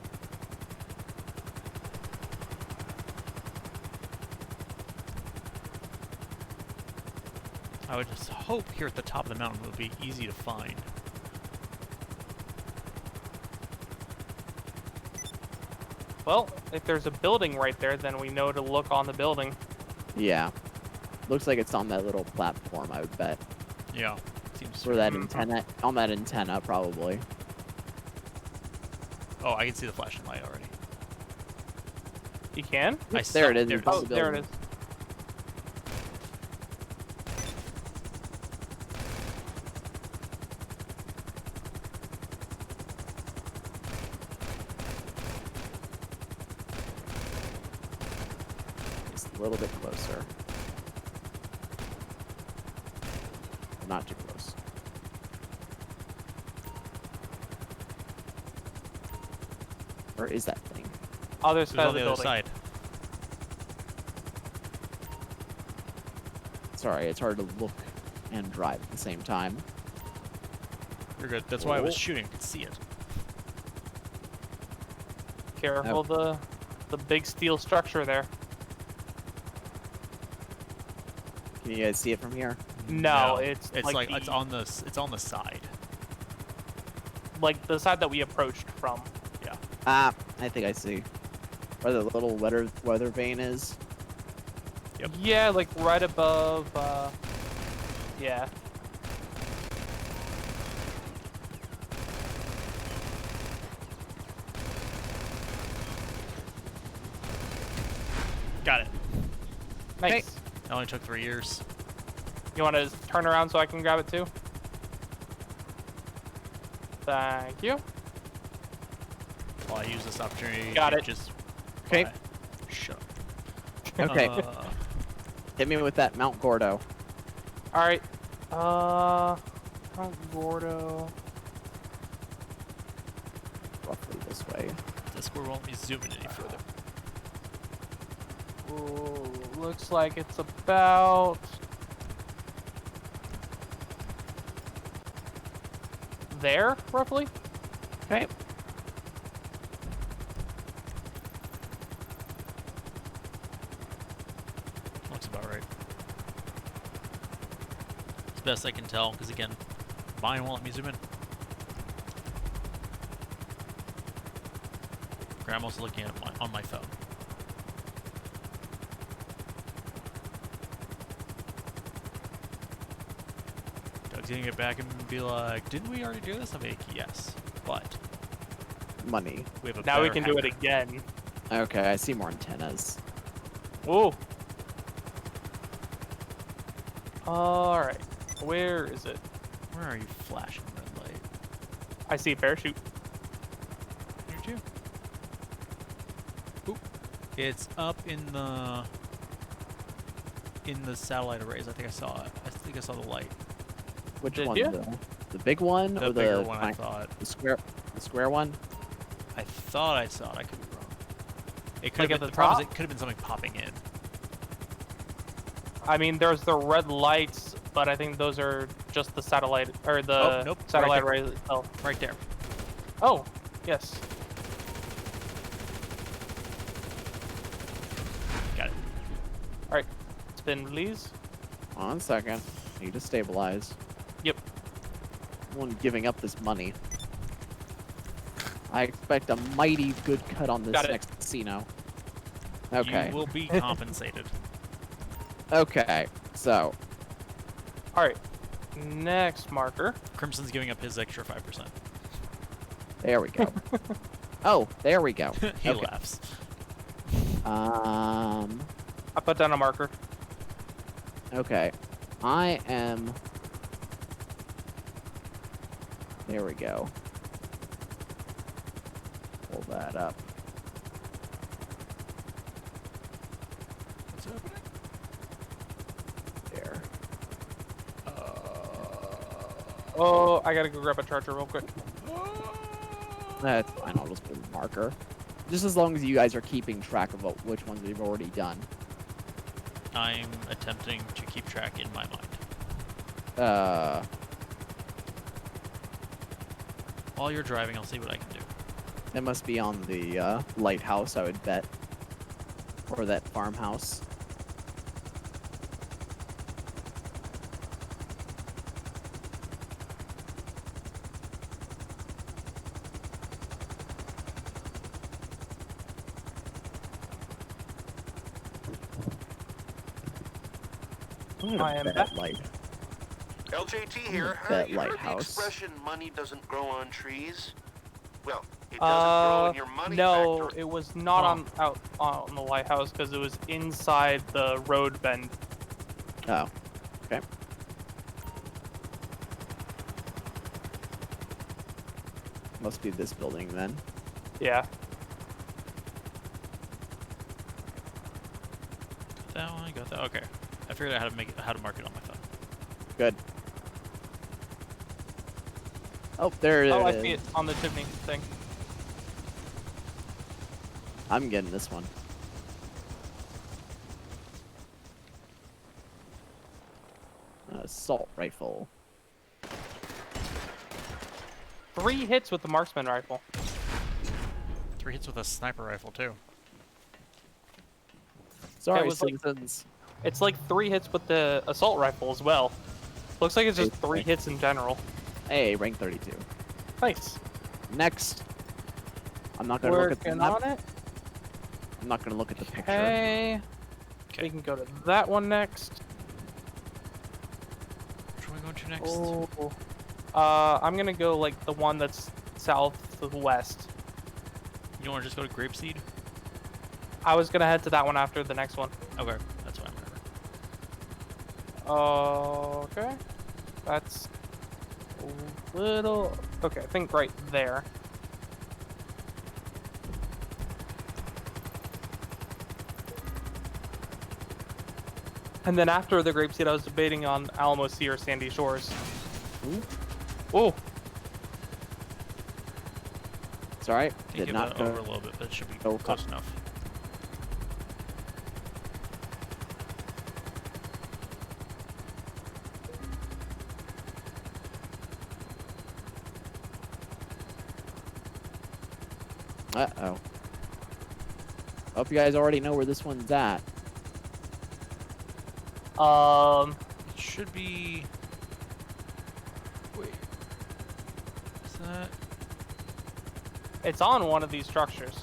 I would just hope here at the top of the mountain it would be easy to find. Well, if there's a building right there, then we know to look on the building. Yeah. Looks like it's on that little platform, I would bet. Yeah, seems. Or that antenna. On that antenna, probably. Oh, I can see the flashing light already. You can? Yep, there it is. It's on Oh, the there it building. is. Just a little bit closer. Not too close. Where is that thing? Other It side was of on the the other building. side. Sorry, it's hard to look and drive at the same time. You're good. That's why I was Oh. shooting. I could see it. Careful the big steel structure there. Can you guys see it from here? No, it's like the- it's on the side. Like the side that we approached from. Yeah. Ah, I think I see. Where the little weather vane is. Yep. Yeah, like right above. Yeah. Got it. Nice. It only took 3 years. You want to turn around so I can grab it too? Thank you. While I use this opportunity Got to it. just... Okay. Shut up. Okay. Uh, Hit me with that Mount Gordo. All right. Gordo. Roughly this way. Discord won't let me zoom in any further. Ooh, looks like it's about there, roughly. Okay. Looks about right. As best I can tell, because again, mine won't let me zoom in. I'm also looking at on my phone. Doug's gonna get back and be like, "Didn't we already do this?" I'm like, "Yes, but Money. we have a Now we better can do it hacker." again. Okay, I see more antennas. Ooh. All right. Where is it? Where are you flashing red light? I see a parachute. Here too. Oop. It's up in the satellite arrays. I think I saw it. I think I saw the light. Which Did one? ya? The big one The or bigger the one, I thought. the square one? I thought I saw it. I could be wrong. It could Like have at been, the the problem is top? it could have been something popping in. I mean, there's the red lights, but I think those are just the satellite or the Oh, nope, satellite right arrays itself. Right there. Oh, yes. Got it. All right. Spin, please. One second. Need to stabilize. Yep. One giving up this money. I expect a mighty good cut on this Got it. next casino. Okay. You will be compensated. Okay. So, All right. Next marker. Crimson's giving up his extra 5%. there we go. Oh, there we go. He Okay. laughs. I put down a marker. Okay. I am... There we go. Pull that up. What's happening? There. Oh, I gotta go grab a charger real quick. That's fine. I'll just put a marker. Just as long as you guys are keeping track of which ones we've already done. I'm attempting to keep track in my mind. While you're driving, I'll see what I can do. That must be on the lighthouse, I would bet. Or that farmhouse. I'm gonna I am bet back. light. LJT here. That You heard the lighthouse. expression "money doesn't grow on trees"? Well, it doesn't grow in your money no, factory. it was not out on the lighthouse because it was inside the road bend. Oh. Okay. Must be this building then. Yeah. Got that one, got that. Okay. I figured out how to mark it on my phone. Good. Oh, there it is. Oh, I see it on the chimney thing. I'm getting this one. Assault rifle. 3 hits with the marksman rifle. 3 hits with a sniper rifle too. Sorry, was like- citizens. It's like 3 hits with the assault rifle as well. Looks like it's just 3 Okay. hits in general. Hey, rank 32. Nice. Next. I'm not gonna look at the Working map. on it. I'm not gonna look at the picture. Okay. Okay. We can go to that one next. Which one are we going to next? Oh. I'm gonna go like the one that's southwest. You want to just go to Grapeseed? I was gonna head to that one after the next one. Okay, that's what I remember. Okay. That's a little... Okay, I think right there. And then after the grapeseed, I was debating on Alamo Sea or Sandy Shores. Ooh. Oh, It's alright. Can Did give not that over a go. little bit, but it should be go close enough. Uh-oh. Hope you guys already know where this one's at. It should be. Wait. Is that? it's on one of these structures.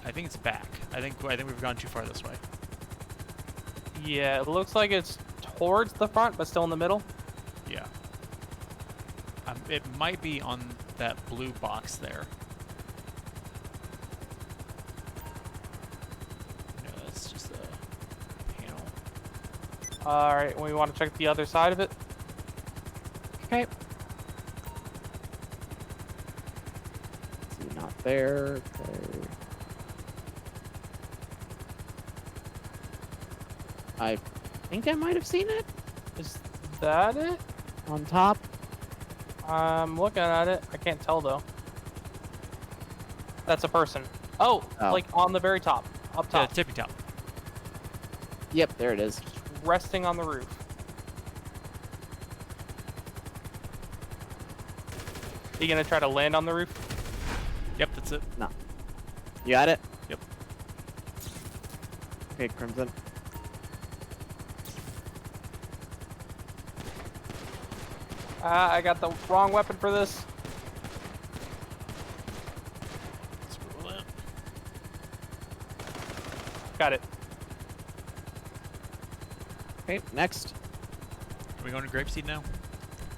I think it's back. I think we've gone too far this way. Yeah, it looks like it's towards the front, but still in the middle. Yeah. It might be on that blue box there. No, that's just a panel. All right, we want to check the other side of it. Okay. See, not there. Okay. I think I might have seen it Is that it? on top. I'm looking at it. I can't tell though. That's a person. Oh, Oh. like on the very top, up Yeah, top, tippy top. Yep, there it is. resting on the roof. You gonna try to land on the roof? Yep, that's it. No. You got it? Yep. Okay, Crimson. I got the wrong weapon for this. Scroll that. Got it. Okay, next. Are we going to grapeseed now?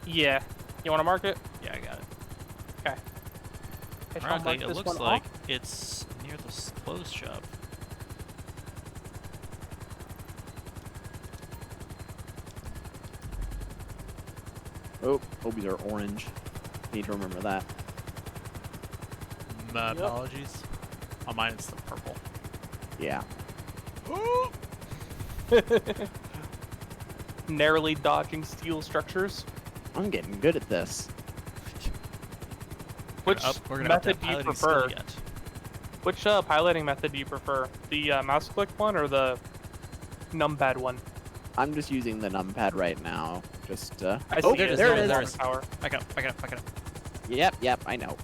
Yeah. You want to mark it? Yeah, I got it. Okay. I shall Ironically, mark it this looks one like off. it's near the clothes shop. Oh, Obies are orange. Need to remember that. My apologies. On mine, it's the purple. Yeah. Narrowly dodging steel structures. I'm getting good at this. Which We're gonna up method that do you piloting skill prefer? yet. Which piloting method do you prefer? The mouse click one or the numpad one? I'm just using the numpad right now. Just, I oh, see it. there it It's is. on the power. Back up, back up, back up. Yep, I know.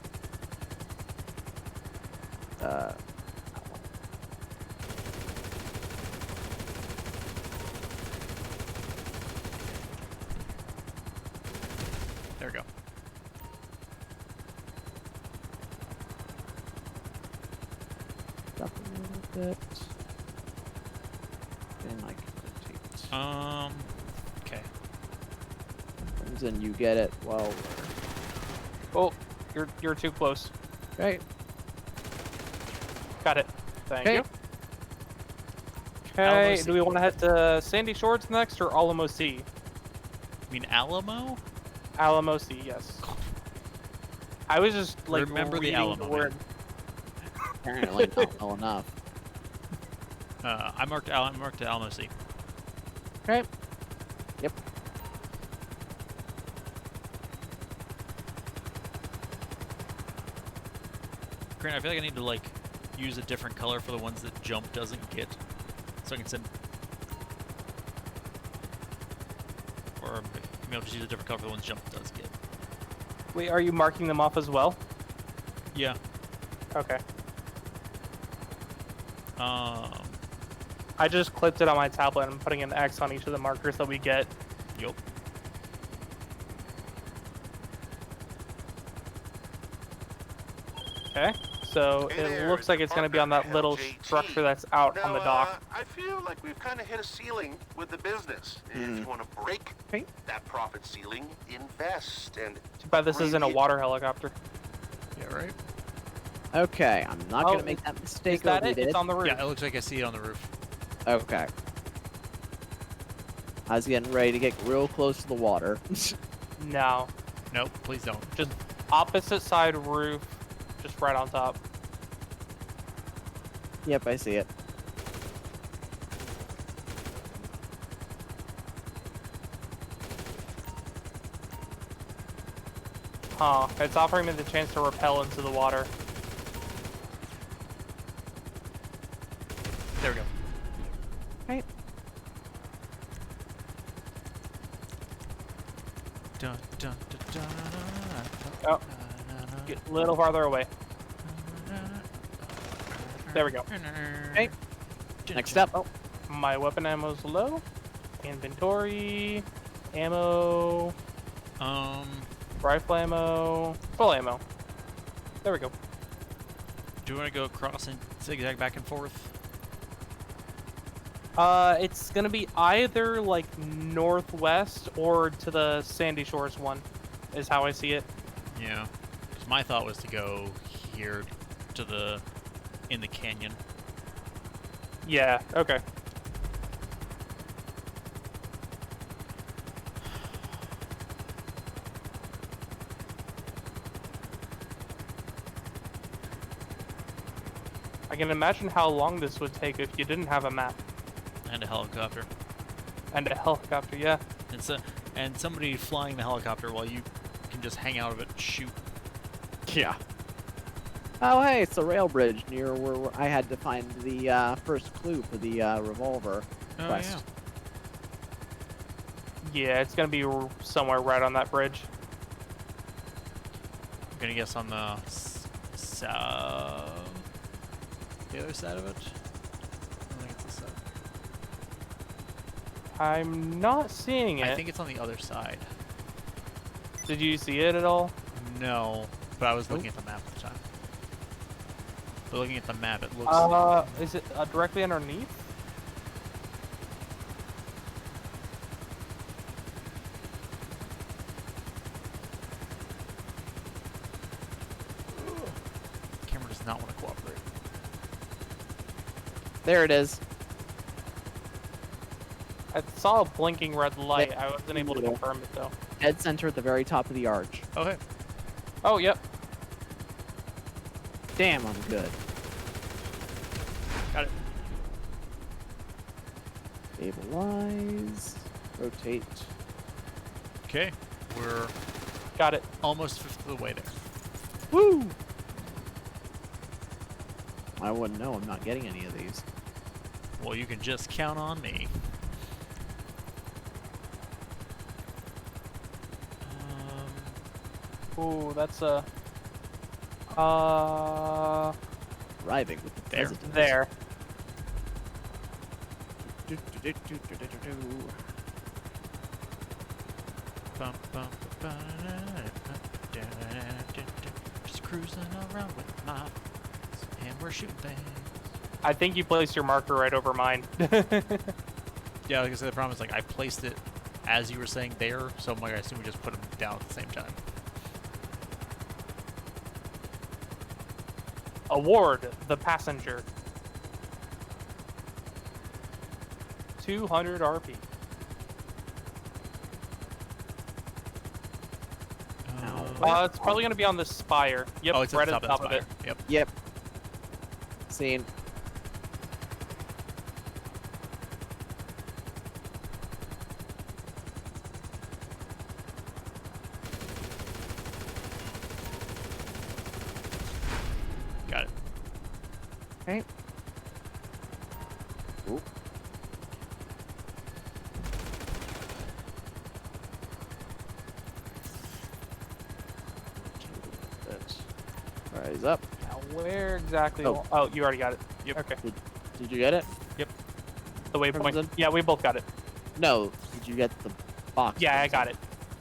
There we go. Up a little bit. And I can rotate. Okay. Crimson, you get it. Well, Oh, you're too close. okay. Got it. Thank Okay. you. Alamo Okay, Sea. do we want to head to Sandy Shores next or Alamo Sea? You mean Alamo? Alamo Sea, yes. I was just like Remember the reading Alamo, word. Apparently not well enough. I marked Alamo Sea. Okay. Yep. Grant, I feel like I need to like use a different color for the ones that jump doesn't get, so I can send. Or maybe I'll just use a different color for the ones jump does get. Wait, are you marking them off as well? Yeah. Okay. I I just clipped it on my tablet and I'm putting an X on each of the markers that we get. Yup. Okay. So Hey it there, looks like it's going to be on that little LJT. structure that's out on the Now, dock. I feel like we've kind of hit a ceiling with the business. If you want to break Okay. that profit ceiling, invest and Too bad this isn't a really- water helicopter. Yeah, right. Okay, I'm not Oh, gonna make that mistake Is that Obi it? did. It's on the roof. Yeah, it looks like I see it on the roof. Okay. I was getting ready to get real close to the water. No. Nope, please don't. Just opposite side roof. Just right on top. Yep, I see it. Huh. It's offering me the chance to rappel into the water. There we go. Right. Dun, dun, dun, dun, Oh. Get a little farther away. There we go. Okay. Next up. Oh, My weapon ammo's low. Inventory. Ammo. Rifle ammo. Full ammo. There we go. Do you want to go across and zigzag back and forth? It's gonna be either like northwest or to the Sandy Shores one, is how I see it. Yeah. Because my thought was to go here to the in the canyon. Yeah. Okay. I can imagine how long this would take if you didn't have a map And a helicopter. and a helicopter. Yeah. And somebody flying the helicopter while you can just hang out of it and shoot. yeah. Oh, hey, it's the rail bridge near where I had to find the first clue for the revolver Oh, quest. Yeah, it's gonna be somewhere right on that bridge. I'm gonna guess on the south. The other side of it? I think it's the south. I'm not seeing it. I think it's on the other side. Did you see it at all? No, but I was looking at the map at the time. But looking at the map, it looks. Is it directly underneath? Camera does not want to cooperate. There it is. I saw a blinking red light. I wasn't able to Yeah. confirm it though. Dead center at the very top of the arch. Okay. Oh, yep. Damn, I'm good. Got it. Stabilize. Rotate. Okay. We're Got it. almost fifth of the way there. Woo! I wouldn't know. I'm not getting any of these. Well, you can just count on me. Ooh, that's a. Driving with the There. president. There. Bum, bum, ba, da, da, da, da. Just cruising around with my friends, and we're shooting things. I think you placed your marker right over mine. Yeah, like I said, the problem is like I placed it as you were saying there, so I'm like, I assume we just put them down at the same time. Award the passenger. 200 RP. It's probably gonna be on the spire. Yep, Oh, it's right at the top of of it. the spire. Yep. Yep. Seen. Got it. Okay. Ooh. Alright, he's up. Now, where exactly? Oh. Oh, you already got it. Yep. Okay. Did you get it? The waypoint. Crimson? Yeah, we both got it. No. Did you get the box? Yeah, I got it.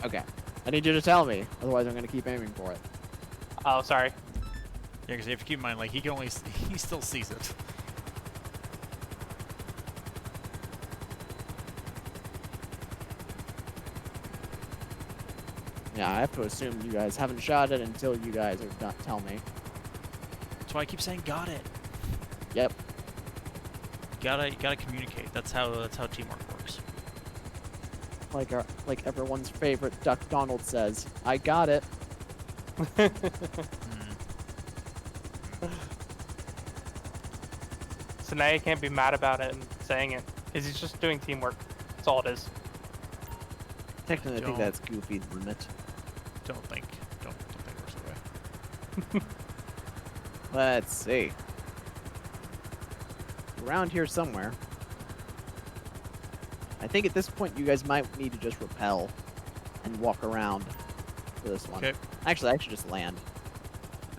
Okay. I need you to tell me, otherwise I'm gonna keep aiming for it. Oh, sorry. Yeah, because you have to keep in mind, like he can only he still sees it. Yeah, I have to assume you guys haven't shot it until you guys are not tell me. why I keep saying got it. Yep. You gotta communicate. That's how teamwork works. Like everyone's favorite Duck Donald says, I got it. So now you can't be mad about it and saying it, because he's just doing teamwork. That's all it is. Technically, I think that's Goofy's limit. Don't think it works that way. Let's see. Around here somewhere. I think at this point you guys might need to just rappel and walk around for this one. Okay. Actually, I should just land.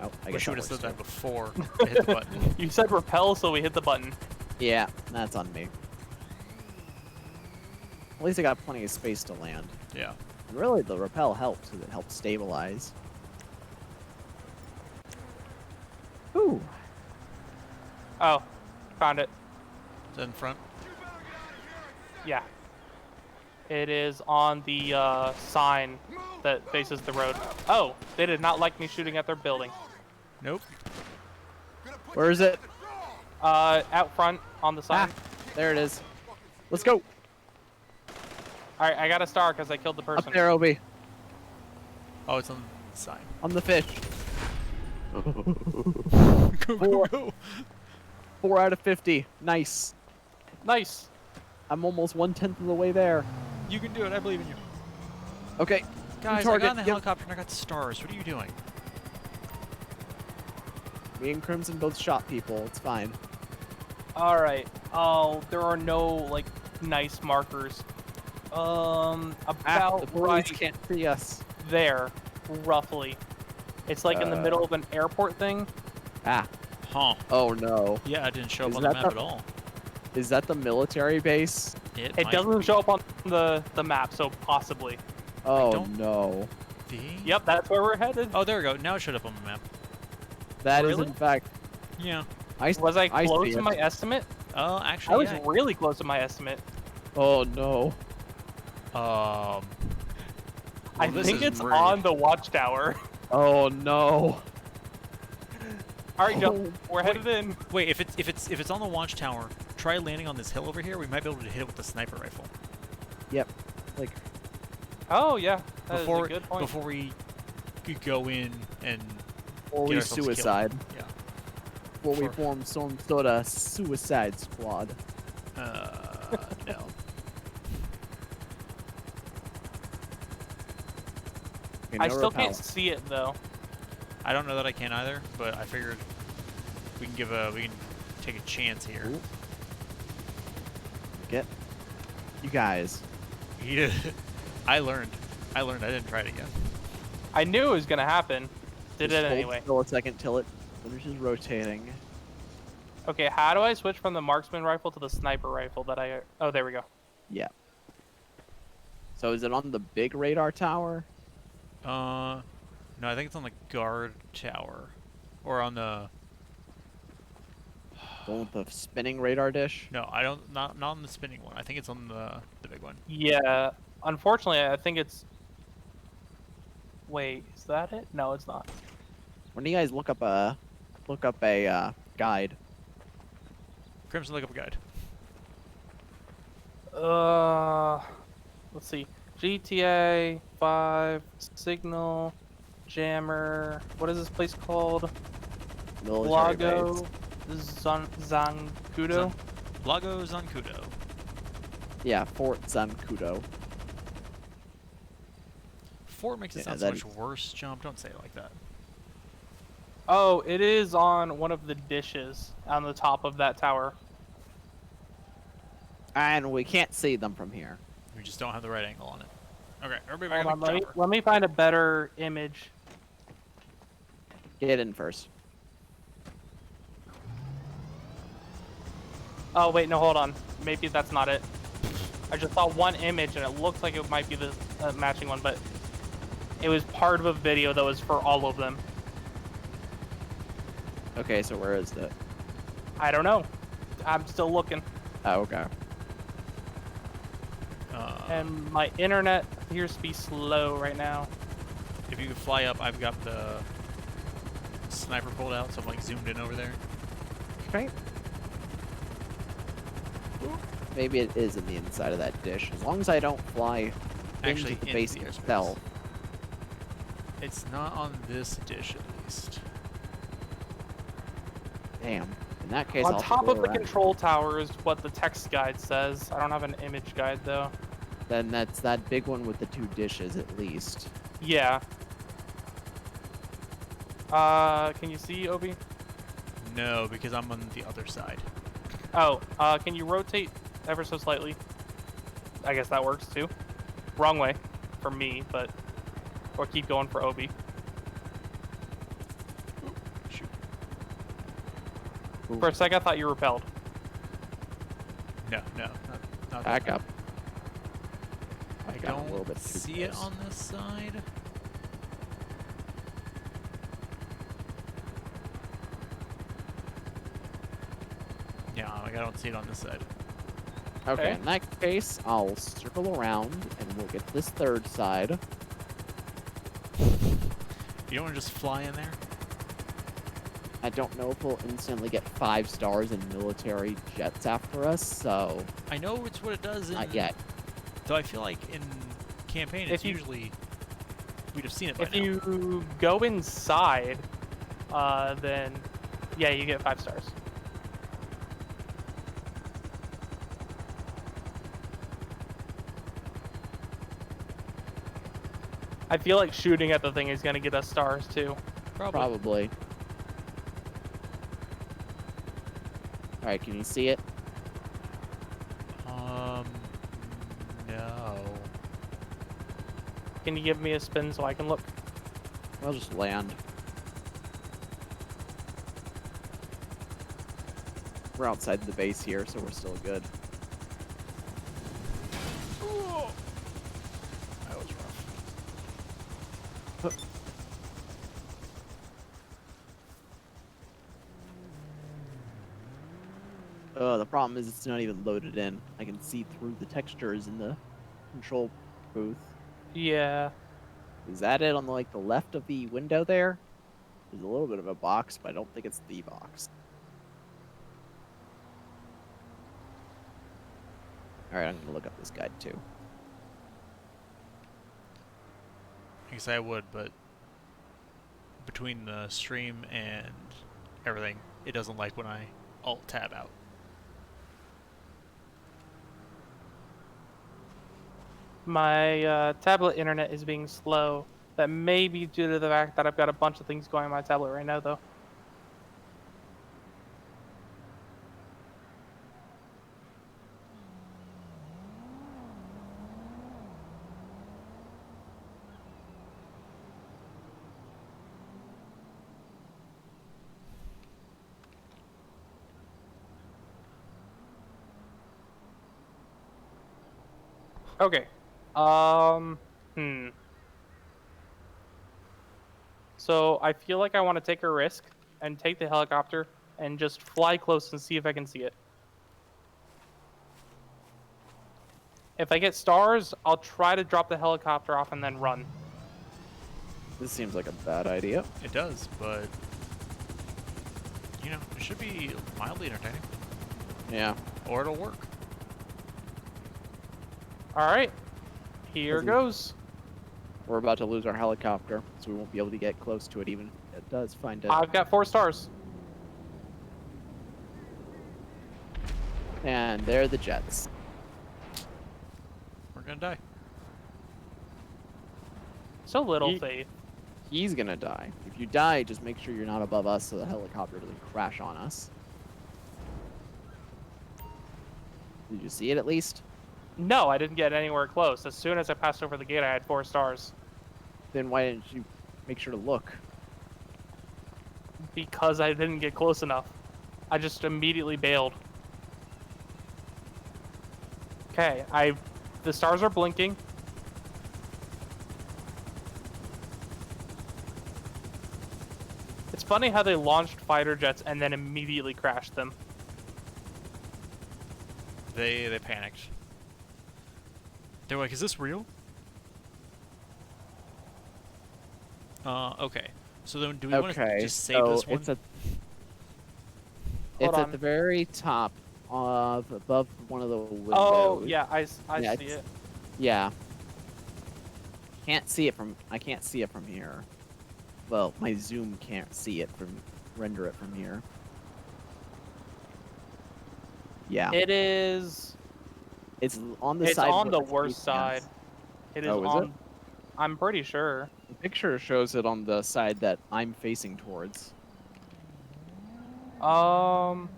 Oh, I Wish guess you would have that said works that too. before I hit the button. You said repel, so we hit the button. Yeah, that's on me. At least I got plenty of space to land. Yeah. And really, the rappel helps because it helps stabilize. Ooh. Oh, found it. Is that in front? Yeah. It is on the sign that faces the road. Oh, they did not like me shooting at their building. Nope. Where is it? Out front on the sign. There it is. Let's go. Alright, I got a star because I killed the person. Up there, Obi. Oh, it's on the sign. On the fish. Go, go. 4 out of 50. Nice. Nice. I'm almost 1/10 of the way there. You can do it. I believe in you. Okay. Guys, I target. got in the Yep. helicopter and I got stars. What are you doing? Me and Crimson both shot people. It's fine. Alright. Oh, there are no, like, nice markers. The About police right can't see us. there, roughly. It's like in the middle of an airport thing. Ah. Huh. Oh no. Yeah, it didn't show up Is on the that map the- at all. Is that the military base? It might doesn't show up on the map, so possibly. Oh don't- no. be. Yep, that's where we're headed. Oh, there we go. Now it showed up on the map. That is Really? in fact. Yeah. Was I close see to it. my estimate? Oh, I actually, was yeah. really close to my estimate. Oh no. I this think is it's rude. on the watchtower. Oh no. All right, Oh, jump. We're headed in. Wait, if it's on the watchtower, try landing on this hill over here. We might be able to hit it with the sniper rifle. Yep. Like Oh yeah, that is before a good point. before we could go in and or get we ourselves killed. suicide. Yeah. Before we Before- form some sort of suicide squad. No. Okay, I no still rappel. can't see it though. I don't know that I can either, but I figured we can take a chance here. Ooh. Get you guys. Yeah. I learned. I didn't try it again. I knew it was gonna happen. Did Just it hold anyway. still a second till it finishes rotating. Okay, how do I switch from the marksman rifle to the sniper rifle that I? Oh, there we go. Yeah. So is it on the big radar tower? No, I think it's on the guard tower, or on the. The one with the spinning radar dish? No, I don't. Not on the spinning one. I think it's on the big one. Yeah, unfortunately, I think it's. Wait, is that it? No, it's not. When do you guys look up a guide? Crimson, look up a guide. Let's see. GTA 5 Signal Jammer. What is this place called? Military Lago base. Zancudo. Lago Zancudo. Yeah, Fort Zancudo. Fort makes it Yeah, sound so that much worse. Jump, don't say it like that. Oh, it is on one of the dishes on the top of that tower. And we can't see them from here. We just don't have the right angle on it. Okay, everybody back Hold in on, the chopper. let me find a better image. Get in first. Oh wait, no, hold on. Maybe that's not it. I just saw one image and it looks like it might be the matching one, but it was part of a video that was for all of them. Okay, so where is it? I don't know. I'm still looking. Oh, okay. And my internet appears to be slow right now. If you could fly up, I've got the sniper pulled out, so I'm like zoomed in over there. Okay. Maybe it is in the inside of that dish. As long as I don't fly Actually, into the into base the airspace. itself. It's not on this dish, at least. Damn. In that case, On I'll top go of the around. control tower is what the text guide says. I don't have an image guide though. Then that's that big one with the 2 dishes at least. Yeah. Can you see, Obi? No, because I'm on the other side. Oh, can you rotate ever so slightly? I guess that works too. Wrong way for me, but or keep going for Obi. Shoot. Ooh, For a second, I thought you repelled. No, not that. back up. I got a little don't bit too see it close. on this side. Yeah, like I don't see it on this side. Okay, Okay. in that case, I'll circle around and we'll get this 3rd side. You don't want to just fly in there? I don't know if we'll instantly get 5 stars in military jets after us, so I know it's what it does in... not yet. Though I feel like in campaign, If it's you- usually... We'd have seen it by If now. you go inside, then yeah, you get 5 stars. I feel like shooting at the thing is gonna get us stars too. Probably. Alright, can you see it? No. Can you give me a spin so I can look? I'll just land. We're outside the base here, so we're still good. That was rough. The problem is it's not even loaded in. I can see through the textures in the control booth. Yeah. Is that it on the, like the left of the window there? There's a little bit of a box, but I don't think it's the box. Alright, I'm gonna look up this guide too. I guess I would, but between the stream and everything, it doesn't like when I alt-tab out. My tablet internet is being slow. That may be due to the fact that I've got a bunch of things going on my tablet right now, though. Okay. So I feel like I want to take a risk and take the helicopter and just fly close and see if I can see it. If I get stars, I'll try to drop the helicopter off and then run. This seems like a bad idea. It does, but you know, it should be mildly entertaining, Yeah. or it'll work. All right. Here Doesn't- goes. We're about to lose our helicopter, so we won't be able to get close to it even if it does find it. I've got 4 stars. And there are the jets. We're gonna die. So little Ye- faith. He's gonna die. If you die, just make sure you're not above us so the helicopter doesn't crash on us. Did you see it at least? No, I didn't get anywhere close. As soon as I passed over the gate, I had 4 stars. Then why didn't you make sure to look? Because I didn't get close enough. I just immediately bailed. Okay, the stars are blinking. It's funny how they launched fighter jets and then immediately crashed them. They panicked. They're like, "Is this real?" Okay. So then, do we want to Okay, just save so this one? it's at Hold on. the very top of above one of the windows. Oh, yeah, I Yeah, see it's- it. Yeah. I can't see it from here. Well, my zoom can't see it render it from here. Yeah. It is. It's on the It's side. on where the it's worst facing us. side. It is Oh, is on. it? I'm pretty sure. The picture shows it on the side that I'm facing towards. Um.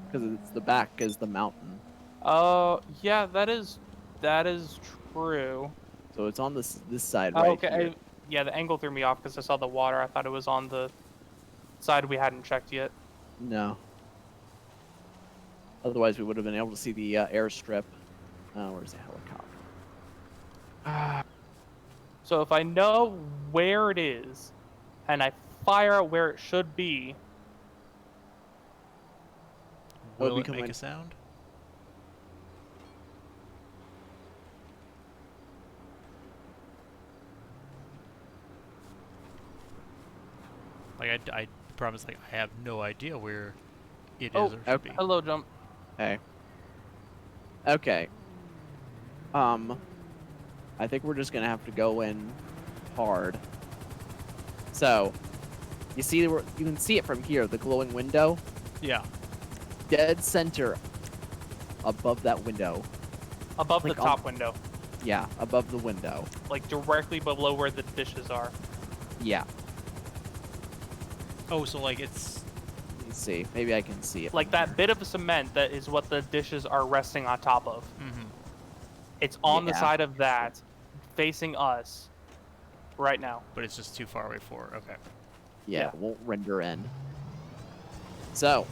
Because it's the back is the mountain. Yeah, that is true. So it's on this side Oh, right okay. here. Yeah, the angle threw me off because I saw the water. I thought it was on the side we hadn't checked yet. No. Otherwise, we would have been able to see the airstrip. Where's the helicopter? So if I know where it is, and I fire out where it should be, Will Will we it come make in? a sound? Like I promise, like I have no idea where it is Oh, or should okay. be. hello, jump. Hey. Okay. I think we're just gonna have to go in hard. So, you can see it from here, the glowing window, Yeah. dead center, above that window. Above the Like top window, Yeah, above the window. like directly below where the dishes are. Yeah. Oh, so like it's Let's see. Maybe I can see it. Like that bit of cement that is what the dishes are resting on top of. It's on the Yeah. side of that, facing us, right now. but it's just too far away for. Okay. Yeah, Yeah. it won't render in. So,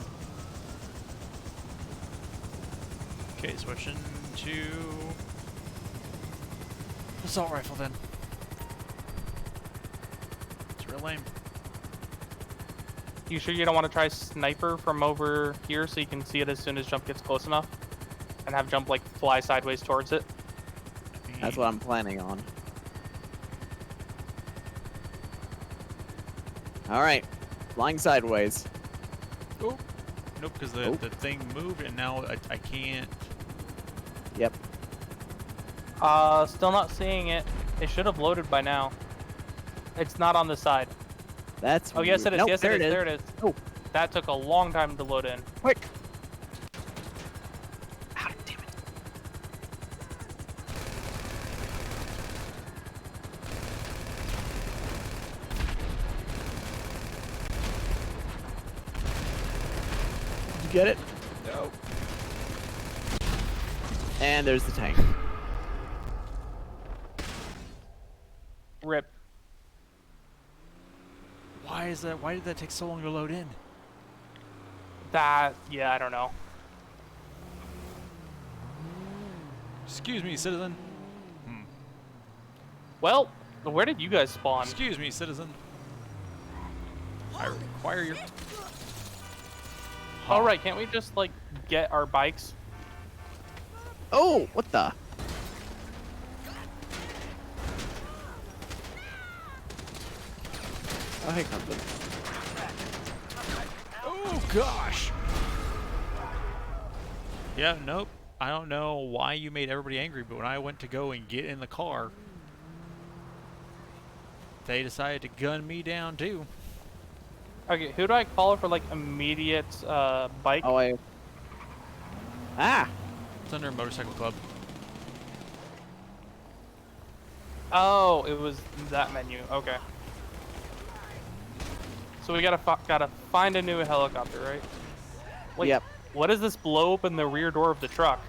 Okay, switching to assault rifle then. It's real lame. You sure you don't want to try sniper from over here so you can see it as soon as jump gets close enough? And have jump like fly sideways towards it? that's what I'm planning on. Alright. Flying sideways. Oh. Nope, because the thing moved and now I can't. Yep. Still not seeing it. It should have loaded by now. It's not on the side. That's Oh, yes, it weird. is. Nope, Yes, there it is. There it is. Oh. That took a long time to load in. Quick! Ah, damn it. Did you get it? No. And there's the tank. Rip. Why is that? Why did that take so long to load in? Yeah, I don't know. Excuse me, citizen. Well, where did you guys spawn? Excuse me, citizen. I require your. All right, can't we just like get our bikes? Oh, what the? Oh, hey, something. Oh gosh. Yeah, nope. I don't know why you made everybody angry, but when I went to go and get in the car, they decided to gun me down too. Okay, who do I call for like immediate bike? Oh, Ah! It's under motorcycle club. Oh, it was that menu. Okay. So we gotta find a new helicopter, right? Wait, Yep. what does this blow open the rear door of the truck?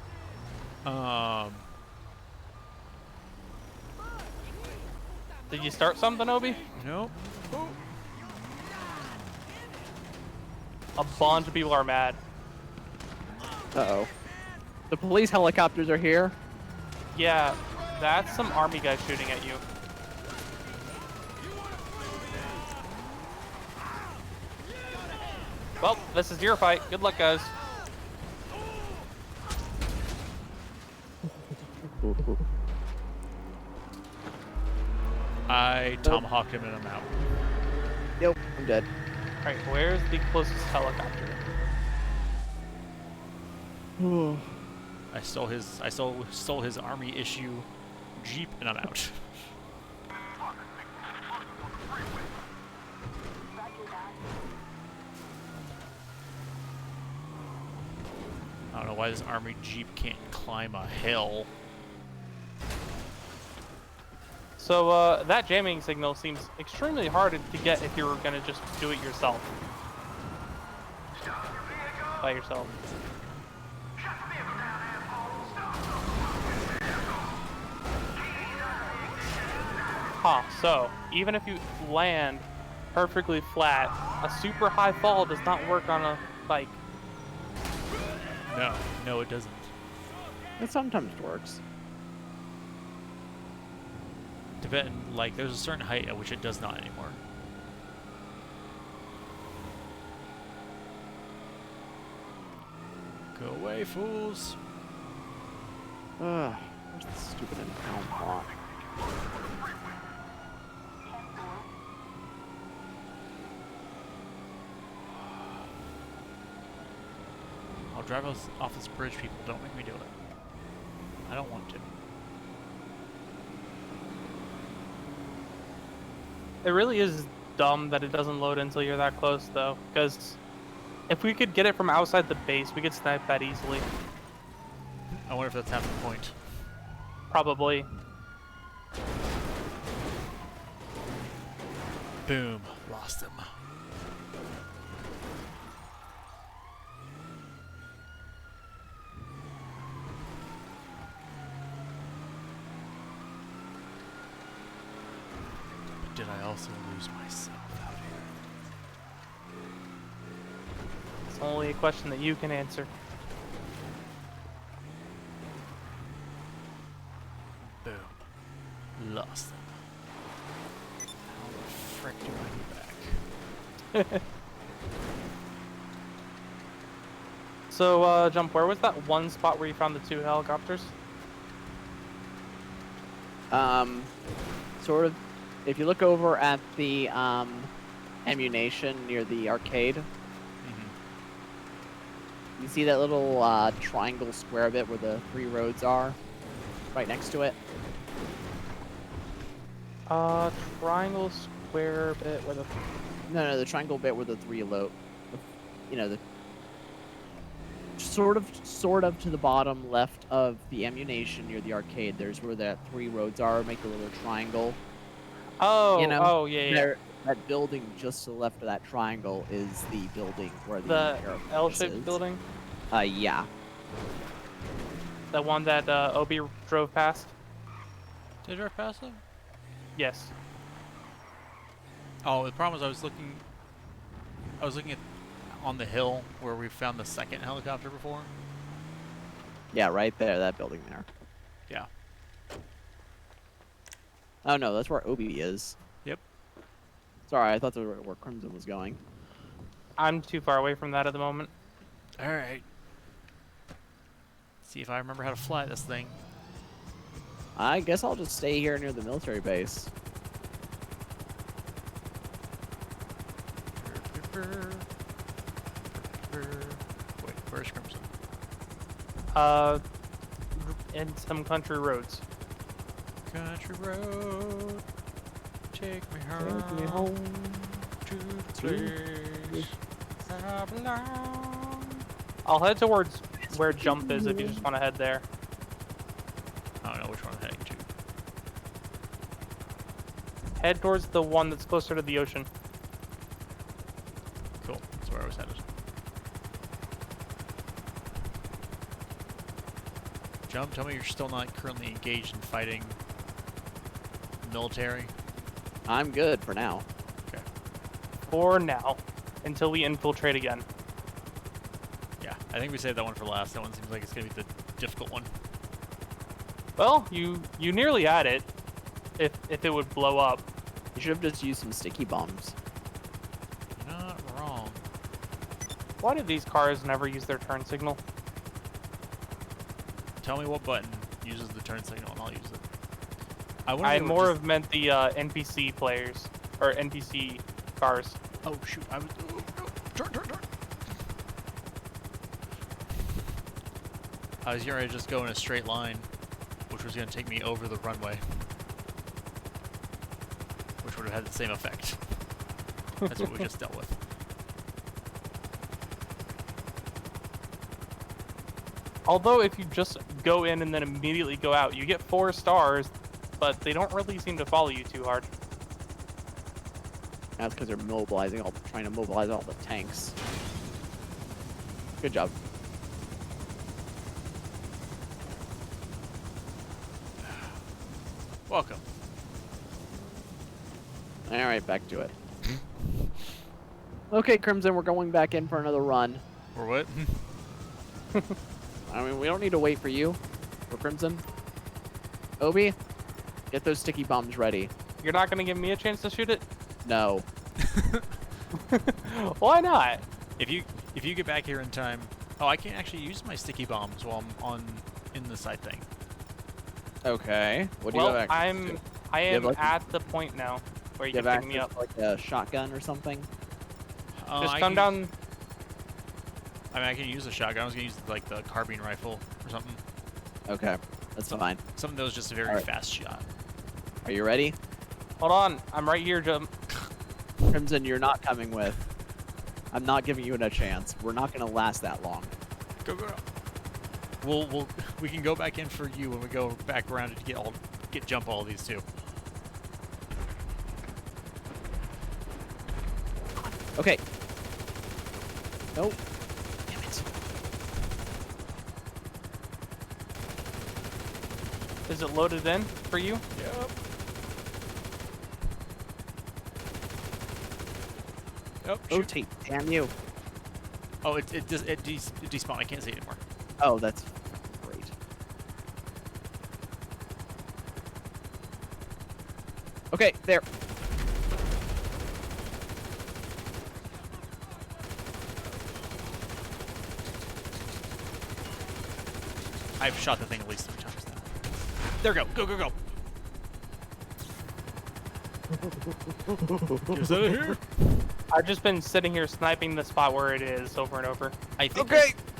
Did you start something, Obi? Nope. Oh. A bunch of people are mad. Uh-oh. The police helicopters are here. Yeah, that's some army guys shooting at you. Well, this is your fight. Good luck, guys. I tomahawked him and I'm out. Nope, I'm dead. Alright, where's the closest helicopter? I stole his army issue Jeep, and I'm out. I don't know why this army Jeep can't climb a hill. So, that jamming signal seems extremely hard to get if you were gonna just do it yourself. By yourself. Huh, so, even if you land perfectly flat, a super high fall does not work on a bike. No, it doesn't. It sometimes works. Like, there's a certain height at which it does not anymore. Go away, fools! Ugh, where's the stupid impound lot? I'll drive us off this bridge, people. Don't make me do it. I don't want to. It really is dumb that it doesn't load until you're that close, though, because if we could get it from outside the base, we could snipe that easily. I wonder if that's half the point. Probably. Boom. Lost him. But did I also lose myself out here? It's only a question that you can answer. Boom. Lost them. How the frick do I get back? So, Jump, where was that one spot where you found the 2 helicopters? Sort of. If you look over at the ammunition near the arcade, you see that little triangle square bit where the 3 roads are, right next to it. Triangle square bit where the... No, the triangle bit where the 3 you know, the sort of to the bottom left of the ammunition near the arcade. There's where that 3 roads are. Make a little triangle. Oh, You know, oh, yeah. That building just to the left of that triangle is the building where The airport L-shaped is. building? Yeah. The one that Obi drove past? Did I drive past it? Yes. Oh, the problem is I was looking at on the hill where we found the second helicopter before. Yeah, right there, that building there. Yeah. Oh no, that's where Obi is. Yep. Sorry, I thought that was where Crimson was going. I'm too far away from that at the moment. All right. See if I remember how to fly this thing. I guess I'll just stay here near the military base. Wait, where's Crimson? In some country roads. Country road, take me Take me home to the place I belong. I'll head towards where Jump is if you just want to head there. I don't know which one I'm heading to. Head towards the one that's closer to the ocean. Cool, that's where I was headed. Jump, tell me you're still not currently engaged in fighting military. I'm good for now. Okay. For now. Until we infiltrate again. Yeah, I think we saved that one for last. That one seems like it's gonna be the difficult one. Well, you nearly had it. If it would blow up. You should have just used some sticky bombs. You're not wrong. Why do these cars never use their turn signal? Tell me what button uses the turn signal and I'll use it. I wonder I if it would more just- have meant the NPC players or NPC cars. Oh shoot! I was. Oh, no. Turn. I was getting ready to just go in a straight line, which was going to take me over the runway, which would have had the same effect. That's what we just dealt with. Although if you just go in and then immediately go out, you get 4 stars, but they don't really seem to follow you too hard. That's because they're trying to mobilize all the tanks. Good job. Welcome. All right, back to it. Okay, Crimson, we're going back in for another run. Or what? I mean, we don't need to wait for you. For Crimson. Obi, get those sticky bombs ready. You're not going to give me a chance to shoot it? No. Why not? If you get back here in time, oh, I can't actually use my sticky bombs while I'm in the side thing. Okay. What do you have access to? I You have, am like, at the point now where you You can have pick me access up. to, like a shotgun or something? Just I come can- down. I mean, I can use a shotgun. I was gonna use like the carbine rifle or something. Okay, that's fine. Something that was just a very Alright. fast shot. Are you ready? Hold on, I'm right here, Jim. Crimson, you're not coming with. I'm not giving you a chance. We're not gonna last that long. Go. We can go back in for you when we go back around to jump all of these too. Okay. Nope. Damn it. Is it loaded in for you? Yep. Oh, shoot. Rotate, damn you. Oh, it despawned. I can't see it anymore. Oh, that's great. Okay, there. I've shot the thing at least 3 times now. There we go. Go. Get us out of here. I've just been sitting here sniping the spot where it is over and over. I think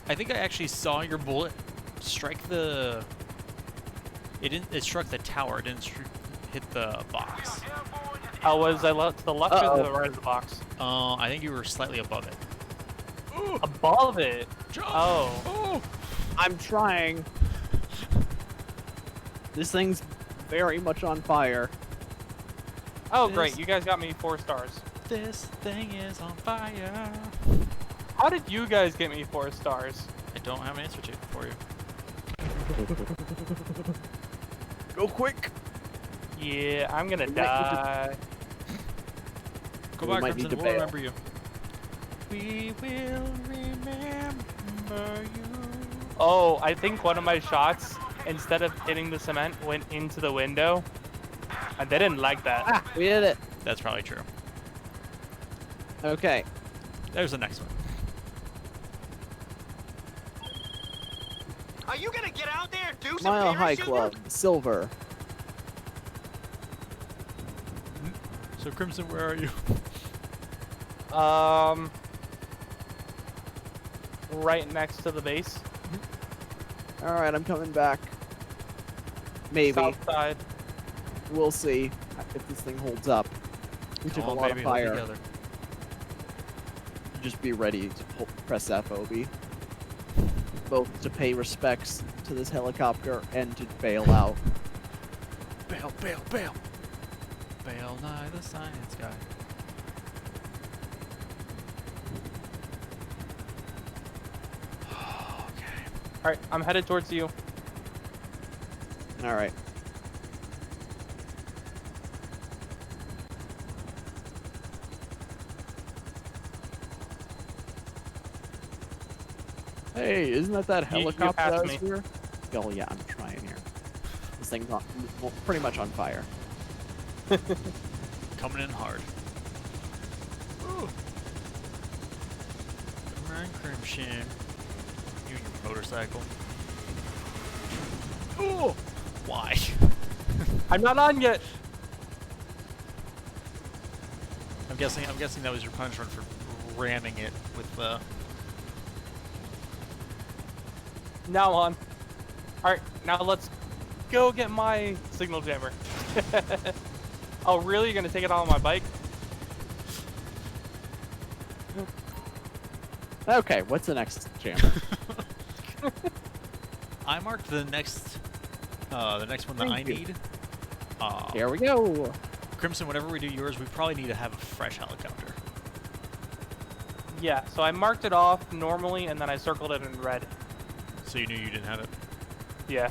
I think I actually saw your bullet strike the. It struck the tower. It didn't hit the box. Was I to the left or to the right of the box? I think you were slightly above it. Ooh, Above it. jump! Oh. I'm trying. This thing's very much on fire. Oh, great. You guys got me 4 stars. This thing is on fire. How did you guys get me 4 stars? I don't have an answer to it for you. Go quick. Yeah, I'm gonna We might need to- die. Go We back, might need Crimson. to We'll bail. remember you. We will remember you. Oh, I think one of my shots, instead of hitting the cement, went into the window. And they didn't like that. Ah, we did it. That's probably true. Okay. There's the next one. Are you gonna get out there and do some Mile High parachuting? Club, silver. So Crimson, where are you? Right next to the base. All right, I'm coming back. Maybe. South side. We'll see if this thing holds up. We took Come a on, lot baby, of hold fire. together. Just be ready to press F, Obi. Both to pay respects to this helicopter and to bail out. Bail. Bail nigh the science guy. Okay. Alright, I'm headed towards you. All right. Hey, isn't that You helicopter passed that was me. here? Oh yeah, I'm trying here. This thing's pretty much on fire. Coming in hard. Ooh. Come on, Crimson. You and your motorcycle. Ooh! Why? I'm not on yet. I I'm guessing that was your punishment for ramming it with the. Now on. Alright, now let's go get my signal jammer. Oh, really? You're gonna take it out on my bike? Okay, what's the next jammer? I marked the next one that Thank I you. need. Here we go. Crimson, whenever we do yours, we probably need to have a fresh helicopter. Yeah, so I marked it off normally and then I circled it in red. So you knew you didn't have it. Yeah.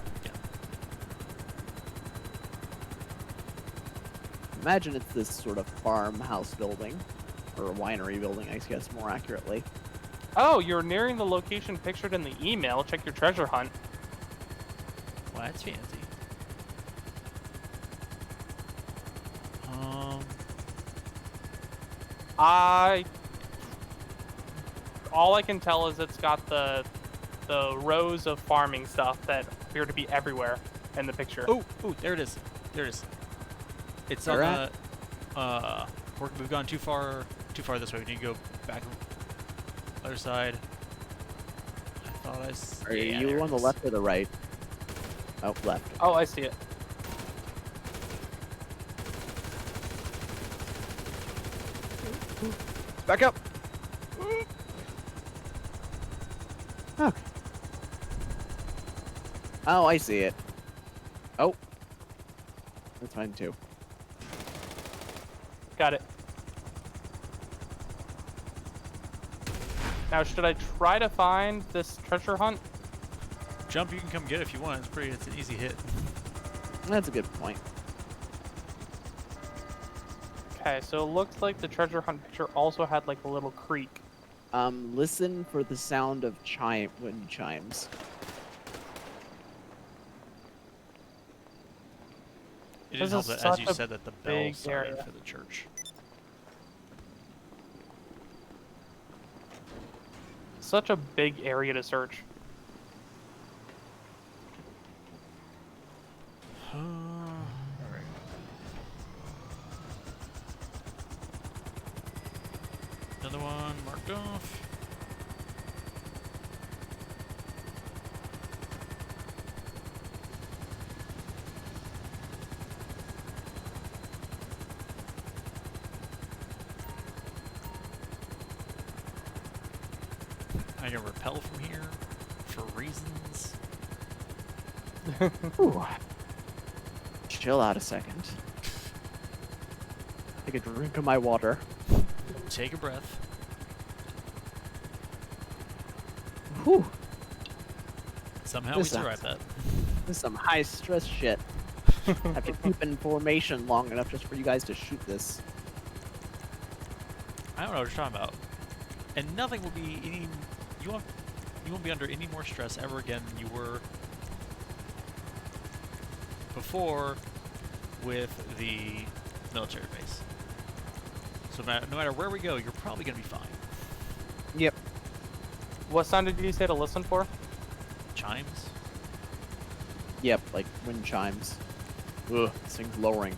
Imagine it's this sort of farmhouse building, or a winery building, I guess more accurately. Oh, you're nearing the location pictured in the email. Check your treasure hunt. Well, that's fancy. All I can tell is it's got the rows of farming stuff that appear to be everywhere in the picture. Oh, there it is. There it is. It's on Where the. We've gone too far this way. We need to go back. Other side. I thought I. Are Yeah, you there on it the is. left or the right? Oh, left. Oh, I see it. Back up. Okay. Oh, I see it. Oh. That's fine too. Got it. Now, should I try to find this treasure hunt? Jump, you can come get it if you want. It's an easy hit. That's a good point. Okay, so it looks like the treasure hunt picture also had like a little creek. Listen for the sound of wind chimes. It This didn't help is that, as such you a said, that the bell big started area. for the church. Such a big area to search. Alright. Another one marked off. I can repel from here for reasons. Ooh. Chill out a second. Take a drink of my water. Take a breath. Whew. Somehow This we survived that. This is some high stress shit. I have to keep in formation long enough just for you guys to shoot this. I don't know what you're talking about. And nothing will be any. You won't be under any more stress ever again than you were before with the military base. So no matter where we go, you're probably gonna be fine. Yep. What sound did you say to listen for? Chimes. Yep, like wind chimes. Ugh, this thing's lowering.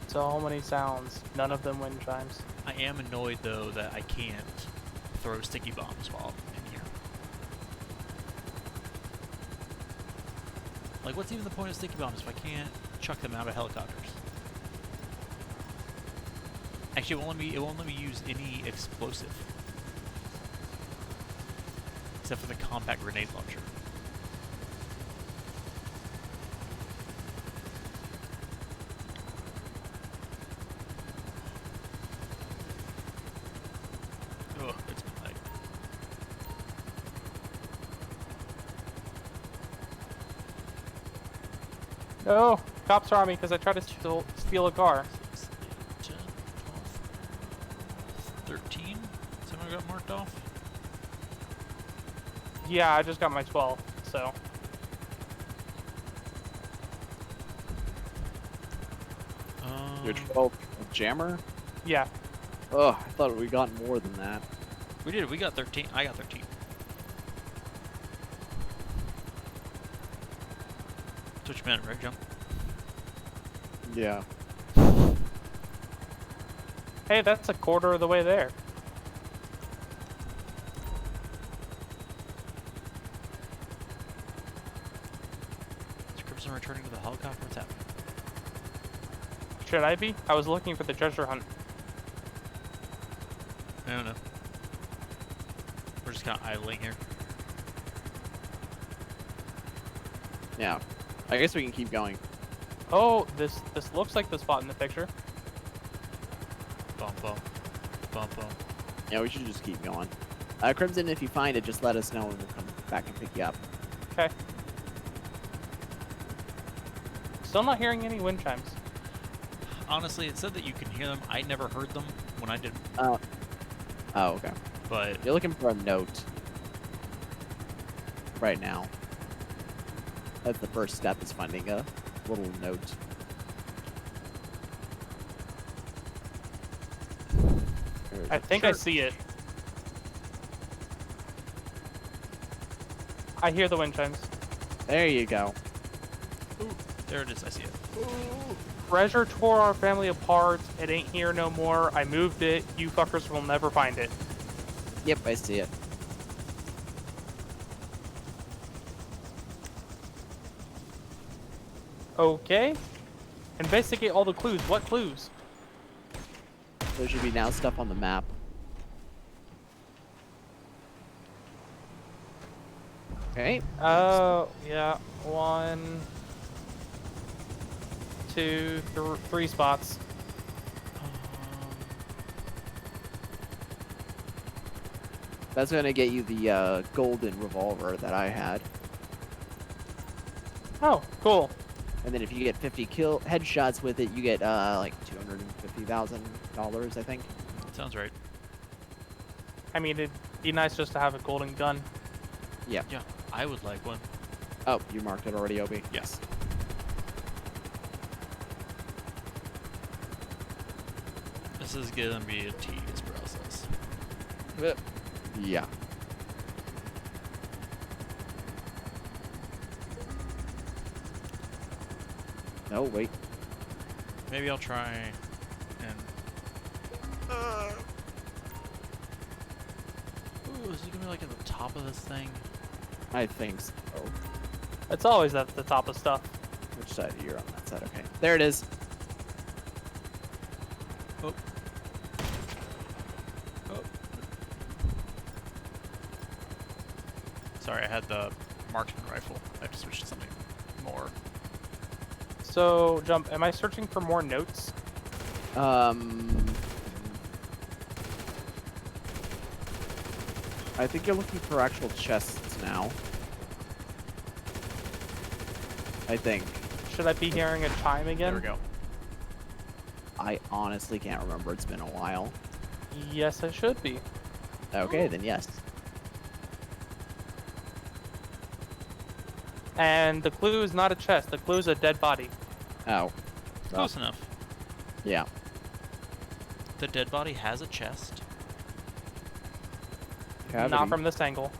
So many sounds, none of them wind chimes. I am annoyed though that I can't throw sticky bombs while I'm in here. Like, what's even the point of sticky bombs if I can't chuck them out of helicopters? Actually, it won't let me use any explosive. Except for the compact grenade launcher. Ugh, it's midnight. No, cops are on me because I tried to steal a car. 6, 8, 10, 12, 13? Someone got marked off? Yeah, I just got my 12, so. Your 12 jammer? Yeah. Ugh, I thought we got more than that. We did. We got 13. I got 13. That's what you meant, right, Jump? Yeah. Hey, that's a quarter of the way there. Is Crimson returning to the helicopter? What's happening? Should I be? I was looking for the treasure hunt. I don't know. We're just kind of idling here. Yeah. I guess we can keep going. Oh, this looks like the spot in the picture. Bum bum. Bum bum. Yeah, we should just keep going. Crimson, if you find it, just let us know and we'll come back and pick you up. Okay. Still not hearing any wind chimes. Honestly, it said that you can hear them. I never heard them when I did, Oh, okay. but You're looking for a note right now. That's the first step, is finding a little note. I think I see it. I hear the wind chimes. There you go. ooh, there it is. I see it. Treasure tore our family apart. It ain't here no more. I moved it. You fuckers will never find it. Yep, I see it. Okay. Investigate all the clues. What clues? There should be now stuff on the map. Okay. Oh, yeah. 1, 2, 3 spots. That's gonna get you the golden revolver that I had. Oh, cool. And then if you get 50 headshots with it, you get like $250,000, I think. Sounds right. I mean, it'd be nice just to have a golden gun. Yeah. Yeah, I would like one. Oh, you marked it already, Obi? Yes. This is gonna be a tedious process. Yeah. No, wait. Maybe I'll try and. Ooh, is it gonna be like at the top of this thing? I think so. It's always at the top of stuff. Which side are you on? That side, okay. There it is. Oh. Oh. Sorry, I had the marksman rifle. I have to switch to something more. So, Jump, am I searching for more notes? I think you're looking for actual chests now. I think. Should I be hearing a chime again? There we go. I honestly can't remember. It's been a while. Yes, I should be. Okay, then yes. And the clue is not a chest. The clue is a dead body. Oh. Close enough. Yeah. The dead body has a chest. Cavity. Not from this angle.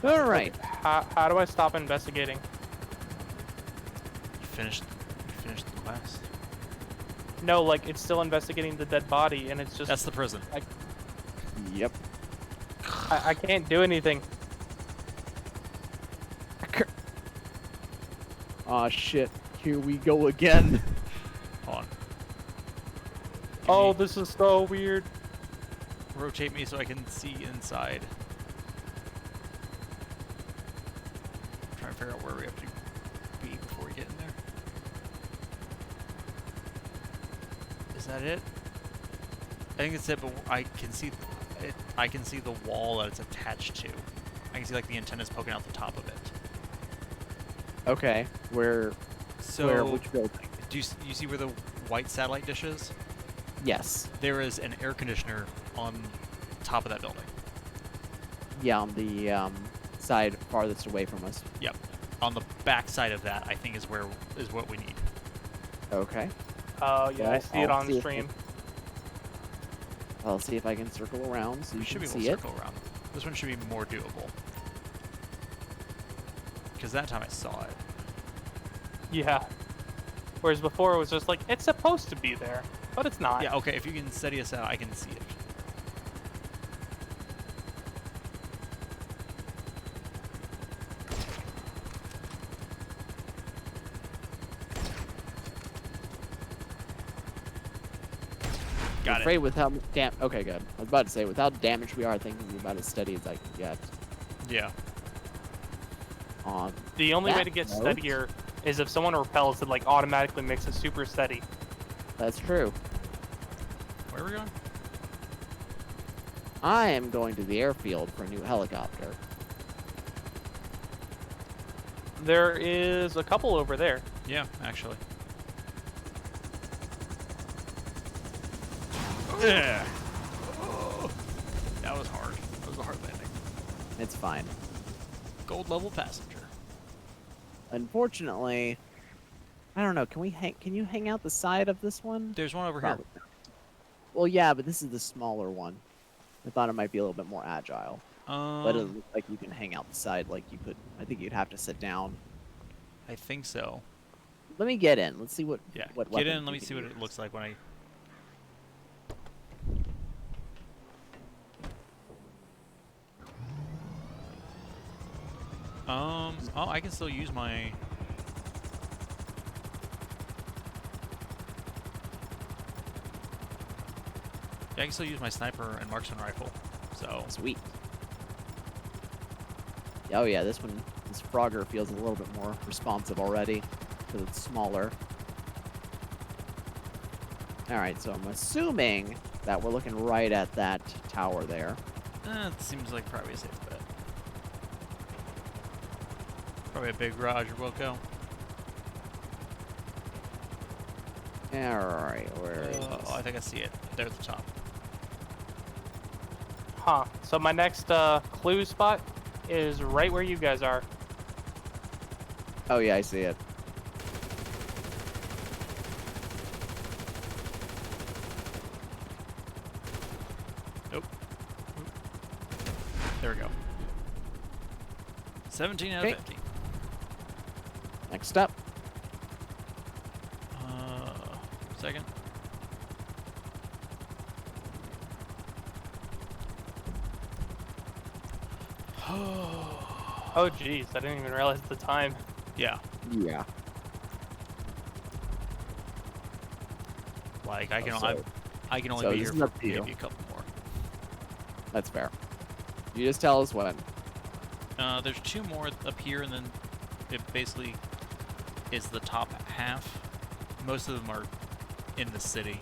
All right. How do I stop investigating? You finished the quest. No, like, it's still investigating the dead body, and it's just... That's the prison. Yep. I can't do anything. Aw, shit. Here we go again. Hold on. Oh, this is so weird. Rotate me so I can see inside. I'm trying to figure out where we have to be before we get in there. Is that it? I think it's it, but I can see it. I can see the wall that it's attached to. I can see like the antennas poking out the top of it. Okay. Where? Which building? Do you see where the white satellite dish is? Yes. There is an air conditioner on top of that building. Yeah, on the side farthest away from us. Yep. On the back side of that, I think is what we need. Okay. Oh, yeah, I see it I'll on see if stream. I'll see if I can circle around so We you should can be able to see it. circle around. This one should be more doable. Because that time I saw it. Yeah. Whereas before it was just like, it's supposed to be there, but it's not. Yeah, okay, if you can steady us out, I can see it. Got I'm afraid with how okay, good. I was about to say, with how damaged we are, I think we're about as steady as I can get. Yeah. On The only way that to get note- steadier is if someone repels, it like automatically makes it super steady. That's true. Where are we going? I am going to the airfield for a new helicopter. There is a couple over there. Yeah, actually. Yeah. That was hard. That was a hard landing. It's fine. Gold level passenger. Unfortunately, I don't know. Can you hang out the side of this one? There's one over Probably not. Well, yeah, but this is the smaller one. I thought it might be a little bit more agile. here. But it looks like you can hang out the side like you could. I think you'd have to sit down. I think so. Let me get in. Let's see what. Yeah. What Get weapons in. Let we me can see what use. it looks like when I. Oh, I can still use my. Yeah, I can still use my sniper and marksman rifle. So. Sweet. Oh yeah, this Frogger feels a little bit more responsive already because it's smaller. All right, so I'm assuming that we're looking right at that tower there. It seems like probably a safe bet. Probably a big garage or Wilco. All right, where is Oh, I think I see it. There at the top. Huh. So my next clue spot is right where you guys are. Oh yeah, I see it. Nope. There we go. 17 out Okay. of 50. Next up. Second. Oh jeez, I didn't even realize the time. Yeah. Yeah. Like I can, So- I can only so be this here is for up to you. maybe a couple more. That's fair. You just tell us when. There's two more up here, and then it basically is the top half. Most of them are in the city.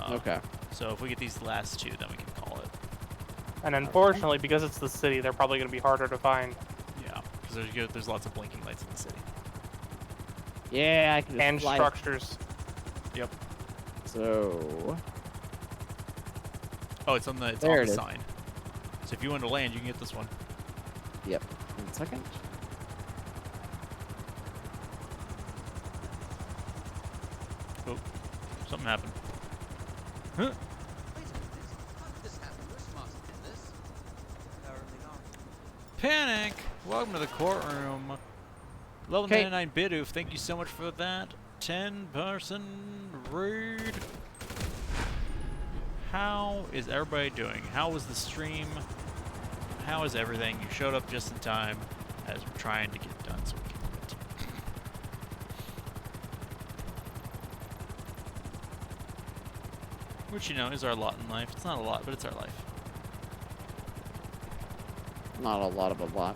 Okay. So if we get these last two, then we can call it. And unfortunately, because it's the city, they're probably going to be harder to find. Yeah, because there's lots of blinking lights in the city. Yeah, I can just And fly. structures. Yep. So. Oh, it's on the There it is. sign. So if you want to land, you can get this one. Yep. 1 second. Oh, something happened. Huh? Panic! Welcome to the courtroom. Level 99 Bidoof, thank you so much for that. 10-person raid. How is everybody doing? How was the stream? How is everything? You showed up just in time as we're trying to get done so we can quit. Which, you know, is our lot in life. It's not a lot, but it's our life. Not a lot of a lot.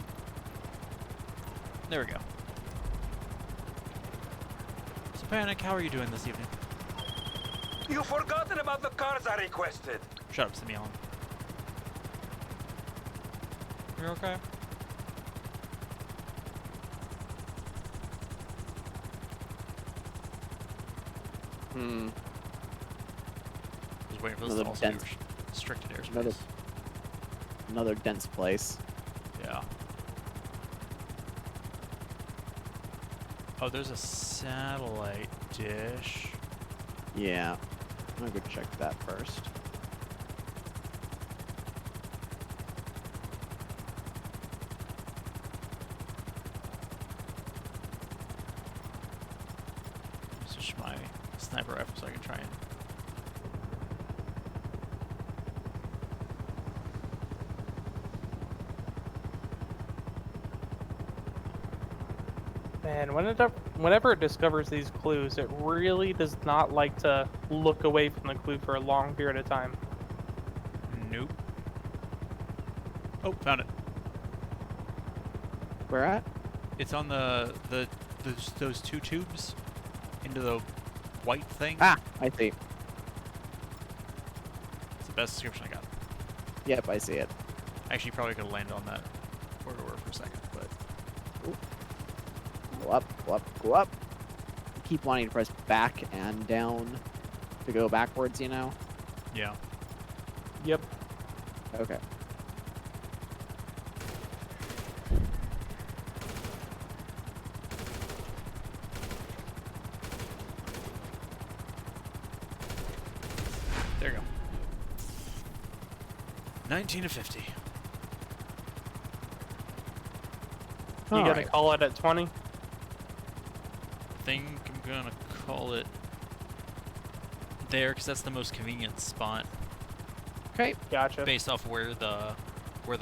There we go. So, Panic, how are you doing this evening? You've forgotten about the cars I requested. Shut up, Simeon. You're okay? Hmm. Just waiting for this Another to also be dense- restricted airspace. Another dense place. Yeah. Oh, there's a satellite dish. Yeah. I'm gonna go check that first. switch my sniper rifle so I can try and... Man, whenever it discovers these clues, it really does not like to look away from the clue for a long period of time. Nope. Oh, found it. Where at? It's on those two tubes into the white thing. Ah, I see. It's the best description I got. Yep, I see it. Actually, you probably could have landed on that corridor for a second, but... Ooh. Go up, go up, go up. Keep wanting to press back and down to go backwards, you know? Yeah. Yep. Okay. There you go. 19 to 50. You gonna Alright. call it at 20? Think I'm gonna call it there because that's the most convenient spot Okay. Gotcha. based off where the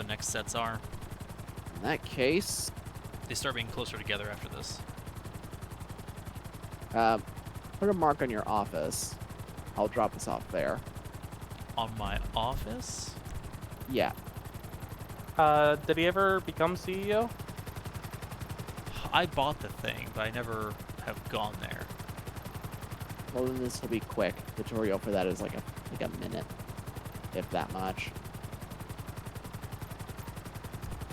next sets are. In that case, They start being closer together after this. put a mark on your office. I'll drop us off there. On my office? Yeah. Did he ever become CEO? I bought the thing, but I never have gone there. Well, then this will be quick. Tutorial for that is like a minute, if that much.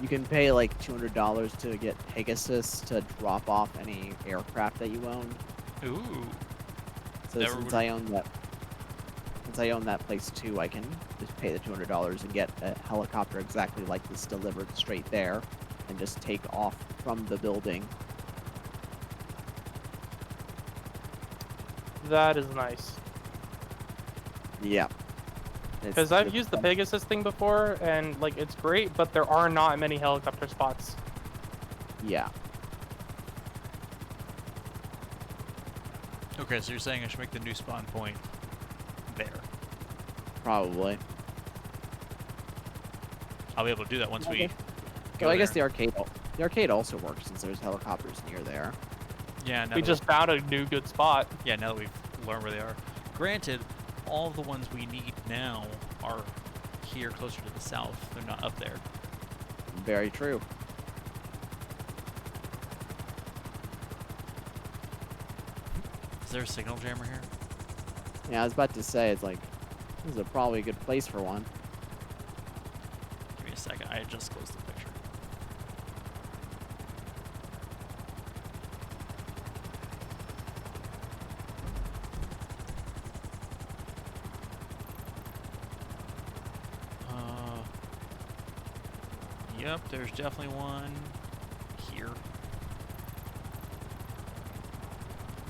You can pay like $200 to get Pegasus to drop off any aircraft that you own. Ooh. So Never since would- I own that place too, I can just pay the $200 and get a helicopter exactly like this delivered straight there, and just take off from the building. That is nice. Yeah. Because I've used the Pegasus thing before, and like it's great, but there are not many helicopter spots. Yeah. Okay, so you're saying I should make the new spawn point there. Probably. I'll be able to do that once we Okay. go Well, I guess there. the arcade also works since there's helicopters near there. Yeah, now We that just found a new good spot. yeah, now that we've learned where they are. Granted, all the ones we need now are here closer to the south. They're not up there. Very true. Is there a signal jammer here? Yeah, I was about to say, it's like, this is probably a good place for one. Give me a second. I just closed the picture. Yep, there's definitely one here.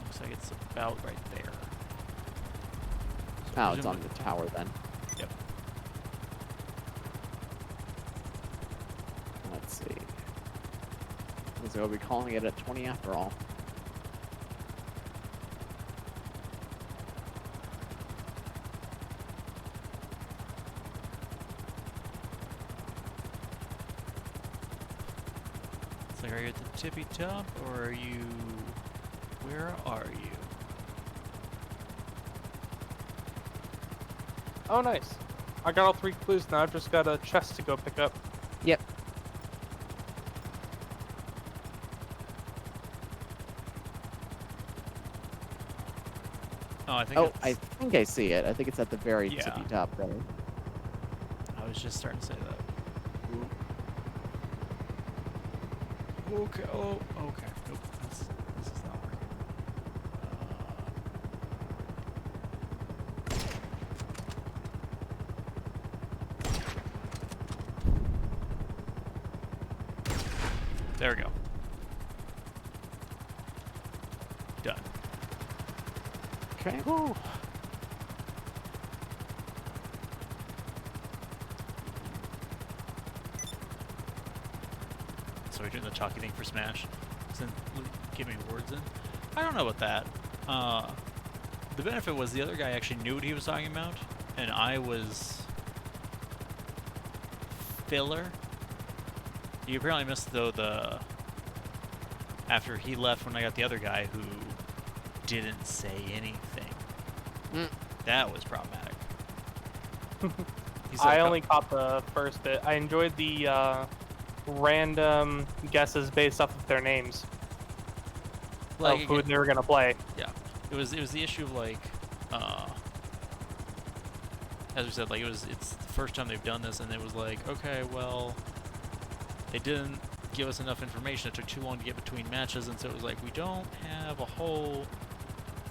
Looks like it's about right there. So Oh, it's on presumably- the tower then. Yep. Let's see. So we'll be calling it at 20 after all. It's like, are you at the tippy top, or are you... Where are you? Oh, nice. I got all 3 clues now. I've just got a chest to go pick up. Yep. Oh, I think Oh, it's... I think I see it. I think it's at the very Yeah. tippy top there. I was just starting to say that. Okay, oh, okay. Nope, this is not working. There we go. Done. Okay. Woo. So we're doing the chalky thing for Smash. Give me words in. I don't know about that. The benefit was the other guy actually knew what he was talking about, and I was filler. You apparently missed though the after he left when I got the other guy who didn't say anything. That was problematic. He's I like, only caught the first bit. I enjoyed the random guesses based off of their names like of who they were gonna play. Yeah, it was the issue of like, as we said, like it's the first time they've done this, and it was like, okay, well, they didn't give us enough information. It took too long to get between matches, and so it was like we don't have a whole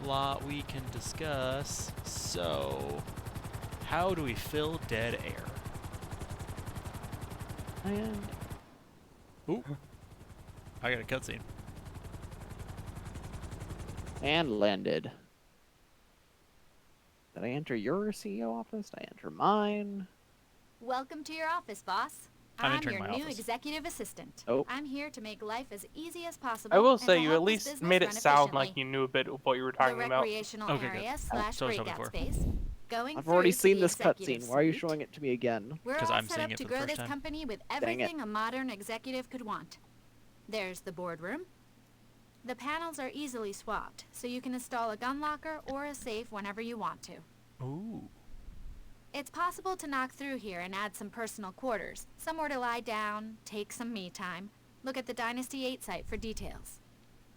lot we can discuss. So, how do we fill dead air? And Ooh, I got a cutscene. and landed. Did I enter your CEO office? Did I enter mine? Welcome to your office, boss. I'm I'm entering your my new office. executive assistant. Oh. I'm here to make life as easy as possible. I will and say to you help at this least business made it run sound like efficiently. you knew a bit of what you were The talking about. recreational Okay, area good. slash So I was hoping breakout for. space. Going I've already through to seen the this executive cutscene. Why are you suite. showing it to me again? We're 'Cause all I'm set seeing up it to for the grow first this time. company with Dang it. everything a modern executive could want. There's the boardroom. The panels are easily swapped, so you can install a gun locker or a safe whenever you want to. Ooh. It's possible to knock through here and add some personal quarters, somewhere to lie down, take some me time. Look at the Dynasty 8 site for details.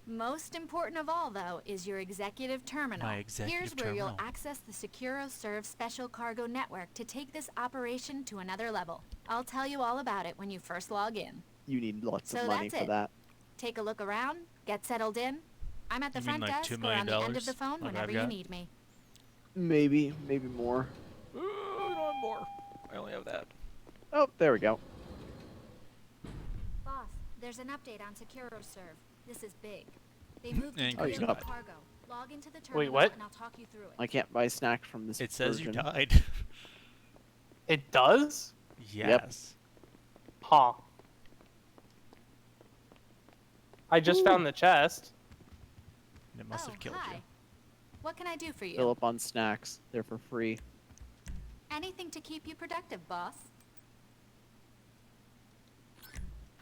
Most important of all, though, is your executive terminal. My executive Here's where terminal. you'll access the SecuroServe special cargo network to take this operation to another level. I'll tell you all about it when you first log in. You need lots So of money that's for it. that. Take a look around, get settled in. I'm at the You mean front like desk $2 or on the million? end of the phone Like whenever I've you got? need me. Maybe more. Ooh, I don't have more. I only have that. Oh, there we go. Boss, there's an update on SecuroServe. This is big. They moved And into Oh, you vehicle died. cargo. Log into the terminal Wait, what? and I'll talk you through it. I can't buy snacks from this It says you version. died. It does? Yes. Huh. I just found the chest. It must have killed hi. you. What can I do for you? Fill up on snacks. They're for free. Anything to keep you productive, boss.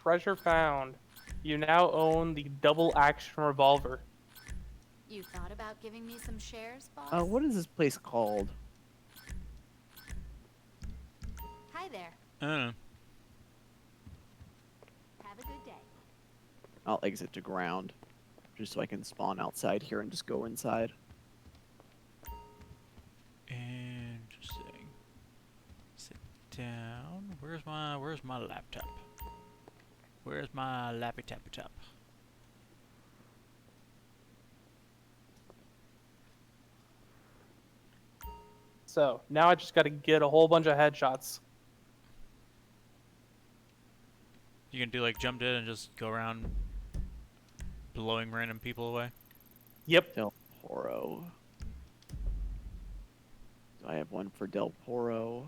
Treasure found. You now own the double action revolver. You thought about giving me some shares, boss? What is this place called? Hi there. I don't know. Have a good day. I'll exit to ground. Just so I can spawn outside here and just go inside. Interesting. Sit down. Where's my laptop? Where's my lappy tappy top? So now I just got to get a whole bunch of headshots. You can do like jump dead and just go around blowing random people away. Yep. Del Poro. Do I have one for Del Poro?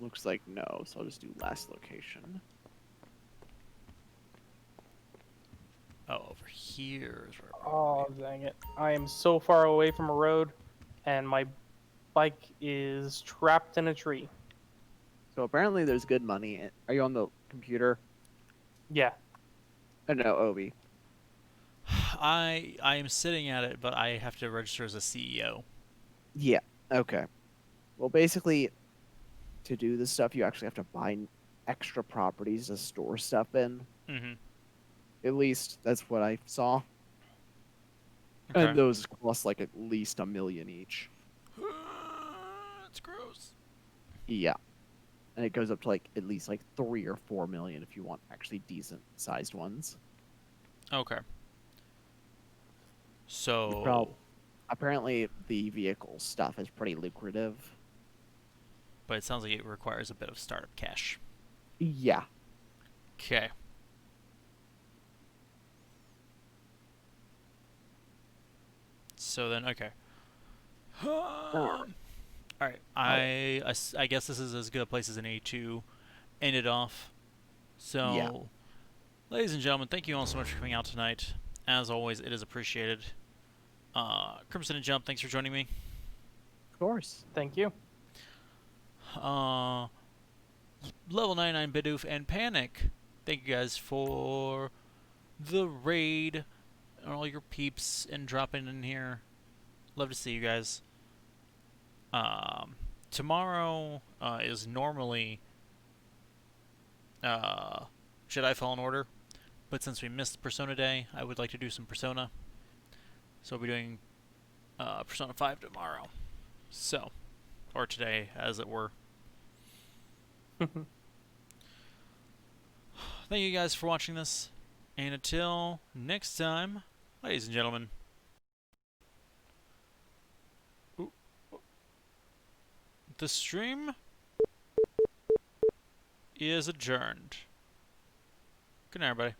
Looks like no, so I'll just do last location. Oh, over here is where. Oh, dang it. I am so far away from a road, and my bike is trapped in a tree. So apparently there's good money. Are you on the computer? Yeah. Oh, no, Obi. I am sitting at it, but I have to register as a CEO. Yeah, okay. Well, basically, to do this stuff, you actually have to buy extra properties to store stuff in. Mm-hmm. At least that's what I saw. Okay. And those cost like at least $1 million each. It's gross. Yeah. And it goes up to like at least like 3 or 4 million if you want actually decent sized ones. Okay. So. Well, apparently the vehicle stuff is pretty lucrative. But it sounds like it requires a bit of startup cash. Yeah. Okay. So then, okay. Alright, I guess this is as good a place as an A to end it off. So, Yeah. ladies and gentlemen, thank you all so much for coming out tonight. As always, it is appreciated. Crimson and Jump, thanks for joining me. Of course. Thank you. Level 99 Bidoof and Panic, thank you guys for the raid and all your peeps and dropping in here. Love to see you guys. Tomorrow is normally Jedi Fallen Order, but since we missed Persona Day, I would like to do some Persona. So we'll be doing Persona 5 tomorrow. So, or today, as it were. Thank you guys for watching this, and until next time, ladies and gentlemen. The stream is adjourned. Good night, everybody.